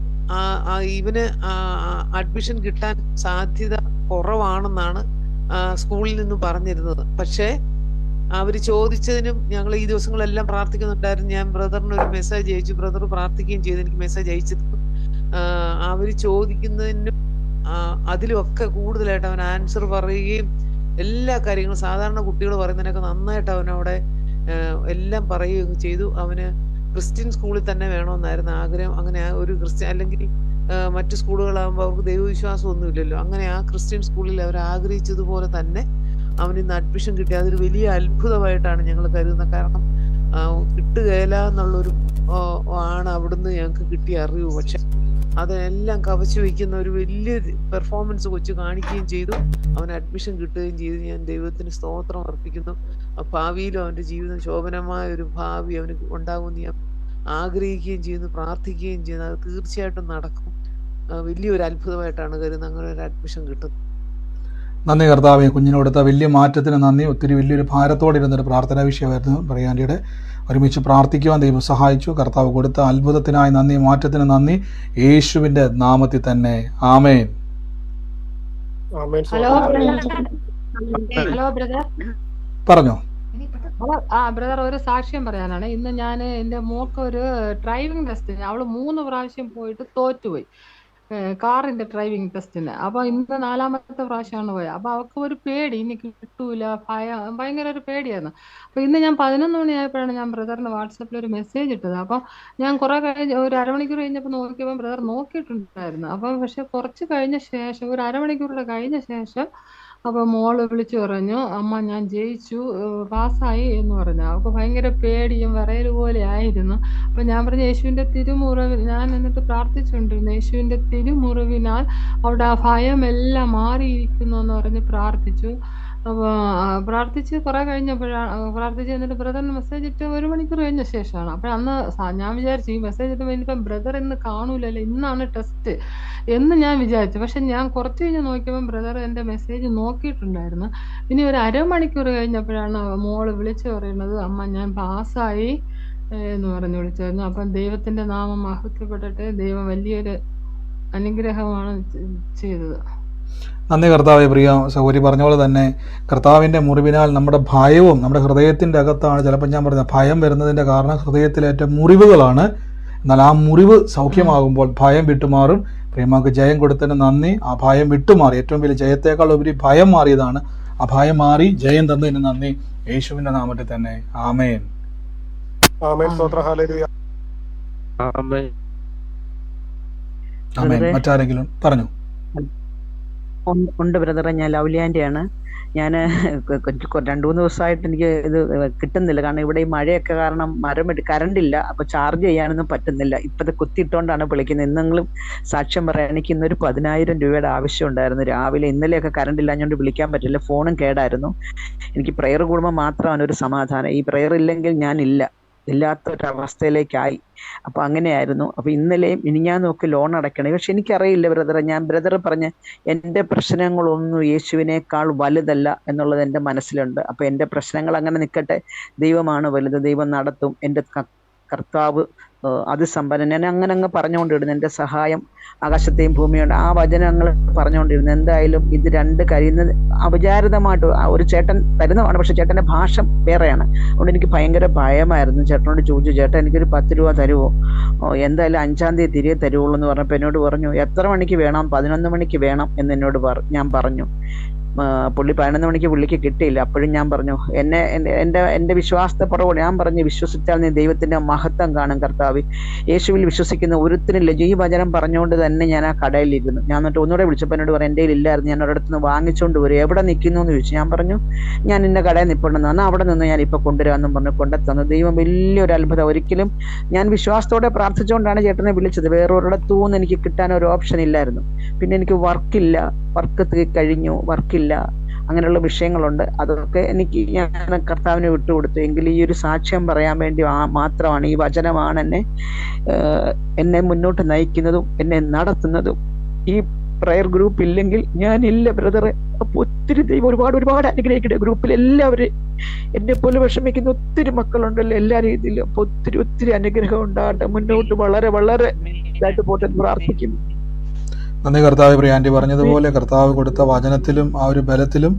S12: ഇവന് അഡ്മിഷൻ കിട്ടാൻ സാധ്യത കുറവാണെന്നാണ് സ്കൂളിൽ നിന്ന് പറഞ്ഞിരുന്നത്. പക്ഷേ അവര് ചോദിച്ചതിനും ഞങ്ങൾ ഈ ദിവസങ്ങളെല്ലാം പ്രാർത്ഥിക്കുന്നുണ്ടായിരുന്നു. ഞാൻ ബ്രദറിന് ഒരു മെസ്സേജ് അയച്ചു. ബ്രദർ പ്രാർത്ഥിക്കുകയും ചെയ്ത് എനിക്ക് മെസ്സേജ് അയച്ചിരുന്നു. അവര് ചോദിക്കുന്നതിനും അതിലുമൊക്കെ കൂടുതലായിട്ട് അവൻ ആൻസർ പറയുകയും എല്ലാ കാര്യങ്ങളും സാധാരണ കുട്ടികൾ പറയുന്നതിനൊക്കെ നന്നായിട്ട് അവനവിടെ എല്ലാം പറയുകയും ചെയ്തു. അവന് ക്രിസ്ത്യൻ സ്കൂളിൽ തന്നെ വേണമെന്നായിരുന്നു ആഗ്രഹം. അങ്ങനെ ആ ഒരു ക്രിസ്ത്യൻ, അല്ലെങ്കിൽ മറ്റു സ്കൂളുകളാകുമ്പോൾ അവർക്ക് ദൈവവിശ്വാസം ഒന്നുമില്ലല്ലോ, അങ്ങനെ ആ ക്രിസ്ത്യൻ സ്കൂളിൽ അവർ ആഗ്രഹിച്ചതുപോലെ തന്നെ അവന് ഇന്ന് അഡ്മിഷൻ കിട്ടി. അതൊരു വലിയ അത്ഭുതമായിട്ടാണ് ഞങ്ങൾ കരുതുന്നത്. കാരണം കിട്ടുകയില്ല എന്നുള്ളൊരു ആണ് അവിടുന്ന് ഞങ്ങൾക്ക് കിട്ടിയ അറിവ്. പക്ഷെ അതെല്ലാം കവച്ചു വയ്ക്കുന്ന ഒരു വലിയ പെർഫോമൻസ് കൊച്ചു കാണിക്കുകയും ചെയ്തു. അവന് അഡ്മിഷൻ കിട്ടുകയും ചെയ്തു. ഞാൻ ദൈവത്തിന് സ്തോത്രം അർപ്പിക്കുന്നു. ഭാവിയിലും അവൻ്റെ ജീവിതം ശോഭനമായ ഒരു ഭാവി അവന് ഉണ്ടാകുമെന്ന് ഞാൻ ആഗ്രഹിക്കുകയും ചെയ്യുന്നു, പ്രാർത്ഥിക്കുകയും ചെയ്യുന്നു. അത് തീർച്ചയായിട്ടും നടക്കും. വലിയൊരു അത്ഭുതമായിട്ടാണ് കരുതുന്നത് അങ്ങനെ ഒരു അഡ്മിഷൻ കിട്ടുന്നത്.
S1: നന്ദി കർത്താവെ, കുഞ്ഞിനോടുത്ത വലിയ മാറ്റത്തിന് നന്ദി. ഒത്തിരി വലിയൊരു ഭാരത്തോടെ ഇരുന്നൊരു പ്രാർത്ഥനാ വിഷയമായിരുന്നു ബ്രിയാൻഡിയുടെ. ഒരുമിച്ച് പ്രാർത്ഥിക്കുവാൻ ദൈവം സഹായിച്ചു. കർത്താവ് കൊടുത്ത അത്ഭുതത്തിനായി നന്ദി, മാറ്റത്തിന് നന്ദി. യേശുവിൻ്റെ നാമത്തിൽ തന്നെ ആമേൻ.
S11: ഹലോ ബ്രദർ,
S1: പറഞ്ഞോ.
S11: ബ്രദർ ഒരു സാക്ഷ്യം പറയാനാണ്. ഇന്ന് ഞാൻ എൻ്റെ മോൾക്ക് ഒരു ഡ്രൈവിംഗ് ടെസ്റ്റിന് അവള് 3 പ്രാവശ്യം പോയിട്ട് തോറ്റുപോയി, കാറിന്റെ ഡ്രൈവിംഗ് ടെസ്റ്റിന്. അപ്പൊ ഇന്ന് 4ാമത്തെ പ്രാവശ്യമാണ് പോയത്. അപ്പൊ അവൾക്ക് ഒരു പേടി, ഇനി കിട്ടൂല, ഭയങ്കര ഒരു പേടിയായിരുന്നു. അപ്പൊ ഇന്ന് ഞാൻ 11 മണിയായപ്പോഴാണ് ഞാൻ ബ്രദറിന് വാട്സാപ്പിൽ ഒരു മെസ്സേജ് ഇട്ടത്. അപ്പൊ ഞാൻ കുറെ കഴിഞ്ഞ് ഒരു അരമണിക്കൂർ കഴിഞ്ഞപ്പോൾ നോക്കിയപ്പോൾ ബ്രദർ നോക്കിയിട്ടുണ്ടായിരുന്നു. അപ്പൊ പക്ഷെ കുറച്ച് കഴിഞ്ഞ ശേഷം, ഒരു അരമണിക്കൂറുടെ കഴിഞ്ഞ ശേഷം, അപ്പൊ മോള് വിളിച്ചു പറഞ്ഞു, അമ്മ ഞാൻ ജയിച്ചു, പാസ്സായി എന്ന് പറഞ്ഞു. അവൾക്ക് ഭയങ്കര പേടിയും വിറയല് പോലെ ആയിരുന്നു. അപ്പൊ ഞാൻ പറഞ്ഞു യേശുവിന്റെ തിരുമുറിവിൽ, ഞാൻ എന്നിട്ട് പ്രാർത്ഥിച്ചുകൊണ്ടിരുന്നു, യേശുവിന്റെ തിരുമുറിവിനാൽ അവിടെ ആ ഭയമെല്ലാം മാറിയിരിക്കുന്നു എന്ന് പറഞ്ഞ് പ്രാർത്ഥിച്ചു. അപ്പൊ പ്രാർത്ഥിച്ച് കുറെ കഴിഞ്ഞപ്പോഴാണ് പ്രാർത്ഥിച്ച് എന്നിട്ട് ബ്രദറിന് മെസ്സേജ് ഇട്ട് 1 മണിക്കൂർ കഴിഞ്ഞ ശേഷമാണ്. അപ്പൊ അന്ന് ഞാൻ വിചാരിച്ചു ഈ മെസ്സേജ് ഇട്ട് ഇനിയിപ്പം ബ്രദർ ഇന്ന് കാണൂലല്ലോ, ഇന്നാണ് ടെസ്റ്റ് എന്ന് ഞാൻ വിചാരിച്ചു. പക്ഷെ ഞാൻ കുറച്ച് കഴിഞ്ഞ് നോക്കിയപ്പോൾ ബ്രദർ എന്റെ മെസ്സേജ് നോക്കിയിട്ടുണ്ടായിരുന്നു. പിന്നെ ഒരു അരമണിക്കൂർ കഴിഞ്ഞപ്പോഴാണ് മോള് വിളിച്ചു പറയുന്നത്, അമ്മ ഞാൻ പാസ്സായി എന്ന് പറഞ്ഞ് വിളിച്ചായിരുന്നു. അപ്പം ദൈവത്തിന്റെ നാമം മഹത്വപ്പെട്ടിട്ട്, ദൈവം വലിയൊരു അനുഗ്രഹമാണ് ചെയ്തത്.
S1: നന്ദി കർത്താവെ. പ്രിയ സഹോദരി പറഞ്ഞ പോലെ തന്നെ കർത്താവിൻ്റെ മുറിവിനാൽ നമ്മുടെ ഭയവും നമ്മുടെ ഹൃദയത്തിൻ്റെ അകത്താണ്. ചിലപ്പോൾ ഞാൻ പറഞ്ഞ ഭയം വരുന്നതിൻ്റെ കാരണം ഹൃദയത്തിലേറ്റ മുറിവുകളാണ്. എന്നാൽ ആ മുറിവ് സൗഖ്യമാകുമ്പോൾ ഭയം വിട്ടുമാറും. പ്രിയമാർക്ക് ജയം കൊടുത്തതിന് നന്ദി. ആ ഭയം വിട്ടുമാറി, ഏറ്റവും വലിയ ജയത്തേക്കാൾ ഉപരി ഭയം മാറിയതാണ്. ആ ഭയം മാറി ജയം തന്നതിന് നന്ദി. യേശുവിൻ്റെ നാമത്തിൽ തന്നെ ആമേൻ. ആമേൻ. മറ്റാരെങ്കിലും പറഞ്ഞു?
S13: ഉണ്ട് ബ്രദറെ, ഞാൻ ലൗലിയാൻ്റെയാണ്. ഞാൻ 2-3 ദിവസമായിട്ട് എനിക്ക് ഇത് കിട്ടുന്നില്ല. കാരണം ഇവിടെ ഈ മഴയൊക്കെ കാരണം കറണ്ടില്ല, അപ്പൊ ചാർജ് ചെയ്യാനൊന്നും പറ്റുന്നില്ല. ഇപ്പത് കുത്തിയിട്ടോണ്ടാണ് വിളിക്കുന്നത്. ഇന്നെങ്കിലും സാക്ഷ്യം പറയാൻ എനിക്ക് ഇന്നൊരു 10,000 രൂപയുടെ ആവശ്യം ഉണ്ടായിരുന്നു രാവിലെ. ഇന്നലെയൊക്കെ കറണ്ട് ഇല്ലാഞ്ഞുകൊണ്ട് വിളിക്കാൻ പറ്റില്ല, ഫോണും കേടായിരുന്നു. എനിക്ക് പ്രെയർ കൂടുമ്പോൾ മാത്രമാണ് ഒരു സമാധാനം. ഈ പ്രെയർ ഇല്ലെങ്കിൽ ഞാനില്ല, ഇല്ലാത്തൊരവസ്ഥയിലേക്കായി. അപ്പൊ അങ്ങനെയായിരുന്നു. അപ്പൊ ഇന്നലെയും ഞാൻ നോക്കി ലോൺ അടയ്ക്കണം. പക്ഷെ എനിക്കറിയില്ല ബ്രദറെ, ബ്രദർ പറഞ്ഞ് എൻ്റെ പ്രശ്നങ്ങളൊന്നും യേശുവിനേക്കാൾ വലുതല്ല എന്നുള്ളത് എൻ്റെ മനസ്സിലുണ്ട്. അപ്പൊ എൻ്റെ പ്രശ്നങ്ങൾ അങ്ങനെ നിൽക്കട്ടെ, ദൈവമാണ് വലുത്, ദൈവം നടത്തും, എൻ്റെ കർത്താവ് അതിസമ്പന്നൻ. ഞാൻ അങ്ങനെ പറഞ്ഞുകൊണ്ടിരുന്നു. എൻ്റെ സഹായം ആകാശത്തെയും ഭൂമിയുണ്ട്, ആ വചനങ്ങൾ പറഞ്ഞുകൊണ്ടിരുന്നു. എന്തായാലും ഇത് 2 കഴിയുന്നത് അവിചാരിതമായിട്ട് ഒരു ചേട്ടൻ തരുന്നതാണ്, പക്ഷെ ചേട്ടൻ്റെ ഭാഷ വേറെയാണ്. അതുകൊണ്ട് എനിക്ക് ഭയങ്കര ഭയമായിരുന്നു. ചേട്ടനോട് ചോദിച്ചു, ചേട്ടൻ എനിക്കൊരു 10 രൂപ തരുമോ? എന്തായാലും 5-ാം തീയതി തിരികെ തരുവുള്ളൂ എന്ന് പറഞ്ഞപ്പോൾ എന്നോട് പറഞ്ഞു, എത്ര മണിക്ക് വേണം? 11 മണിക്ക് വേണം എന്ന് എന്നോട് ഞാൻ പറഞ്ഞു. പുള്ളി 11 മണിക്ക് പുള്ളിക്ക് കിട്ടിയില്ല. അപ്പോഴും ഞാൻ പറഞ്ഞു, എൻ്റെ വിശ്വാസത്തെ പുറകെ ഞാൻ പറഞ്ഞു, വിശ്വസിച്ചാൽ നീ ദൈവത്തിന്റെ മഹത്വം കാണും കർത്താവ്. യേശുവിൽ വിശ്വസിക്കുന്ന ഒരുത്തിനില്ല. ഈ വചനം പറഞ്ഞുകൊണ്ട് തന്നെ ഞാൻ ആ കടയിലിരുന്നു. ഞാൻ എന്നിട്ട് ഒന്നുകൂടെ വിളിച്ചപ്പോൾ എന്നോട് പറഞ്ഞു, എൻ്റെ ഇല്ലായിരുന്നു, ഞാൻ ഒരിടത്ത് നിന്ന് വാങ്ങിച്ചുകൊണ്ട് വരും. എവിടെ നിൽക്കുന്നു എന്ന് ചോദിച്ചു. ഞാൻ പറഞ്ഞു, ഞാൻ ഇന്ന കടയിൽ നിൽപ്പുണ്ടെന്ന്. എന്നാൽ അവിടെ നിന്ന് ഞാൻ ഇപ്പൊ കൊണ്ടുവരാമെന്നും പറഞ്ഞു കൊണ്ടെത്തന്നു. ദൈവം വലിയൊരു അത്ഭുതം. ഒരിക്കലും ഞാൻ വിശ്വാസത്തോടെ പ്രാർത്ഥിച്ചുകൊണ്ടാണ് ചേട്ടനെ വിളിച്ചത്. വേറൊരിടത്തുനിന്ന് എനിക്ക് കിട്ടാൻ ഒരു ഓപ്ഷൻ ഇല്ലായിരുന്നു. പിന്നെ എനിക്ക് വർക്ക് കഴിഞ്ഞു, വർക്കില്ല, അങ്ങനെയുള്ള വിഷയങ്ങളുണ്ട്. അതൊക്കെ ഞാൻ കർത്താവിന് വിട്ടുകൊടുത്തു. എങ്കിൽ ഈ ഒരു സാക്ഷ്യം പറയാൻ വേണ്ടി മാത്രമാണ്, ഈ വചനമാണ് എന്നെ മുന്നോട്ട് നയിക്കുന്നതും എന്നെ നടത്തുന്നതും. ഈ പ്രയർ ഗ്രൂപ്പ് ഇല്ലെങ്കിൽ ഞാനില്ല ബ്രദറെ. അപ്പൊ ഒത്തിരി ദൈവം ഒരുപാട് അനുഗ്രഹിക്കട്ടെ. ഗ്രൂപ്പിൽ എല്ലാവരും എന്നെ പോലെ വിഷമിക്കുന്ന ഒത്തിരി മക്കളുണ്ടല്ലോ എല്ലാ രീതിയിലും. അപ്പൊ ഒത്തിരി അനുഗ്രഹം ഉണ്ടാകട്ടെ. മുന്നോട്ട് വളരെ ഇതായിട്ട് പോട്ടെ പ്രാർത്ഥിക്കുന്നു.
S1: നന്ദി കർത്താവ്. പ്രിയാൻറ്റി പറഞ്ഞതുപോലെ കർത്താവ് കൊടുത്ത വചനത്തിലും ആ ഒരു ബലത്തിലും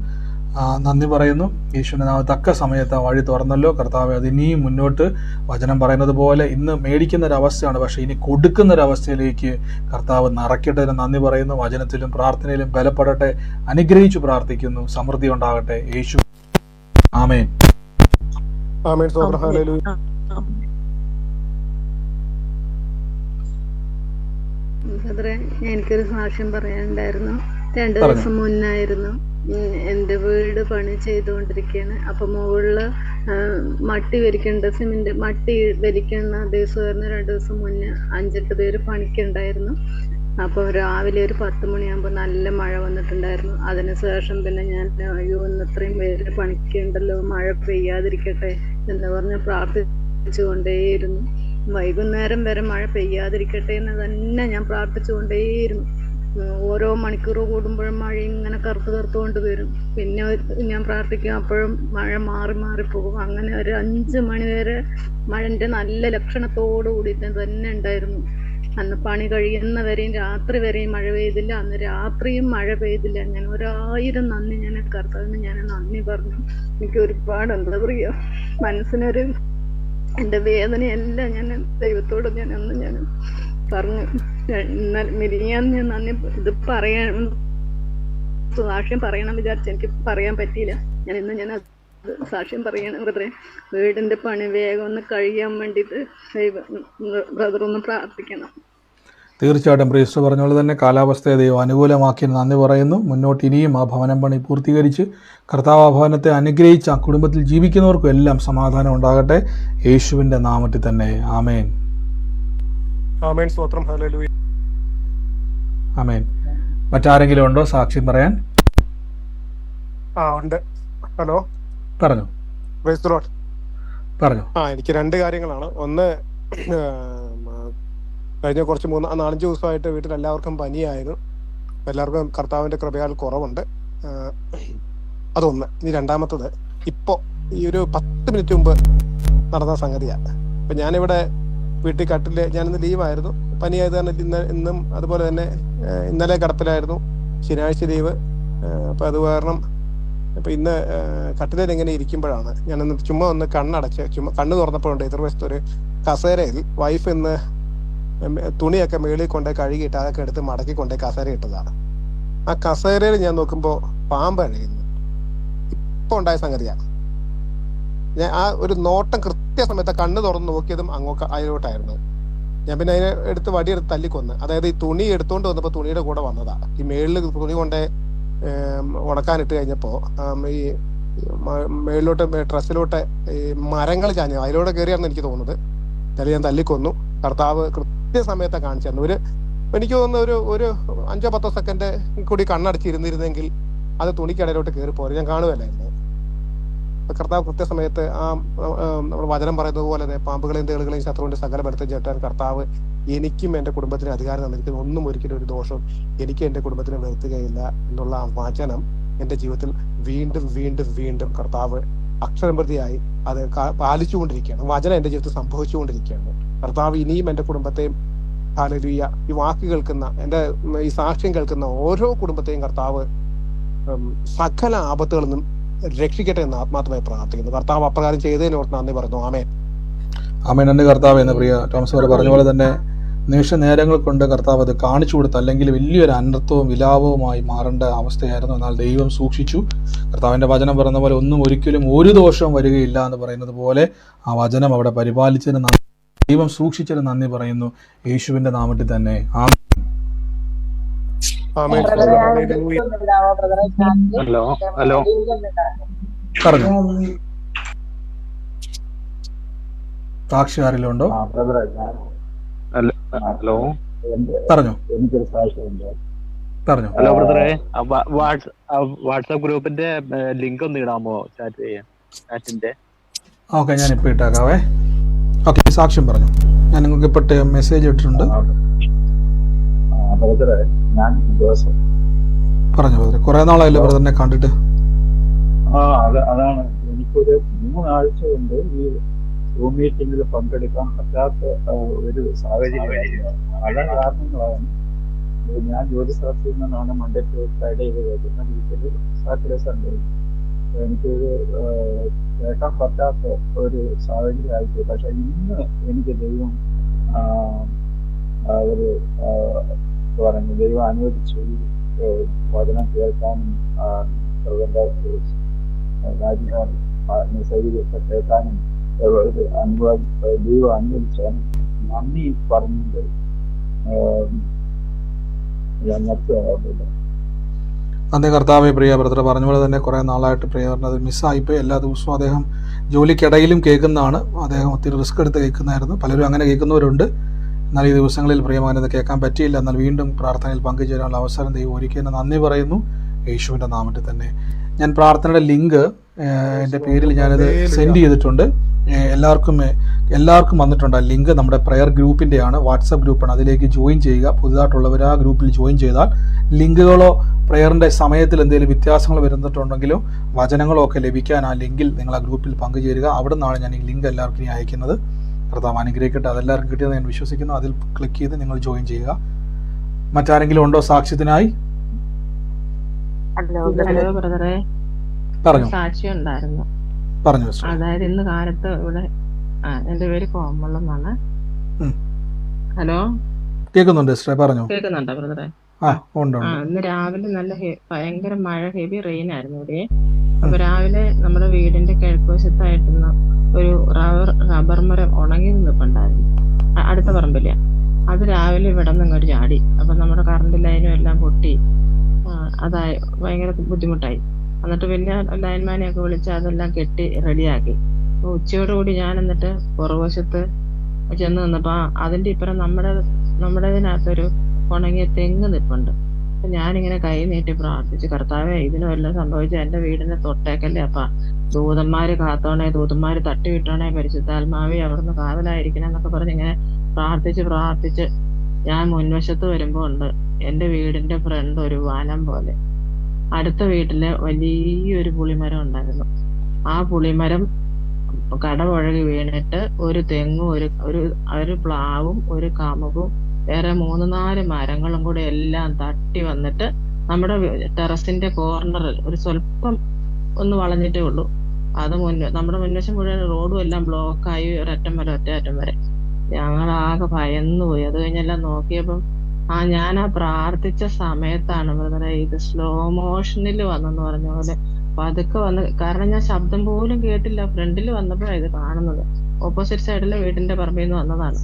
S1: നന്ദി പറയുന്നു. യേശുവിൻ്റെ നാമത്തിൽ തക്ക സമയത്ത് ആ വഴി തുറന്നല്ലോ കർത്താവെ. അത് ഇനിയും മുന്നോട്ട് വചനം പറയുന്നത് പോലെ ഇന്ന് മേടിക്കുന്ന ഒരവസ്ഥയാണ്, പക്ഷേ ഇനി കൊടുക്കുന്ന ഒരവസ്ഥയിലേക്ക് കർത്താവ് നിറയ്ക്കട്ടെ. നന്ദി പറയുന്നു. വചനത്തിലും പ്രാർത്ഥനയിലും ബലപ്പെടട്ടെ. അനുഗ്രഹിച്ചു പ്രാർത്ഥിക്കുന്നു. സമൃദ്ധി ഉണ്ടാകട്ടെ. യേശു ആമേൻ.
S3: ആമേൻ. സ്തോത്രം. ഹല്ലേലൂയ.
S5: ബ്രദറെ, എനിക്കൊരു സാക്ഷ്യം പറയാനുണ്ടായിരുന്നു. 2 ദിവസം മുന്നായിരുന്നു. എൻ്റെ വീട് പണി ചെയ്തുകൊണ്ടിരിക്കുകയാണ്. അപ്പൊ മുകളില് മട്ടി വലിക്കേണ്ട സിമെന്റ് മട്ടി വലിക്കുന്ന ദിവസമായിരുന്നു. 2 ദിവസം മുന്നേ 5-8 പേര് പണിക്കുണ്ടായിരുന്നു. അപ്പൊ രാവിലെ ഒരു 10 മണിയാകുമ്പോൾ നല്ല മഴ വന്നിട്ടുണ്ടായിരുന്നു. അതിനുശേഷം പിന്നെ ഞാൻ അയ്യോ ഇന്ന് ഇത്രയും പേര് പണിക്കുണ്ടല്ലോ, മഴ പെയ്യാതിരിക്കട്ടെ എന്ന് പറഞ്ഞ് പ്രാർത്ഥിച്ചുകൊണ്ടേയിരുന്നു. വൈകുന്നേരം വരെ മഴ പെയ്യാതിരിക്കട്ടെ എന്ന് തന്നെ ഞാൻ പ്രാർത്ഥിച്ചുകൊണ്ടേയിരുന്നു. ഓരോ മണിക്കൂർ കൂടുമ്പോഴും മഴ ഇങ്ങനെ കറുത്തുകൊണ്ട് വരും. പിന്നെ ഞാൻ പ്രാർത്ഥിക്കും, അപ്പോഴും മഴ മാറി പോകും. അങ്ങനെ ഒരു 5 മണി വരെ മഴന്റെ നല്ല ലക്ഷണത്തോടു കൂടിയിട്ട് തന്നെ ഉണ്ടായിരുന്നു. അന്ന് പണി കഴിയുന്നവരെയും രാത്രി വരെയും മഴ പെയ്തില്ല. അന്ന് രാത്രിയും മഴ പെയ്തില്ല. ഞാൻ 1000 നന്ദി ഞാൻ കർത്താവിന് ഞാൻ നന്ദി പറഞ്ഞു. എനിക്ക് ഒരുപാട് എന്താ പറയുക, മനസ്സിനൊരു എൻ്റെ വേദനയെല്ലാം ഞാൻ ദൈവത്തോട് ഞാൻ പറഞ്ഞു. മിനിഞ്ഞാന്ന് ഞാൻ നന്ദി ഇത് സാക്ഷ്യം പറയണം വിചാരിച്ചു, എനിക്ക് പറയാൻ പറ്റിയില്ല. ഞാൻ സാക്ഷ്യം പറയണം ബ്രദറെ. വീടിന്റെ പണി വേഗം ഒന്ന് കഴിയാൻ വേണ്ടിയിട്ട് ബ്രദർ ഒന്ന് പ്രാർത്ഥിക്കണം.
S1: തീർച്ചയായിട്ടും പ്രീസ്റ്റർ പറഞ്ഞ പോലെ തന്നെ കാലാവസ്ഥയെ ദൈവം അനുകൂലമാക്കി നന്ദി പറയുന്നു. മുന്നോട്ട് ഇനിയും ആ ഭവനം പണി പൂർത്തീകരിച്ച് കർത്താവ് ആ ഭവനത്തെ അനുഗ്രഹിച്ച് ആ കുടുംബത്തിൽ ജീവിക്കുന്നവർക്കും എല്ലാം സമാധാനം ഉണ്ടാകട്ടെ. യേശുവിൻ്റെ നാമത്തിൽ തന്നെ ആമേൻ.
S3: ആമേൻ. സ്തോത്രം. ഹല്ലേലൂയ.
S1: ആമേൻ. മറ്റാരെങ്കിലും ഉണ്ടോ സാക്ഷ്യം പറയാൻ?
S3: ഉണ്ട്. ഹലോ,
S1: പറഞ്ഞു.
S3: Praise the Lord.
S1: പറഞ്ഞു.
S3: എനിക്ക് 2 കാര്യങ്ങളാണ്. ഒന്ന്, കഴിഞ്ഞ കുറച്ച് 4-5 ദിവസമായിട്ട് വീട്ടിൽ എല്ലാവർക്കും പനിയായിരുന്നു. എല്ലാവർക്കും കർത്താവിന്റെ കൃപയാൽ കുറവുണ്ട്. അതൊന്ന്. ഇനി രണ്ടാമത്തത്, ഇപ്പോ ഈ ഒരു 10 മിനിറ്റ് മുമ്പ് നടന്ന സംഗതിയാണ്. ഇപ്പൊ ഞാനിവിടെ വീട്ടിൽ കട്ടില്, ഞാനിന്ന് ലീവായിരുന്നു, പനിയായത് കാരണം ഇന്നും അതുപോലെ തന്നെ ഇന്നലെ കിടപ്പിലായിരുന്നു, ശനിയാഴ്ച ലീവ്. അപ്പൊ അത് കാരണം ഇപ്പൊ ഇന്ന് കട്ടിലേൽ ഇങ്ങനെ ഇരിക്കുമ്പോഴാണ് ഞാനൊന്ന് ചുമ്മാ ഒന്ന് കണ്ണടച്ച് കണ്ണ് തുറന്നപ്പോഴുണ്ട് എതിർവശത്ത് ഒരു കസേരയിൽ വൈഫ് ഇന്ന് തുണിയൊക്കെ മേളിൽ കൊണ്ടേ കഴുകിയിട്ട് അതൊക്കെ എടുത്ത് മടക്കി കൊണ്ടേ കസേര ഇട്ടതാണ്. ആ കസേരയിൽ ഞാൻ നോക്കുമ്പോൾ പാമ്പ് അഴയുന്നു. ഇപ്പൊ ഉണ്ടായ സംഗതിയാണ്. ഞാൻ ആ ഒരു നോട്ടം കൃത്യസമയത്ത് കണ്ണ് തുറന്ന് നോക്കിയതും അതിലോട്ടായിരുന്നു. ഞാൻ പിന്നെ അതിനെ എടുത്ത് വടിയെടുത്ത് തല്ലിക്കൊന്ന്. അതായത് ഈ തുണി എടുത്തുകൊണ്ട് വന്നപ്പോൾ തുണിയുടെ കൂടെ വന്നതാ. ഈ മേളിൽ തുണി കൊണ്ടേ ഉണക്കാനിട്ട് കഴിഞ്ഞപ്പോൾ ഈ മേളിലോട്ട് ഡ്രസ്സിലോട്ട് ഈ മരങ്ങൾ ചാഞ്ഞു അതിലൂടെ കയറിയാണെന്ന് എനിക്ക് തോന്നുന്നത്. ചില ഞാൻ തല്ലിക്കൊന്നു. കർത്താവ് കൃത്യസമയത്തെ കാണിച്ചു തന്നു. എനിക്ക് തോന്നുന്ന ഒരു 5-10 സെക്കൻഡ് കൂടി കണ്ണടച്ചിരുന്നിരുന്നെങ്കിൽ അത് തുണിക്കടയിലോട്ട് കയറി പോരെ, ഞാൻ കാണുമല്ലായിരുന്നു. കർത്താവ് കൃത്യസമയത്ത് നമ്മൾ വചനം പറയുന്നത് പോലെ തന്നെ പാമ്പുകളെയും തേളുകളെയും ശത്രുവിന്റെ സകല ബലത്തെ ചേട്ടാൻ കർത്താവ് എനിക്കും എൻ്റെ കുടുംബത്തിന് അധികാരം തന്നിരിക്കുന്നു. ഒന്നും ഒരിക്കലും ഒരു ദോഷവും എനിക്ക് എൻ്റെ കുടുംബത്തിന് വരുത്തുകയില്ല എന്നുള്ള ആ വചനം എൻ്റെ ജീവിതത്തിൽ വീണ്ടും വീണ്ടും വീണ്ടും കർത്താവ് അക്ഷരപ്രതിയായി അത് പാലിച്ചുകൊണ്ടിരിക്കുകയാണ്. വചനം എൻ്റെ ജീവിതത്തിൽ സംഭവിച്ചുകൊണ്ടിരിക്കുകയാണ്. കർത്താവ് ഇനിയും എൻ്റെ കുടുംബത്തെയും ഹല്ലേലൂയ ഈ വാക്ക് കേൾക്കുന്ന എൻ്റെ ഈ സാക്ഷ്യം കേൾക്കുന്ന ഓരോ കുടുംബത്തെയും കർത്താവ് സകല ആപത്തുകളിൽ നിന്നും രക്ഷിക്കട്ടെ എന്ന് ആത്മാർത്ഥമായി പ്രാർത്ഥിക്കുന്നു. കർത്താവ് അപ്രകാരം ചെയ്തതിനോർത്ത് നന്ദി പറഞ്ഞു. ആമേൻ.
S1: ആമേൻ. നന്ദി കർത്താവ് എന്ന് പ്രിയ ടോമസ് വരെ പറഞ്ഞ പോലെ തന്നെ നിമിഷ നേരങ്ങൾ കൊണ്ട് കർത്താവ് അത് കാണിച്ചു കൊടുത്തു. അല്ലെങ്കിൽ വലിയൊരു അനർത്ഥവും വിലാപവുമായി മാറേണ്ട അവസ്ഥയായിരുന്നു. എന്നാൽ ദൈവം സൂക്ഷിച്ചു. കർത്താവിൻ്റെ വചനം പറയുന്ന പോലെ ഒന്നും ഒരിക്കലും ഒരു ദോഷവും വരികയില്ല എന്ന് പറയുന്നത് പോലെ ആ വചനം അവിടെ പരിപാലിച്ചതിന് ദൈവം സൂക്ഷിച്ചതിന് നന്ദി പറയുന്നു. യേശുവിൻ്റെ നാമത്തിൽ തന്നെ ആമേൻ.
S14: ഹലോ ഹലോ
S1: പറഞ്ഞു. സാക്ഷി ആരെങ്കിലുണ്ടോ?
S14: ഹലോ
S1: പറഞ്ഞു.
S15: എനിക്കൊരു സാക്ഷ്യമുണ്ട്.
S1: പറഞ്ഞു.
S14: ഹലോ ബ്രദറെ, വാട്സാപ്പ് ഗ്രൂപ്പിന്റെ ലിങ്ക് ഒന്ന് ഇടാമോ? ചാറ്റിന്റെ.
S1: ഓക്കെ, ഞാൻ ഇപ്പൊ ഇട്ടേക്കാവേ. ഓക്കെ, സാക്ഷ്യം പറഞ്ഞു. ഞാൻ നിങ്ങൾക്ക് ഇപ്പോഴത്തെ മെസ്സേജ് ഇട്ടിട്ടുണ്ട്.
S15: ഞാൻ ദിവസം
S1: പറഞ്ഞു ബ്രദറെ. കുറെ നാളായല്ലോ ബ്രദറിനെ കണ്ടിട്ട്.
S15: അതാണ് എനിക്കൊരു 3 ആഴ്ച കൊണ്ട് ഈ സൂം മീറ്റിംഗിൽ പങ്കെടുക്കാൻ പറ്റാത്ത ഒരു സാഹചര്യമായിരുന്നു. പല കാരണങ്ങളാണ്. ഞാൻ ജോലി സ്ഥലത്ത് നിന്നാണ് മൺഡേ ടു ഫ്രൈഡേ വരുന്ന വീട്ടിൽ സാറ്റർഡേ സൺഡേ. എനിക്കൊരു കേൾക്കാൻ പറ്റാത്ത ഒരു സാഹചര്യം ആയിപ്പോയി. പക്ഷെ ഇന്ന് എനിക്ക് ദൈവം ഒരു പറഞ്ഞു ദൈവം അനുവദിച്ചു ഈ വചനം കേൾക്കാനും മെസ്സേജൊക്കെ കേൾക്കാനും ദൈവം അനുവദിച്ചാലും നന്ദി പറഞ്ഞിട്ട് ഞാൻ നിർത്തുകയാവുന്നില്ല.
S1: നന്ദി കർത്താവെ. പ്രിയ ബ്രദർ പറഞ്ഞ പോലെ തന്നെ കുറേ നാളായിട്ട് പ്രിയറിന് അത് മിസ്സായിപ്പോയി. എല്ലാ ദിവസവും അദ്ദേഹം ജോലിക്കിടയിലും കേൾക്കുന്നതാണ്. അദ്ദേഹം ഒത്തിരി റിസ്ക് എടുത്ത് കേൾക്കുന്നതായിരുന്നു. പലരും അങ്ങനെ കേൾക്കുന്നവരുണ്ട്. എന്നാൽ ഈ ദിവസങ്ങളിൽ പ്രിയമകനത് കേൾക്കാൻ പറ്റിയില്ല. എന്നാൽ വീണ്ടും പ്രാർത്ഥനയിൽ പങ്കുചേരാനുള്ള അവസരം ദൈവം ഒരുക്കിയതിന് നന്ദി പറയുന്നു യേശുവിൻ്റെ നാമത്തിൽ തന്നെ. ഞാൻ പ്രാർത്ഥനയുടെ ലിങ്ക് എൻ്റെ പേരിൽ ഞാനത് സെൻഡ് ചെയ്തിട്ടുണ്ട്. എല്ലാവർക്കും വന്നിട്ടുണ്ട്. ആ ലിങ്ക് നമ്മുടെ പ്രെയർ ഗ്രൂപ്പിൻ്റെയാണ്, വാട്സപ്പ് ഗ്രൂപ്പാണ്. അതിലേക്ക് ജോയിൻ ചെയ്യുക. പുതുതായിട്ടുള്ളവർ ആ ഗ്രൂപ്പിൽ ജോയിൻ ചെയ്താൽ ലിങ്കുകളോ പ്രെയറിൻ്റെ സമയത്തിൽ എന്തെങ്കിലും വ്യത്യാസങ്ങൾ വരുന്നിട്ടുണ്ടെങ്കിലോ വചനങ്ങളോ ഒക്കെ ലഭിക്കാൻ ആ ലിങ്കിൽ നിങ്ങൾ ആ ഗ്രൂപ്പിൽ പങ്കുചേരുക. അവിടെ നിന്നാണ് ഞാൻ ഈ ലിങ്ക് എല്ലാവർക്കും ഇനി അയക്കുന്നത്. കർത്താവ് അനുഗ്രഹിക്കട്ടെ. അതെല്ലാവർക്കും കിട്ടിയെന്ന് ഞാൻ വിശ്വസിക്കുന്നു. അതിൽ ക്ലിക്ക് ചെയ്ത് നിങ്ങൾ ജോയിൻ ചെയ്യുക. മറ്റാരെങ്കിലും ഉണ്ടോ സാക്ഷ്യത്തിനായി?
S4: ഹലോ ബ്രദറെ,
S1: പറഞ്ഞു
S4: സാക്ഷ്യം ഉണ്ടായിരുന്നു.
S1: പറഞ്ഞു.
S4: അതായത് ഇന്ന് കാലത്ത് ഇവിടെ എന്റെ പേര് കോമളം എന്നാണ്. ഹലോ,
S1: കേൾക്കുന്നുണ്ട് സിസ്റ്ററെ, പറഞ്ഞു.
S4: കേൾക്കുന്നുണ്ടോ ബ്രദറെ? ഇന്ന് രാവിലെ നല്ല ഭയങ്കര മഴ, ഹെവി റെയിൻ ആയിരുന്നു ഇവിടെ. അപ്പൊ രാവിലെ നമ്മുടെ വീടിന്റെ കിഴക്കുവശത്തായിട്ടുള്ള ഒരു റബ്ബർ മരം ഉണങ്ങി നിൽപ്പുണ്ടായിരുന്നു അടുത്ത പറമ്പില്. അത് രാവിലെ ഇവിടെ നിന്ന് ഒരു ചാടി. അപ്പൊ നമ്മുടെ കറണ്ട് ലൈനും എല്ലാം പൊട്ടി. അതായി ഭയങ്കര ബുദ്ധിമുട്ടായി. എന്നിട്ട് പിന്നെ ലൈൻമാനെയൊക്കെ വിളിച്ച് അതെല്ലാം കെട്ടി റെഡിയാക്കി. ഉച്ചയോടുകൂടി ഞാൻ എന്നിട്ട് പുറകുവശത്ത് ചെന്ന് നിന്നപ്പോ അതിന്റെ ഇപ്പുറം നമ്മുടേതിനകത്തൊരു ഉണങ്ങിയ തെങ്ങ് നിൽപ്പുണ്ട്. അപ്പൊ ഞാനിങ്ങനെ കൈ നീട്ടി പ്രാർത്ഥിച്ചു, കർത്താവേ ഇതിന് വല്ലതും സംഭവിച്ച എന്റെ വീടിനെ തൊട്ടേക്കല്ലേ അപ്പ, ദൂതന്മാര് കാത്തോണേ, ദൂതന്മാര് തട്ടിവിട്ടോണേ, പരിശുദ്ധാത്മാവേ അവിടുന്ന് കാവലായിരിക്കണം എന്നൊക്കെ പറഞ്ഞ് ഇങ്ങനെ പ്രാർത്ഥിച്ച് ഞാൻ മുൻവശത്ത് വരുമ്പോ ഉണ്ട് എന്റെ വീടിന്റെ ഫ്രണ്ട് ഒരു വനം പോലെ. അടുത്ത വീട്ടില് വലിയൊരു പുളിമരം ഉണ്ടായിരുന്നു. ആ പുളിമരം കടപുഴകി വീണിട്ട് ഒരു തെങ്ങും ഒരു പ്ലാവും ഒരു കമുകും വേറെ 3-4 മരങ്ങളും കൂടെ എല്ലാം തട്ടി വന്നിട്ട് നമ്മുടെ ടെറസിന്റെ കോർണറിൽ ഒരു സ്വല്പം ഒന്ന് വളഞ്ഞിട്ടേ ഉള്ളൂ. അത് നമ്മുടെ മുൻവശം മുഴുവൻ റോഡും എല്ലാം ബ്ലോക്കായി ഒരറ്റം വരെ. ഞങ്ങളാകെ ഭയന്നു പോയി. അത് കഴിഞ്ഞെല്ലാം നോക്കിയപ്പം ഞാൻ പ്രാർത്ഥിച്ച സമയത്താണ് ബ്രദറെ ഇത് സ്ലോ മോഷനിൽ വന്നെന്ന് പറഞ്ഞ പോലെ പതുക്കെ വന്ന്. കാരണം ഞാൻ ശബ്ദം പോലും കേട്ടില്ല. ഫ്രണ്ടിൽ വന്നപ്പോഴാണ് ഇത് കാണുന്നത്. ഓപ്പോസിറ്റ് സൈഡിലെ വീടിന്റെ പറമ്പിൽ നിന്ന് വന്നതാണ്.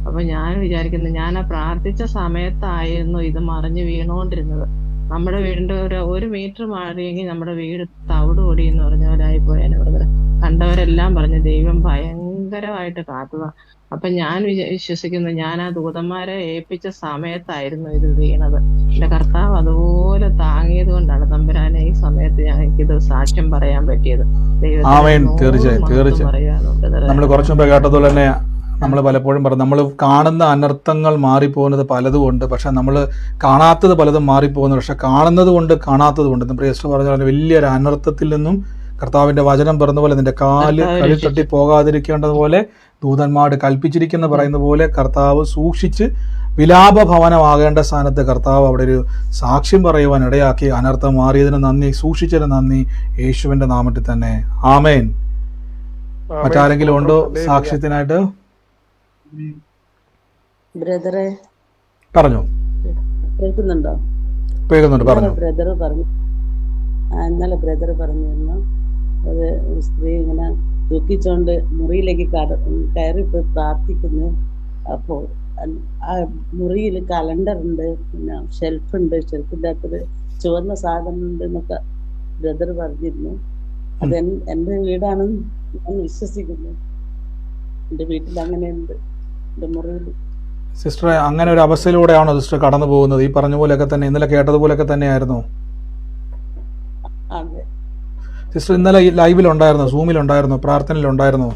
S4: അപ്പൊ ഞാൻ വിചാരിക്കുന്നു, ഞാൻ പ്രാർത്ഥിച്ച സമയത്തായിരുന്നു ഇത് മറിഞ്ഞു വീണുകൊണ്ടിരുന്നത്. നമ്മുടെ വീടിന്റെ ഒരു മീറ്റർ മാറിയെങ്കിൽ നമ്മുടെ വീട് തവിട് പൊടി എന്ന് പറഞ്ഞ പോലെ ആയിപ്പോയാലും ബ്രദറെ. കണ്ടവരെല്ലാം പറഞ്ഞു ദൈവം ഭയങ്കരമായിട്ട് കാത്തതാ. അപ്പൊ ഞാൻ വിശ്വസിക്കുന്നു, ഞാൻ ആ ദൂതന്മാരെ ഏൽപ്പിച്ച സമയത്തായിരുന്നു ഇത് വീണത്. എന്റെ കർത്താവ് അതുപോലെ താങ്ങിയത് കൊണ്ടാണ് തമ്പുരാനെ ഈ സമയത്ത് ഞങ്ങൾക്കിത് സാക്ഷ്യം പറയാൻ പറ്റിയത്.
S1: തീർച്ചയായും നമ്മൾ കുറച്ചു മുമ്പ് കേട്ടതുപോലെ തന്നെ നമ്മൾ പലപ്പോഴും പറഞ്ഞു, നമ്മൾ കാണുന്ന അനർത്ഥങ്ങൾ മാറിപ്പോകുന്നത് പലതും ഉണ്ട്. പക്ഷെ നമ്മൾ കാണാത്തത് പലതും മാറിപ്പോകുന്നു. പക്ഷെ കാണുന്നത് കൊണ്ട് കാണാത്തത് കൊണ്ട് പ്രിയ സിസ്റ്റർ പറഞ്ഞ പോലെ വലിയൊരു അനർത്ഥത്തിൽ നിന്നും കർത്താവിന്റെ വചനം പറഞ്ഞ പോലെ നിന്റെ കളി തട്ടി പോകാതിരിക്കേണ്ടതുപോലെ ദൂതന്മാർ കൽപ്പിച്ചിരിക്കുന്ന പറയുന്ന പോലെ കർത്താവ് സൂക്ഷിച്ച് വിലാപ ഭവനമാകേണ്ട സ്ഥാനത്ത് കർത്താവ് അവിടെ ഒരു സാക്ഷ്യം പറയുവാൻ ഇടയാക്കി. അനർത്ഥം മാറിയതിന് നന്ദി, സൂക്ഷിച്ചതിന് നന്ദി, യേശുവിന്റെ നാമത്തിൽ തന്നെ. ആമേൻ. മറ്റാരെങ്കിലും ഉണ്ടോ സാക്ഷ്യത്തിനായിട്ട്?
S16: ബ്രദറെ
S1: പറഞ്ഞു.
S16: കേൾക്കുന്നുണ്ടോ?
S1: കേൾക്കുന്നുണ്ട്, പറഞ്ഞു.
S16: ഇന്നലെ ബ്രദർ പറഞ്ഞിരുന്നു ഒരു സ്ത്രീ ഇങ്ങനെ ദുഃഖിച്ചോണ്ട് മുറിയിലേക്ക് കയറിപ്പോയി പ്രാർത്ഥിക്കുന്നു. അപ്പോൾ ആ മുറിയിൽ കലണ്ടർ ഉണ്ട്, പിന്നെ ഷെൽഫുണ്ട്, ഷെൽഫിൻ്റെ അകത്തൊരു ചുവന്ന സാധനം ഉണ്ട് എന്നൊക്കെ ബ്രദർ പറഞ്ഞിരുന്നു. അത് എൻ്റെ വീടാണെന്ന് ഞാൻ വിശ്വസിക്കുന്നു. എൻ്റെ വീട്ടിൽ അങ്ങനെയുണ്ട്, എൻ്റെ മുറിയിൽ.
S1: സിസ്റ്റർ അങ്ങനെ ഒരു അവസ്ഥയിലൂടെയാണോ സിസ്റ്റർ കടന്നു പോകുന്നത്? ഈ പറഞ്ഞ പോലെയൊക്കെ തന്നെ ഇന്നലെ കേട്ടതുപോലെയൊക്കെ തന്നെയായിരുന്നു സിസ്റ്റർ? ഇന്നലെ ലൈവിലുണ്ടായിരുന്നു, സൂമിലുണ്ടായിരുന്നു, പ്രാർത്ഥനയിലുണ്ടായിരുന്നു?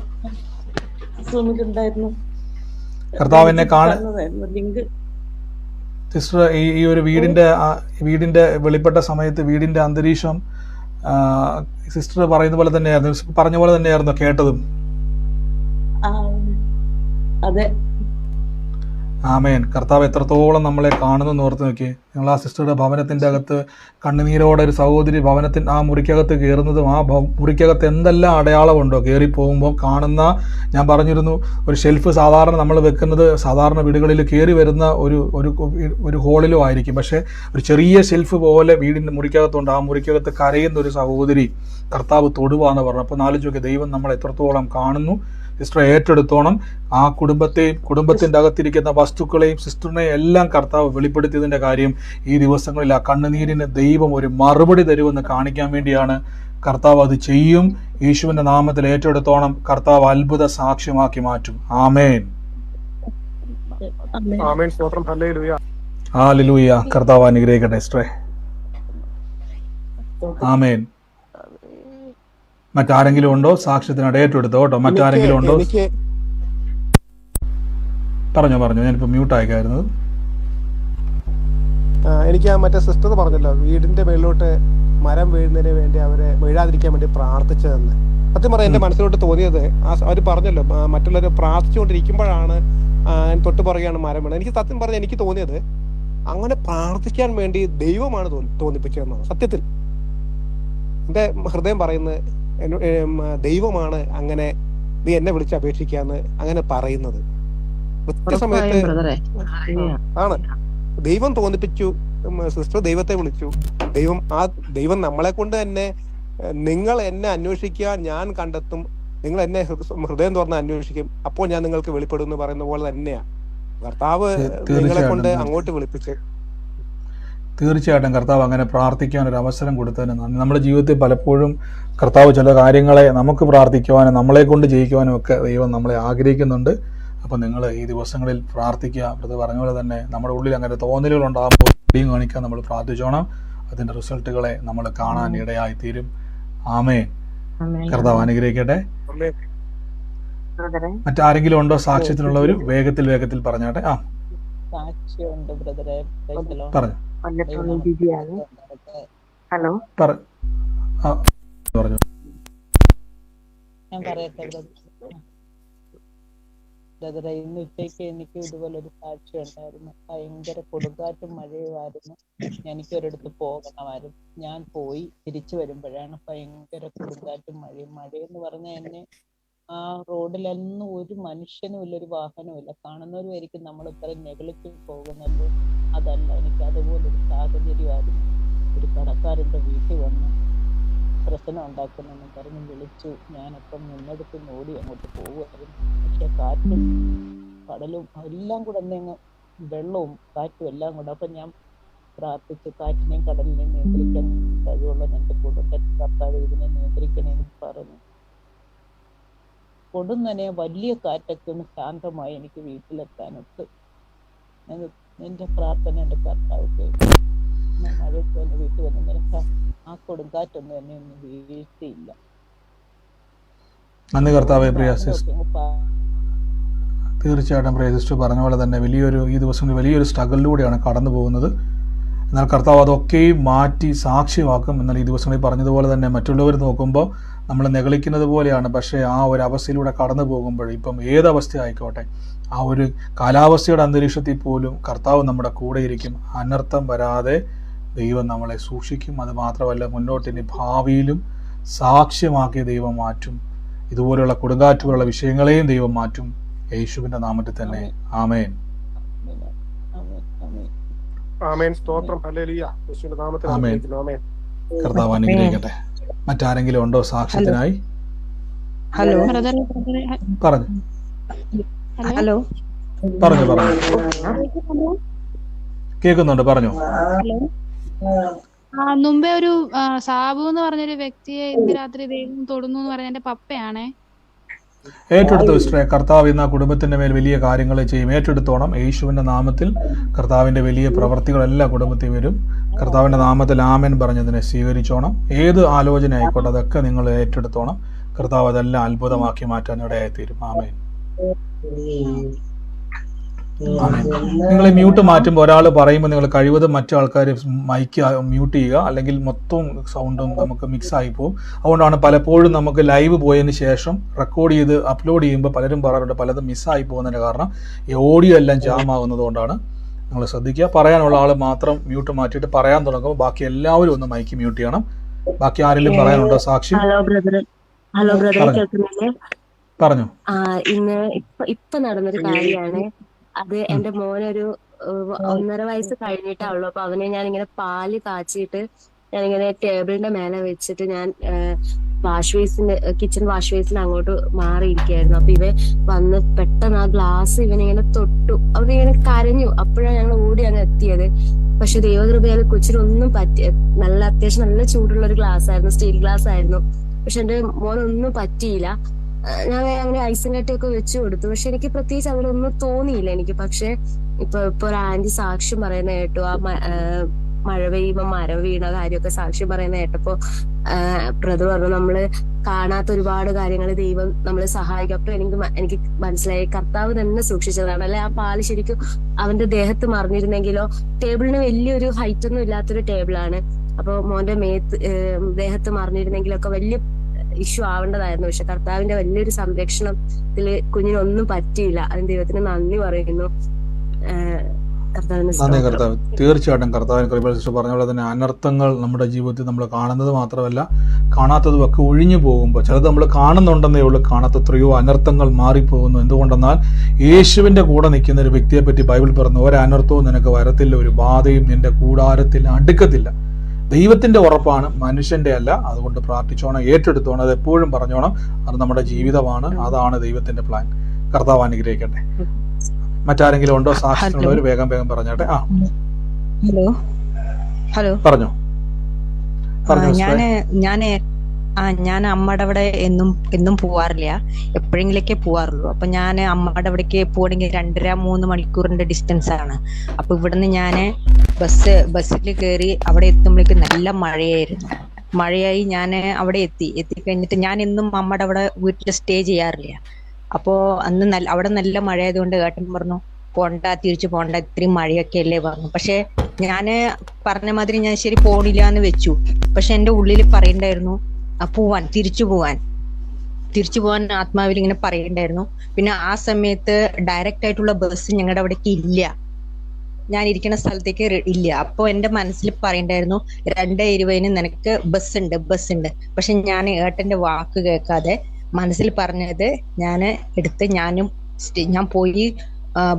S1: കർത്താവ് എന്നെ സിസ്റ്റർ ഈ ഒരു വീടിന്റെ വെളിപ്പെട്ട സമയത്ത് വീടിന്റെ അന്തരീക്ഷം സിസ്റ്റർ പറയുന്ന പോലെ തന്നെയായിരുന്നു, പറഞ്ഞ പോലെ തന്നെയായിരുന്നു കേട്ടതും? ആമേൻ. കർത്താവ് എത്രത്തോളം നമ്മളെ കാണുന്നു ഓർത്ത് നോക്കി. നിങ്ങൾ ആ സിസ്റ്ററുടെ ഭവനത്തിൻ്റെ അകത്ത് കണ്ണുനീരോടെ ഒരു സഹോദരി ആ മുറിക്കകത്ത് കയറുന്നതും ആ മുറിക്കകത്ത് എന്തെല്ലാം അടയാളമുണ്ടോ കയറി പോകുമ്പോൾ കാണുന്ന, ഞാൻ പറഞ്ഞിരുന്നു, ഒരു ഷെൽഫ് സാധാരണ നമ്മൾ വെക്കുന്നത് സാധാരണ വീടുകളിൽ കയറി വരുന്ന ഒരു ഹോളിലോ ആയിരിക്കും. പക്ഷേ ഒരു ചെറിയ ഷെൽഫ് പോലെ വീടിൻ്റെ മുറിക്കകത്തുണ്ട്. ആ മുറിക്കകത്ത് കരയുന്ന ഒരു സഹോദരി കർത്താവ് തൊടുവാന്ന് പറഞ്ഞു. അപ്പോൾ ആലോചിക്കുക, ദൈവം നമ്മളെ എത്രത്തോളം കാണുന്നു. സിസ്റ്റർ ഏറ്റെടുത്തോണം. ആ കുടുംബത്തിൻ്റെ അകത്തിരിക്കുന്ന വസ്തുക്കളെയും സിസ്റ്ററിനെയും എല്ലാം കർത്താവ് വെളിപ്പെടുത്തിയതിൻ്റെ കാര്യം ഈ ദിവസങ്ങളിൽ ആ കണ്ണുനീരിന് ദൈവം ഒരു മറുപടി തരുമെന്ന് കാണിക്കാൻ വേണ്ടിയാണ്. കർത്താവ് അത് ചെയ്യും. യേശുവിൻ്റെ നാമത്തിൽ ഏറ്റെടുത്തോണം. കർത്താവ് അത്ഭുത സാക്ഷ്യമാക്കി മാറ്റും. ആമേൻ. ഹല്ലേലൂയ. കർത്താവ് അനുഗ്രഹിക്കട്ടെ സിസ്റ്ററെ. ആമേൻ. മറ്റാരെങ്കിലും ഉണ്ടോ? സാക്ഷ്യത്തിന് ഏറ്റെടുത്തോ കേട്ടോ. മറ്റാരെങ്കിലും ഉണ്ടോ? പറഞ്ഞോ. ഞാനിപ്പോ മ്യൂട്ട് ആയിക്കായിരുന്നു.
S3: എനിക്ക് ആ മറ്റേ സിസ്റ്റർ പറഞ്ഞല്ലോ, വീടിന്റെ മേളിലോട്ട് മരം വീഴുന്നതിന് വേണ്ടി അവരെ വീഴാതിരിക്കാൻ വേണ്ടി പ്രാർത്ഥിച്ചതെന്ന്. സത്യം പറഞ്ഞാൽ എന്റെ മനസ്സിലോട്ട് തോന്നിയത്, അവർ പറഞ്ഞല്ലോ മറ്റുള്ളവർ പ്രാർത്ഥിച്ചുകൊണ്ടിരിക്കുമ്പോഴാണ് തൊട്ട് പറയുകയാണ് മരം വീണത്. എനിക്ക് സത്യം പറഞ്ഞാൽ എനിക്ക് തോന്നിയത് അങ്ങനെ പ്രാർത്ഥിക്കാൻ വേണ്ടി ദൈവമാണ് തോന്നിപ്പിച്ചതെന്നാണ്. സത്യത്തിൽ എന്റെ ഹൃദയം പറയുന്നത് ദൈവമാണ് അങ്ങനെ നീ എന്നെ വിളിച്ച് അപേക്ഷിക്കാന്ന് അങ്ങനെ പറയുന്നത്. കൃത്യസമയത്ത് ആണ് ദൈവം തോന്നിപ്പിച്ചു. സിസ്റ്റർ ദൈവത്തെ വിളിച്ചു. ദൈവം നമ്മളെ കൊണ്ട് തന്നെ, നിങ്ങൾ എന്നെ അന്വേഷിക്കുക, ഞാൻ കണ്ടെത്തും, നിങ്ങൾ എന്നെ ഹൃദയം തുറന്ന് അന്വേഷിക്കും, അപ്പോൾ ഞാൻ നിങ്ങൾക്ക് വെളിപ്പെടും എന്ന് പറയുന്ന പോലെ തന്നെയാ കർത്താവ് നിങ്ങളെ കൊണ്ട് അങ്ങോട്ട് വിളിപ്പിച്ച്.
S1: തീർച്ചയായിട്ടും കർത്താവ് അങ്ങനെ പ്രാർത്ഥിക്കാൻ ഒരു അവസരം കൊടുത്തതിന് നന്ദി. നമ്മുടെ ജീവിതത്തിൽ പലപ്പോഴും കർത്താവ് ചില കാര്യങ്ങളെ നമുക്ക് പ്രാർത്ഥിക്കുവാനും നമ്മളെ കൊണ്ട് ജയിക്കുവാനും ഒക്കെ ദൈവം നമ്മളെ ആഗ്രഹിക്കുന്നുണ്ട്. അപ്പം നിങ്ങൾ ഈ ദിവസങ്ങളിൽ പ്രാർത്ഥിക്കുക. അത് പറഞ്ഞ പോലെ തന്നെ നമ്മുടെ ഉള്ളിൽ അങ്ങനെ തോന്നലുകൾ ഉണ്ടാകുമ്പോൾ കാണിക്കാൻ നമ്മൾ പ്രാർത്ഥിച്ചോണം. അതിൻ്റെ റിസൾട്ടുകളെ നമ്മൾ കാണാൻ ഇടയായി തീരും. ആമേൻ. കർത്താവ് അനുഗ്രഹിക്കട്ടെ. മറ്റാരെങ്കിലും ഉണ്ടോ സാക്ഷ്യത്തിനുള്ളവർ? വേഗത്തിൽ പറഞ്ഞാട്ടെ.
S17: സാക്ഷിയുണ്ട് ബ്രദറെ.
S1: പറഞ്ഞു.
S17: ഹലോ,
S1: പറഞ്ഞു.
S17: ഞാൻ പറയട്ടെ ബ്രദറെ. ഇന്ന് ഉച്ചയ്ക്ക് എനിക്ക് ഇതുപോലെ ഒരു സാക്ഷി ഉണ്ടായിരുന്നു. ഭയങ്കര കൊടുങ്കാറ്റും മഴയുമായിരുന്നു. എനിക്കൊരിടത്ത് പോകണമായിരുന്നു. ഞാൻ പോയി തിരിച്ചു വരുമ്പോഴാണ് ഭയങ്കര കൊടുങ്കാറ്റും മഴയും. മഴയെന്ന് പറഞ്ഞാൽ എന്നെ ആ റോഡിലൊന്നും ഒരു മനുഷ്യനും ഇല്ല, ഒരു വാഹനവും ഇല്ല. കാണുന്നവരുമായിരിക്കും നമ്മൾ ഇത്രയും നെഗളിച്ച് പോകുന്നത്. അതല്ല, എനിക്ക് അതുപോലൊരു സാഹചര്യമായിരുന്നു. ഒരു കടക്കാരൻ്റെ വീട്ടിൽ വന്ന് പ്രശ്നം ഉണ്ടാക്കുന്നെന്ന് പറഞ്ഞ് വിളിച്ചു. ഞാനപ്പം നിന്നെടുത്ത് ഓടി അങ്ങോട്ട് പോകുമായിരുന്നു. പക്ഷെ കാറ്റും കടലും എല്ലാം കൂടെ എന്നെ, വെള്ളവും കാറ്റും എല്ലാം കൂടെ. അപ്പം ഞാൻ പ്രാർത്ഥിച്ചു, കാറ്റിനെയും കടലിനെയും നിയന്ത്രിക്കാൻ കഴിവുള്ള എൻ്റെ കുടുംബത്തെ കർത്താവ് ഇതിനെ നിയന്ത്രിക്കണമെന്ന് പറഞ്ഞു. കൊടുന്നനെ വലിയ കാറ്റൊക്കെ ഒന്ന് ശാന്തമായി എനിക്ക് വീട്ടിലെത്താനൊത്ത്. എൻ്റെ പ്രാർത്ഥന എൻ്റെ കർത്താവ് കേട്ടു. മഴയ്ക്ക് തന്നെ വീട്ടിൽ വന്ന് നിനക്ക് ആ കൊടുങ്കാറ്റൊന്നും എന്നെ ഒന്നും വീഴ്ത്തിയില്ല.
S1: നന്ദി കർത്താവേ. പ്രിയ സിസ്റ്റർ, തീർച്ചയായിട്ടും പ്രിയ സിസ്റ്റർ പറഞ്ഞ പോലെ തന്നെ ഈ ദിവസം വലിയൊരു സ്ട്രഗിളിലൂടെയാണ് കടന്നു പോകുന്നത്. എന്നാൽ കർത്താവ് അതൊക്കെയും മാറ്റി സാക്ഷ്യമാക്കും. എന്നാൽ ഈ ദിവസങ്ങളിൽ പറഞ്ഞതുപോലെ തന്നെ മറ്റുള്ളവർ നോക്കുമ്പോൾ നമ്മൾ നെഗളിക്കുന്നത് പോലെയാണ്. പക്ഷേ ആ ഒരു അവസ്ഥയിലൂടെ കടന്നു പോകുമ്പോൾ, ഇപ്പം ഏതവസ്ഥ ആയിക്കോട്ടെ, ആ ഒരു കാലാവസ്ഥയുടെ അന്തരീക്ഷത്തിൽ പോലും കർത്താവ് നമ്മുടെ കൂടെ ഇരിക്കും. അനർത്ഥം വരാതെ ദൈവം നമ്മളെ സൂക്ഷിക്കും. അത് മാത്രമല്ല, മുന്നോട്ടിനി ഭാവിയിലും സാക്ഷ്യമാക്കിയ ദൈവം മാറ്റും. ഇതുപോലെയുള്ള കൊടുങ്കാറ്റുകളുള്ള വിഷയങ്ങളെയും ദൈവം മാറ്റും. യേശുവിന്റെ നാമത്തിൽ തന്നെ. ആമേൻ. കർത്താവ് അനുഗ്രഹിക്കട്ടെ. മറ്റാരെങ്കിലും ഉണ്ടോ സാക്ഷ്യത്തിനായി?
S18: ഹലോ,
S1: പറഞ്ഞു. കേൾക്കുന്നുണ്ട്, പറഞ്ഞു.
S18: മുമ്പേ ഒരു സാബു എന്ന് പറഞ്ഞൊരു വ്യക്തിയെ ഇന്ന് രാത്രി ദൈവം തൊടുന്നു എന്ന് പറഞ്ഞ എന്റെ പപ്പയാണേ.
S1: ഏറ്റെടുത്തു സിസ്റ്ററെ. കർത്താവ് ഇന്ന് ആ കുടുംബത്തിന്റെ മേൽ വലിയ കാര്യങ്ങൾ ചെയ്യും. ഏറ്റെടുത്തോണം. യേശുവിന്റെ നാമത്തിൽ കർത്താവിന്റെ വലിയ പ്രവർത്തികൾ എല്ലാ കുടുംബത്തിൽ വരും. കർത്താവിന്റെ നാമത്തിൽ ആമേൻ പറഞ്ഞതിനെ സ്വീകരിച്ചോണം. ഏത് ആലോചന ആയിക്കോട്ടെ അതൊക്കെ നിങ്ങൾ ഏറ്റെടുത്തോണം. കർത്താവ് അതെല്ലാം അത്ഭുതമാക്കി മാറ്റാൻ ഇടയായിത്തീരും. ആമേൻ. ആമേൻ. നിങ്ങൾ ഈ മ്യൂട്ട് മാറ്റുമ്പോൾ ഒരാൾ പറയുമ്പോൾ നിങ്ങൾ കഴിവതും മറ്റു ആൾക്കാർ മൈക്ക് മ്യൂട്ട് ചെയ്യുക, അല്ലെങ്കിൽ മൊത്തം സൗണ്ടും നമുക്ക് മിക്സ് ആയി പോകും. അതുകൊണ്ടാണ് പലപ്പോഴും നമുക്ക് ലൈവ് പോയതിന് ശേഷം റെക്കോർഡ് ചെയ്ത് അപ്ലോഡ് ചെയ്യുമ്പോൾ പലരും പറയാറുണ്ട് പലതും മിസ്സായി പോകുന്നതിൻ്റെ കാരണം ഈ ഓഡിയോ എല്ലാം ജാം ആകുന്നത് കൊണ്ടാണ്. നിങ്ങൾ ശ്രദ്ധിക്കുക. പറയാനുള്ള ആൾ മാത്രം മ്യൂട്ട് മാറ്റിയിട്ട് പറയാൻ തുടങ്ങുമ്പോൾ ബാക്കി എല്ലാവരും ഒന്ന് മൈക്ക് മ്യൂട്ട് ചെയ്യണം. ബാക്കി ആരെങ്കിലും പറയാനുണ്ടോ? സാക്ഷി
S19: ഹലോ ബ്രദറെ കേൾക്കുന്നില്ലേ?
S1: പറഞ്ഞു.
S19: ഇന്ന് ഇപ്പൊ നടന്നൊരു കാര്യമാണ്. അത് എന്റെ മോനൊരു 1.5 വയസ്സ് കഴിഞ്ഞിട്ടാവുള്ളൂ. അപ്പൊ അവനെ ഞാനിങ്ങനെ പാല് കാച്ചിട്ട് ഞാനിങ്ങനെ ടേബിളിന്റെ മേലെ വെച്ചിട്ട് ഞാൻ കിച്ചൺ വാഷ് ബേസിൽ അങ്ങോട്ട് മാറിയിരിക്കായിരുന്നു. അപ്പൊ ഇവൻ വന്ന് പെട്ടെന്ന് ആ ഗ്ലാസ് ഇവനിങ്ങനെ തൊട്ടു. അവനിങ്ങനെ കരഞ്ഞു. അപ്പോഴാണ് ഞങ്ങൾ ഓടി അങ്ങ് എത്തിയത്. പക്ഷെ ദൈവകൃപയാൽ കൊച്ചിനൊന്നും നല്ല അത്യാവശ്യം നല്ല ചൂടുള്ള ഒരു ഗ്ലാസ് ആയിരുന്നു, സ്റ്റീൽ ഗ്ലാസ് ആയിരുന്നു. പക്ഷെ എന്റെ മോനൊന്നും പറ്റിയില്ല. ഞാൻ അങ്ങനെ ഐസും കട്ടിയൊക്കെ വെച്ചു കൊടുത്തു. പക്ഷെ എനിക്ക് പ്രത്യേകിച്ച് അങ്ങനെ ഒന്നും തോന്നിയില്ല എനിക്ക്. പക്ഷെ ഇപ്പൊ ഒരു ആന്റി സാക്ഷ്യം പറയുന്ന കേട്ടു. ആ മഴ പെയ്യുമ്പോ മരം വീണ കാര്യമൊക്കെ സാക്ഷ്യം പറയുന്ന കേട്ടപ്പോ ബ്രദർ പറഞ്ഞു നമ്മള് കാണാത്ത ഒരുപാട് കാര്യങ്ങൾ ദൈവം നമ്മളെ സഹായിക്കും. അപ്പൊ എനിക്ക് മനസ്സിലായി കർത്താവ് തന്നെ സൂക്ഷിച്ചതാണ്. അല്ലെ, ആ പാല് ശരിക്കും അവന്റെ ദേഹത്ത് മറിഞ്ഞിരുന്നെങ്കിലോ, ടേബിളിന് വലിയൊരു ഹൈറ്റ് ഒന്നും ഇല്ലാത്തൊരു ടേബിളാണ്. അപ്പൊ മോന്റെ ദേഹത്ത് മറിഞ്ഞിരുന്നെങ്കിലൊക്കെ വലിയ ഇഷ്യൂ ആവേണ്ടതായിരുന്നു. പക്ഷെ കർത്താവിന്റെ വലിയൊരു സംരക്ഷണത്തില് കുഞ്ഞിനൊന്നും പറ്റിയില്ല. അതിന് ദൈവത്തിന് നന്ദി പറയുന്നു.
S1: നന്ദി കർത്താവ്. തീർച്ചയായിട്ടും കർത്താവിന് കൃപ പറഞ്ഞ പോലെ തന്നെ അനർത്ഥങ്ങൾ നമ്മുടെ ജീവിതത്തിൽ നമ്മൾ കാണുന്നത് മാത്രമല്ല കാണാത്തതും ഒക്കെ ഒഴിഞ്ഞു പോകുമ്പോൾ ചിലത് നമ്മൾ കാണുന്നുണ്ടെന്നേ ഉള്ളൂ, കാണാത്ത എത്രയോ അനർത്ഥങ്ങൾ മാറിപ്പോകുന്നു. എന്തുകൊണ്ടെന്നാൽ യേശുവിന്റെ കൂടെ നിൽക്കുന്ന ഒരു വ്യക്തിയെ പറ്റി ബൈബിൾ പറഞ്ഞു, ഒരനർത്ഥവും നിനക്ക് വരത്തില്ല, ഒരു ബാധയും നിന്റെ കൂടാരത്തിൽ അടുക്കത്തില്ല. ദൈവത്തിന്റെ ഉറപ്പാണ്, മനുഷ്യന്റെ അല്ല. അതുകൊണ്ട് പ്രാർത്ഥിച്ചോണം, ഏറ്റെടുത്തോണം, അത് എപ്പോഴും പറഞ്ഞോണം. അത് നമ്മുടെ ജീവിതമാണ്, അതാണ് ദൈവത്തിന്റെ പ്ലാൻ. കർത്താവ് അനുഗ്രഹിക്കട്ടെ. മറ്റാരെങ്കിലും ഉണ്ടോ സാക്ഷ്യമുള്ളവർ? വേഗം പറഞ്ഞാട്ടെ.
S20: ഹലോ
S1: പറഞ്ഞോ.
S20: ഞാൻ അമ്മയുടെ അവിടെ എന്നും പോവാറില്ല, എപ്പോഴെങ്കിലൊക്കെ പോവാറുള്ളൂ. അപ്പൊ ഞാൻ അമ്മയുടെ അവിടേക്ക് പോകണമെങ്കിൽ 2.5-3 മണിക്കൂറിന്റെ ഡിസ്റ്റൻസ് ആണ്. അപ്പൊ ഇവിടുന്ന് ഞാൻ ബസ്സിൽ കയറി അവിടെ എത്തുമ്പോഴേക്ക് നല്ല മഴയായി ഞാൻ അവിടെ എത്തിക്കഴിഞ്ഞിട്ട് ഞാൻ എന്നും അമ്മയുടെ അവിടെ വീട്ടിൽ സ്റ്റേ ചെയ്യാറില്ല. അപ്പോ അന്ന് അവിടെ നല്ല മഴ ആയതുകൊണ്ട് ഏട്ടൻ പറഞ്ഞു തിരിച്ചു പോണ്ട, ഇത്രയും മഴയൊക്കെ അല്ലേ പറഞ്ഞു. പക്ഷെ ഞാന് പറഞ്ഞ മാതിരി ഞാൻ ശരി പോണില്ല എന്ന് വെച്ചു. പക്ഷെ എന്റെ ഉള്ളിൽ പറയണ്ടായിരുന്നു തിരിച്ചു പോവാൻ ആത്മാവിൽ ഇങ്ങനെ പറയണ്ടായിരുന്നു. പിന്നെ ആ സമയത്ത് ഡയറക്റ്റ് ആയിട്ടുള്ള ബസ് ഞങ്ങളുടെ അവിടേക്ക് ഇല്ല, ഞാൻ ഇരിക്കുന്ന സ്ഥലത്തേക്ക് ഇല്ല. അപ്പൊ എന്റെ മനസ്സിൽ പറയണ്ടായിരുന്നു 2:20 നിനക്ക് ബസ് ഉണ്ട്. പക്ഷെ ഞാൻ ഏട്ടന്റെ വാക്ക് കേൾക്കാതെ മനസ്സിൽ പറഞ്ഞത് ഞാൻ ഞാൻ പോയി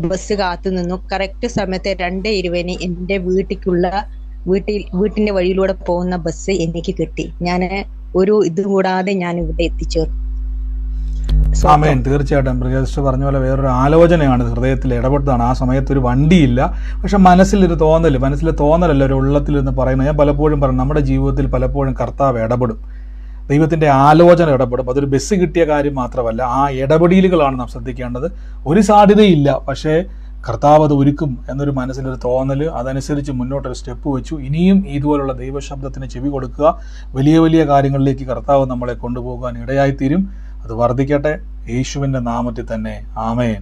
S20: ബസ് കാത്തു നിന്നു. കറക്റ്റ് സമയത്ത് 2:20 എന്റെ വീട്ടിന്റെ വഴിയിലൂടെ പോകുന്ന ബസ് എനിക്ക് കിട്ടി. ഞാൻ ഒരു ഇത് കൂടാതെ ഞാൻ ഇവിടെ എത്തിച്ചേർന്നു.
S1: ആമേൻ. തീർച്ചയായിട്ടും ബ്രദർ പറഞ്ഞ പോലെ വേറൊരു ആലോചനയാണ്, ഹൃദയത്തിൽ ഇടപെട്ടതാണ്. ആ സമയത്ത് ഒരു വണ്ടിയില്ല, പക്ഷെ മനസ്സിലെ തോന്നലല്ല, ഒരു ഉള്ളത്തിലിരുന്ന് പറയുന്നത്. ഞാൻ പലപ്പോഴും പറയും, നമ്മുടെ ജീവിതത്തിൽ പലപ്പോഴും കർത്താവ് ഇടപെടും, ദൈവത്തിന്റെ ആലോചന ഇടപെടും. അതൊരു ബസ് കിട്ടിയ കാര്യം മാത്രമല്ല, ആ ഇടപെടലുകളാണ് നാം ശ്രദ്ധിക്കേണ്ടത്. ഒരു സാധ്യതയില്ല, പക്ഷേ കർത്താവ് അത് ഒരുക്കും എന്നൊരു മനസ്സിലൊരു തോന്നൽ, അതനുസരിച്ച് മുന്നോട്ടൊരു സ്റ്റെപ്പ് വെച്ചു. ഇനിയും ഇതുപോലുള്ള ദൈവശബ്ദത്തിന് ചെവി കൊടുക്കുക. വലിയ വലിയ കാര്യങ്ങളിലേക്ക് കർത്താവ് നമ്മളെ കൊണ്ടുപോകാൻ ഇടയായിത്തീരും. അത് വർദ്ധിക്കട്ടെ, യേശുവിന്റെ നാമത്തിൽ തന്നെ. ആമേൻ.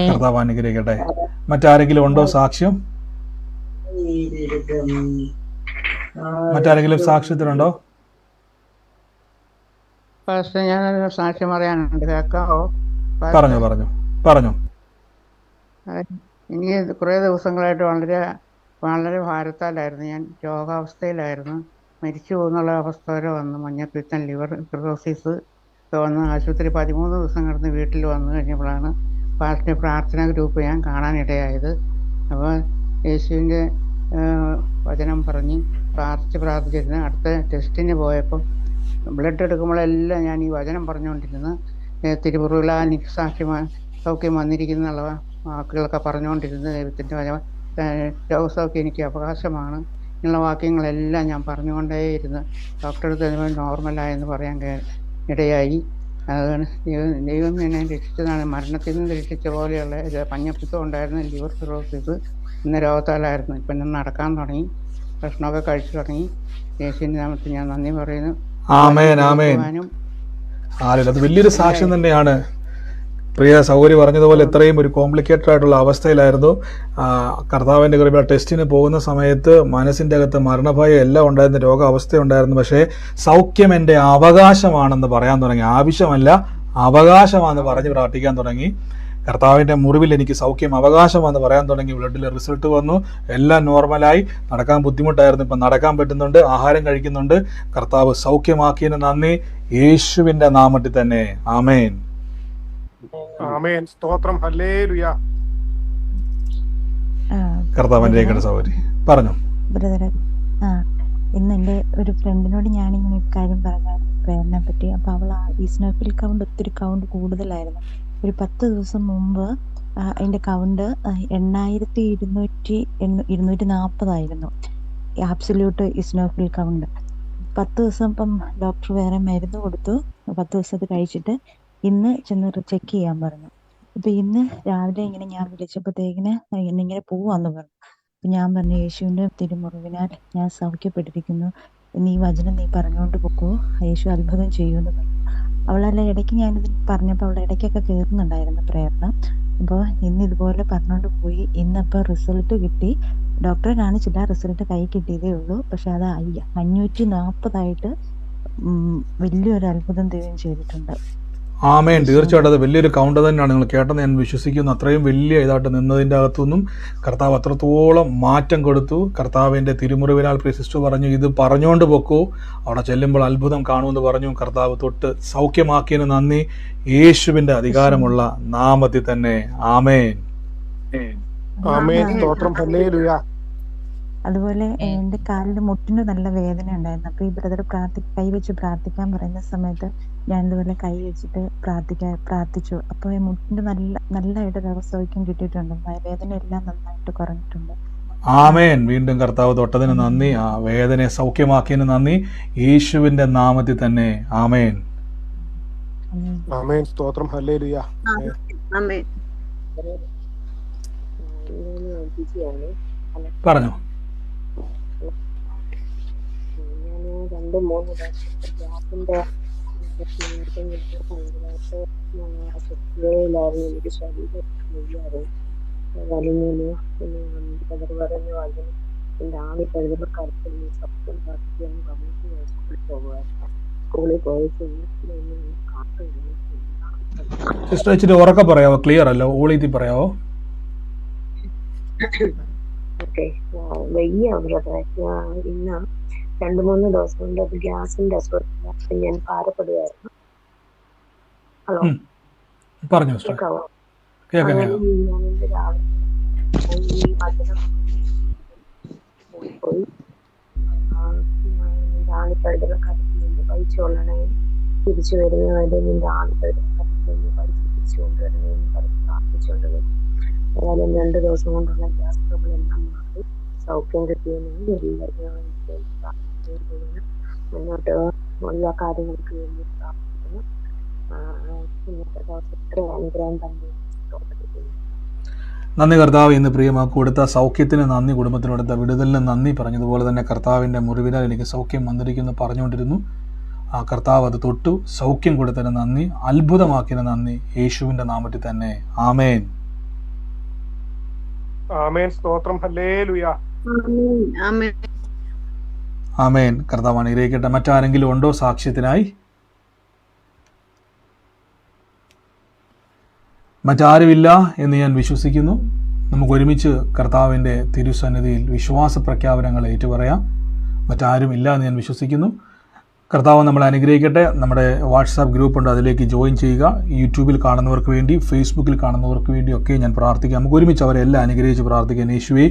S1: കർത്താവ് അനുഗ്രഹിക്കട്ടെ. മറ്റാരെങ്കിലും ഉണ്ടോ സാക്ഷ്യം? മറ്റാരെങ്കിലും സാക്ഷ്യത്തിനുണ്ടോ?
S21: ഞാനൊരു സാക്ഷ്യം പറയാനുണ്ട്, കേൾക്കാവോ?
S1: പറഞ്ഞു.
S21: എനിക്ക് കുറേ ദിവസങ്ങളായിട്ട് വളരെ ഭാരത്താലായിരുന്നു. ഞാൻ രോഗാവസ്ഥയിലായിരുന്നു. മരിച്ചു പോകുന്നുള്ള അവസ്ഥ വരെ വന്നു. മഞ്ഞപ്പിത്തം, ലിവർ സിറോസിസ് വന്ന് ആശുപത്രി 13 ദിവസം കിടന്ന് വീട്ടിൽ വന്നു കഴിഞ്ഞപ്പോഴാണ് പ്രാർത്ഥനാ ഗ്രൂപ്പ് ഞാൻ കാണാനിടയായത്. അപ്പോൾ യേശുവിൻ്റെ വചനം പറഞ്ഞ് പ്രാർത്ഥിച്ചിരുന്നു. അടുത്ത ടെസ്റ്റിന് പോയപ്പം ബ്ലഡ് എടുക്കുമ്പോഴെല്ലാം ഞാൻ ഈ വചനം പറഞ്ഞുകൊണ്ടിരുന്നു. തിരുമുറികളാൽ എനിക്ക് സൗഖ്യം വന്നിരിക്കുന്നുള്ള വാക്കുകളൊക്കെ പറഞ്ഞുകൊണ്ടിരുന്നു. ദൈവത്തിൻ്റെ വചനം രോഗസൗഖ്യം എനിക്ക് അവകാശമാണ് എന്നുള്ള വാക്യങ്ങളെല്ലാം ഞാൻ പറഞ്ഞുകൊണ്ടേയിരുന്നു. ഡോക്ടർ നോർമലായെന്ന് പറയാൻ ഇടയായി. അതാണ് ദൈവം എന്നെ രക്ഷിച്ചതാണ്. മരണത്തിൽ നിന്ന് രക്ഷിച്ച പോലെയുള്ള മഞ്ഞപ്പിത്തം ഉണ്ടായിരുന്ന ലിവർ സിറോസിസ് ഇന്ന് രോഗത്താലായിരുന്നു. ഇപ്പം ഞാൻ നടക്കാൻ തുടങ്ങി, ഭക്ഷണമൊക്കെ കഴിച്ചു തുടങ്ങി. യേശുവിന്റെ നാമത്തിൽ ഞാൻ നന്ദി പറയുന്നു.
S1: അത് വലിയൊരു സാക്ഷ്യം തന്നെയാണ്. പ്രിയ സൗകര്യം പറഞ്ഞതുപോലെ ഇത്രയും ഒരു കോംപ്ലിക്കേറ്റഡ് ആയിട്ടുള്ള അവസ്ഥയിലായിരുന്നു. കർത്താവിൻ്റെ കൃപ ടെസ്റ്റിന് പോകുന്ന സമയത്ത് മനസ്സിൻ്റെ അകത്ത് മരണഭയം എല്ലാം ഉണ്ടായിരുന്നു, രോഗാവസ്ഥ ഉണ്ടായിരുന്നു. പക്ഷേ സൗഖ്യം എൻ്റെ അവകാശമാണെന്ന് പറയാൻ തുടങ്ങി. ആവശ്യമല്ല, അവകാശമാണെന്ന് പറഞ്ഞ് പ്രാർത്ഥിക്കാൻ തുടങ്ങി. കർത്താവിൻ്റെ മുറിവിൽ എനിക്ക് സൗഖ്യം അവകാശമാണെന്ന് പറയാൻ തുടങ്ങി. ബ്ലഡിൽ റിസൾട്ട് വന്നു, എല്ലാം നോർമലായി. നടക്കാൻ ബുദ്ധിമുട്ടായിരുന്നു, ഇപ്പം നടക്കാൻ പറ്റുന്നുണ്ട്, ആഹാരം കഴിക്കുന്നുണ്ട്. കർത്താവ് സൗഖ്യമാക്കിയതിന് നന്ദി, യേശുവിൻ്റെ നാമത്തിൽ തന്നെ. ആമേൻ.
S3: ആമേൻ. സ്തോത്രം. ഹല്ലേലൂയ.
S1: കർത്താവിൻ്റെ സൗകര്യം പറഞ്ഞു.
S6: ബ്രദറെ, ഇന്ന് എൻ്റെ ഒരു ഫ്രണ്ടിനോട് ഞാനിങ്ങനെ ഒരു കാര്യം പറഞ്ഞായിരുന്നു പ്രേരണയെ പറ്റി. അപ്പോൾ അവൾ ഈസ്നോഫിൽ കൗണ്ട് ഒത്തിരി കൗണ്ട് കൂടുതലായിരുന്നു. ഒരു 10 ദിവസം മുമ്പ് അതിൻ്റെ കൗണ്ട് 8240 ആബ്സല്യൂട്ട് ഇസ്നോഫിൽ കൗണ്ട്. 10 ദിവസം ഇപ്പം ഡോക്ടർ വേറെ മരുന്ന് കൊടുത്തു. 10 ദിവസത്തെ കഴിച്ചിട്ട് ഇന്ന് ചെന്ന് ചെക്ക് ചെയ്യാൻ പറഞ്ഞു. ഇപ്പം ഇന്ന് രാവിലെ ഇങ്ങനെ ഞാൻ വിളിച്ചപ്പോഴത്തേക്കിന് ഇന്നിങ്ങനെ പോവാന്ന് പറഞ്ഞു. അപ്പം ഞാൻ പറഞ്ഞു, യേശുവിൻ്റെ തിരുമുറിവിനാൽ ഞാൻ സൗഖ്യപ്പെട്ടിരിക്കുന്നു, നീ വചനം നീ പറഞ്ഞുകൊണ്ട് പൊക്കോ, യേശു അത്ഭുതം ചെയ്യുമെന്ന് പറഞ്ഞു. അവളെല്ലാം ഇടയ്ക്ക് ഞാനിത് പറഞ്ഞപ്പോൾ അവളുടെ ഇടയ്ക്കൊക്കെ കയറുന്നുണ്ടായിരുന്നു പ്രേരണ. അപ്പോൾ ഇന്ന് ഇതുപോലെ പറഞ്ഞുകൊണ്ട് പോയി. ഇന്നപ്പോൾ റിസൾട്ട് കിട്ടി. ഡോക്ടറെ കാണിച്ചില്ല, റിസൾട്ട് കൈ കിട്ടിയതേ ഉള്ളൂ. പക്ഷെ അത് 540 വലിയൊരു അത്ഭുതം ദൈവം ചെയ്തിട്ടുണ്ട്.
S1: ആമേൻ. തീർച്ചയായിട്ടും അത് വലിയൊരു കൗണ്ട് തന്നെയാണ്. നിങ്ങൾ കേട്ടെന്ന് ഞാൻ വിശ്വസിക്കുന്നു. അത്രയും വലിയ ഇതായിട്ട് നിന്നതിൻ്റെ അകത്തുനിന്നും കർത്താവ് അത്രത്തോളം മാറ്റം കൊടുത്തു. കർത്താവിൻ്റെ തിരുമുറിവിനാൽ സിസ്റ്റർ പറഞ്ഞു, ഇത് പറഞ്ഞുകൊണ്ട് പൊക്കൂ, അവിടെ ചെല്ലുമ്പോൾ അത്ഭുതം കാണുമെന്ന് പറഞ്ഞു. കർത്താവ് തൊട്ട് സൗഖ്യമാക്കിയതിന് നന്ദി, യേശുവിൻ്റെ അധികാരമുള്ള നാമത്തിൽ തന്നെ. ആമേൻ.
S3: ആമേൻ. സ്തോത്രം. ഹല്ലേലൂയ.
S6: അതുപോലെ എൻ്റെ കാലിൽ മുട്ടിന് നല്ല വേദന ഉണ്ടായിരുന്നു. അപ്പോൾ ഈ ബ്രദർ കൈവച്ച് പ്രാർത്ഥിക്കാൻ പറയുന്ന സമയത്ത് ഞാൻ ഇതുപോലെ കൈ വെച്ചിട്ട് പ്രാർത്ഥിച്ചു. അപ്പോൾ ഈ മുട്ടിന് നല്ലതായിട്ട് സൗഖ്യം കിട്ടിയിട്ടുണ്ട്. വേദന എല്ലാം നന്നായിട്ട് കുറഞ്ഞിട്ടുണ്ട്.
S1: ആമേൻ. വീണ്ടും കർത്താവ് തൊട്ടതിന് നന്ദി, ആ വേദനയെ സൗഖ്യമാക്കിയതിന് നന്ദി, യേശുവിൻ്റെ നാമത്തിൽ തന്നെ. ആമേൻ.
S3: ആമേൻ. സ്തോത്രം. ഹല്ലേലൂയ.
S1: പറഞ്ഞു.
S2: ഞാൻ 2-3 ഗ്യാസിന്റെ ഭയങ്കരമായിട്ട് എനിക്ക് ശരീരം വലിഞ്ഞു. പിന്നെ കഥ പറഞ്ഞു അതിന് എൻ്റെ ആളി കഴുകുമ്പോൾ കരുത്തിൽ സത്യം പ്രാർത്ഥിക്കാന്ന് പറഞ്ഞിട്ട് ഞാൻ സ്കൂളിൽ പോകുമായിരുന്നു. സ്കൂളിൽ പോയി കാത്തു.
S1: സിസ്റ്റർ ഇച്ചിരി ഉറക്കെ പറയാവോ? ക്ലിയർ അല്ല, ഓളിത്തി പറയാവോ?
S2: ഓക്കെ. വയ്യ ബ്രദറെ. ഇന്ന് 2-3 ദിവസം കൊണ്ട് ഗ്യാസിന്റെ അസുഖം ഞാൻ ഭാരപ്പെടുകയായിരുന്നു. ഹലോ,
S1: പറഞ്ഞു.
S2: കേൾക്കാവോ?
S1: കേൾക്കാം.
S2: അങ്ങനെ ഞാനിന്ന് രാവിലെ ഈ വചനം പോയി നിന്റെ ആണിപ്പഴുതുള്ള കരുത്തിൽ നിന്ന് പഴിച്ചു കൊള്ളണേ, തിരിച്ചു വരുന്നവരെ നിന്റെ ആണിപ്പഴുതുള്ള കരുത്തിൽ നിന്ന് പഴിച്ച് തിരിച്ചു കൊണ്ടുവരണേ എന്ന് പറഞ്ഞ് പ്രാർത്ഥിച്ചുകൊണ്ട് വരും. ഏതായാലും 2 ദിവസം കൊണ്ടുള്ള ഗ്യാസ് ട്രബിൾ എല്ലാം മാറി സൗഖ്യം കിട്ടിയെന്നാണ് എല്ലാവരും മുന്നോട്ട് എല്ലാ കാര്യങ്ങൾക്ക് വേണ്ടി പ്രാർത്ഥിക്കുന്നു. ഇന്നത്തെ ദിവസം ഇത്ര അനുഗ്രഹം തന്നെ.
S1: നന്ദി കർത്താവ്. ഇന്ന് പ്രിയമാക്ക് കൊടുത്ത സൗഖ്യത്തിന് നന്ദി, കുടുംബത്തിനോടുത്ത വിടുതലിന് നന്ദി. പറഞ്ഞതുപോലെ തന്നെ കർത്താവിൻ്റെ മുറിവിനാൽ എനിക്ക് സൗഖ്യം വന്നിരിക്കുന്നു പറഞ്ഞുകൊണ്ടിരുന്നു. ആ കർത്താവ് അത് തൊട്ടു, സൗഖ്യം കൊടുത്തതിന് നന്ദി, അത്ഭുതമാക്കിയതിന് നന്ദി, യേശുവിൻ്റെ നാമത്തിൽ തന്നെ. ആമേൻ.
S3: ആമേൻ. സ്തോത്രം. ഹല്ലേലൂയ.
S1: ആമേൻ. കർത്താവ് അനുഗ്രഹിക്കട്ടെ. മറ്റാരെങ്കിലും ഉണ്ടോ സാക്ഷ്യത്തിനായി? മറ്റാരുമില്ല എന്ന് ഞാൻ വിശ്വസിക്കുന്നു. നമുക്ക് ഒരുമിച്ച് കർത്താവിൻ്റെ തിരുസന്നിധിയിൽ വിശ്വാസ പ്രഖ്യാപനങ്ങൾ ഏറ്റുപറയാം. മറ്റാരും ഇല്ല എന്ന് ഞാൻ വിശ്വസിക്കുന്നു. കർത്താവ് നമ്മളെ അനുഗ്രഹിക്കട്ടെ. നമ്മുടെ വാട്സാപ്പ് ഗ്രൂപ്പുണ്ട്, അതിലേക്ക് ജോയിൻ ചെയ്യുക. യൂട്യൂബിൽ കാണുന്നവർക്ക് വേണ്ടി, ഫേസ്ബുക്കിൽ കാണുന്നവർക്ക് വേണ്ടി ഒക്കെ ഞാൻ പ്രാർത്ഥിക്കാം. നമുക്ക് ഒരുമിച്ച് അവരെല്ലാം അനുഗ്രഹിച്ച് പ്രാർത്ഥിക്കാൻ. യേശുവേ,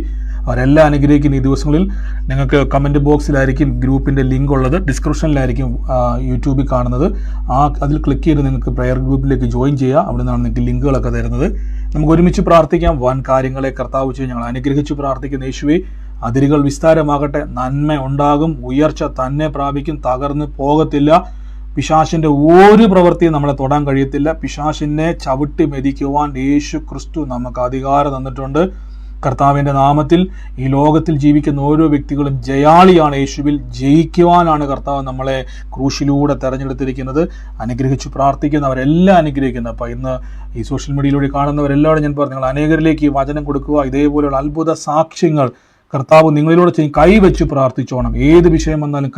S1: അവരെല്ലാം അനുഗ്രഹിക്കുന്ന ഈ ദിവസങ്ങളിൽ നിങ്ങൾക്ക് കമൻറ്റ് ബോക്സിലായിരിക്കും ഗ്രൂപ്പിൻ്റെ ലിങ്ക് ഉള്ളത്, ഡിസ്ക്രിപ്ഷനിലായിരിക്കും യൂട്യൂബിൽ കാണുന്നത്. അതിൽ ക്ലിക്ക് ചെയ്ത് നിങ്ങൾക്ക് പ്രയർ ഗ്രൂപ്പിലേക്ക് ജോയിൻ ചെയ്യുക. അവിടെ നിന്നാണ് നിങ്ങൾക്ക് ലിങ്കുകളൊക്കെ തരുന്നത്. നമുക്ക് ഒരുമിച്ച് പ്രാർത്ഥിക്കാം. വൻ കാര്യങ്ങളെ കർത്താവ് ചെയ്യും. ഞങ്ങൾ അനുഗ്രഹിച്ച് പ്രാർത്ഥിക്കുന്ന യേശുവേ, അതിരുകൾ വിസ്താരമാകട്ടെ, നന്മ ഉണ്ടാകും, ഉയർച്ച തന്നെ പ്രാപിക്കും, തകർന്ന് പോകത്തില്ല. പിശാചിൻ്റെ ഒരു പ്രവൃത്തിയും നമ്മളെ തൊടാൻ കഴിയത്തില്ല. പിശാചിനെ ചവിട്ടി മെതിക്കുവാൻ യേശു ക്രിസ്തു നമുക്ക് അധികാരം തന്നിട്ടുണ്ട്. കർത്താവിൻ്റെ നാമത്തിൽ ഈ ലോകത്തിൽ ജീവിക്കുന്ന ഓരോ വ്യക്തികളും ജയാളിയാണ്. യേശുവിൽ ജയിക്കുവാനാണ് കർത്താവ് നമ്മളെ ക്രൂശിലൂടെ തെരഞ്ഞെടുത്തിരിക്കുന്നത്. അനുഗ്രഹിച്ച് പ്രാർത്ഥിക്കുന്നവരെല്ലാം അനുഗ്രഹിക്കുന്നത്. അപ്പോൾ ഇന്ന് ഈ സോഷ്യൽ മീഡിയയിലൂടെ കാണുന്നവരെല്ലാവരും ഞാൻ പറഞ്ഞു, നിങ്ങൾ അനേകരിലേക്ക് ഈ വചനം കൊടുക്കുക. ഇതേപോലെയുള്ള അത്ഭുത സാക്ഷ്യങ്ങൾ കർത്താവ് നിങ്ങളിലൂടെ ചെയ്യും. കൈവച്ച് പ്രാർത്ഥിച്ചോണം. ഏത് വിഷയം വന്നാലും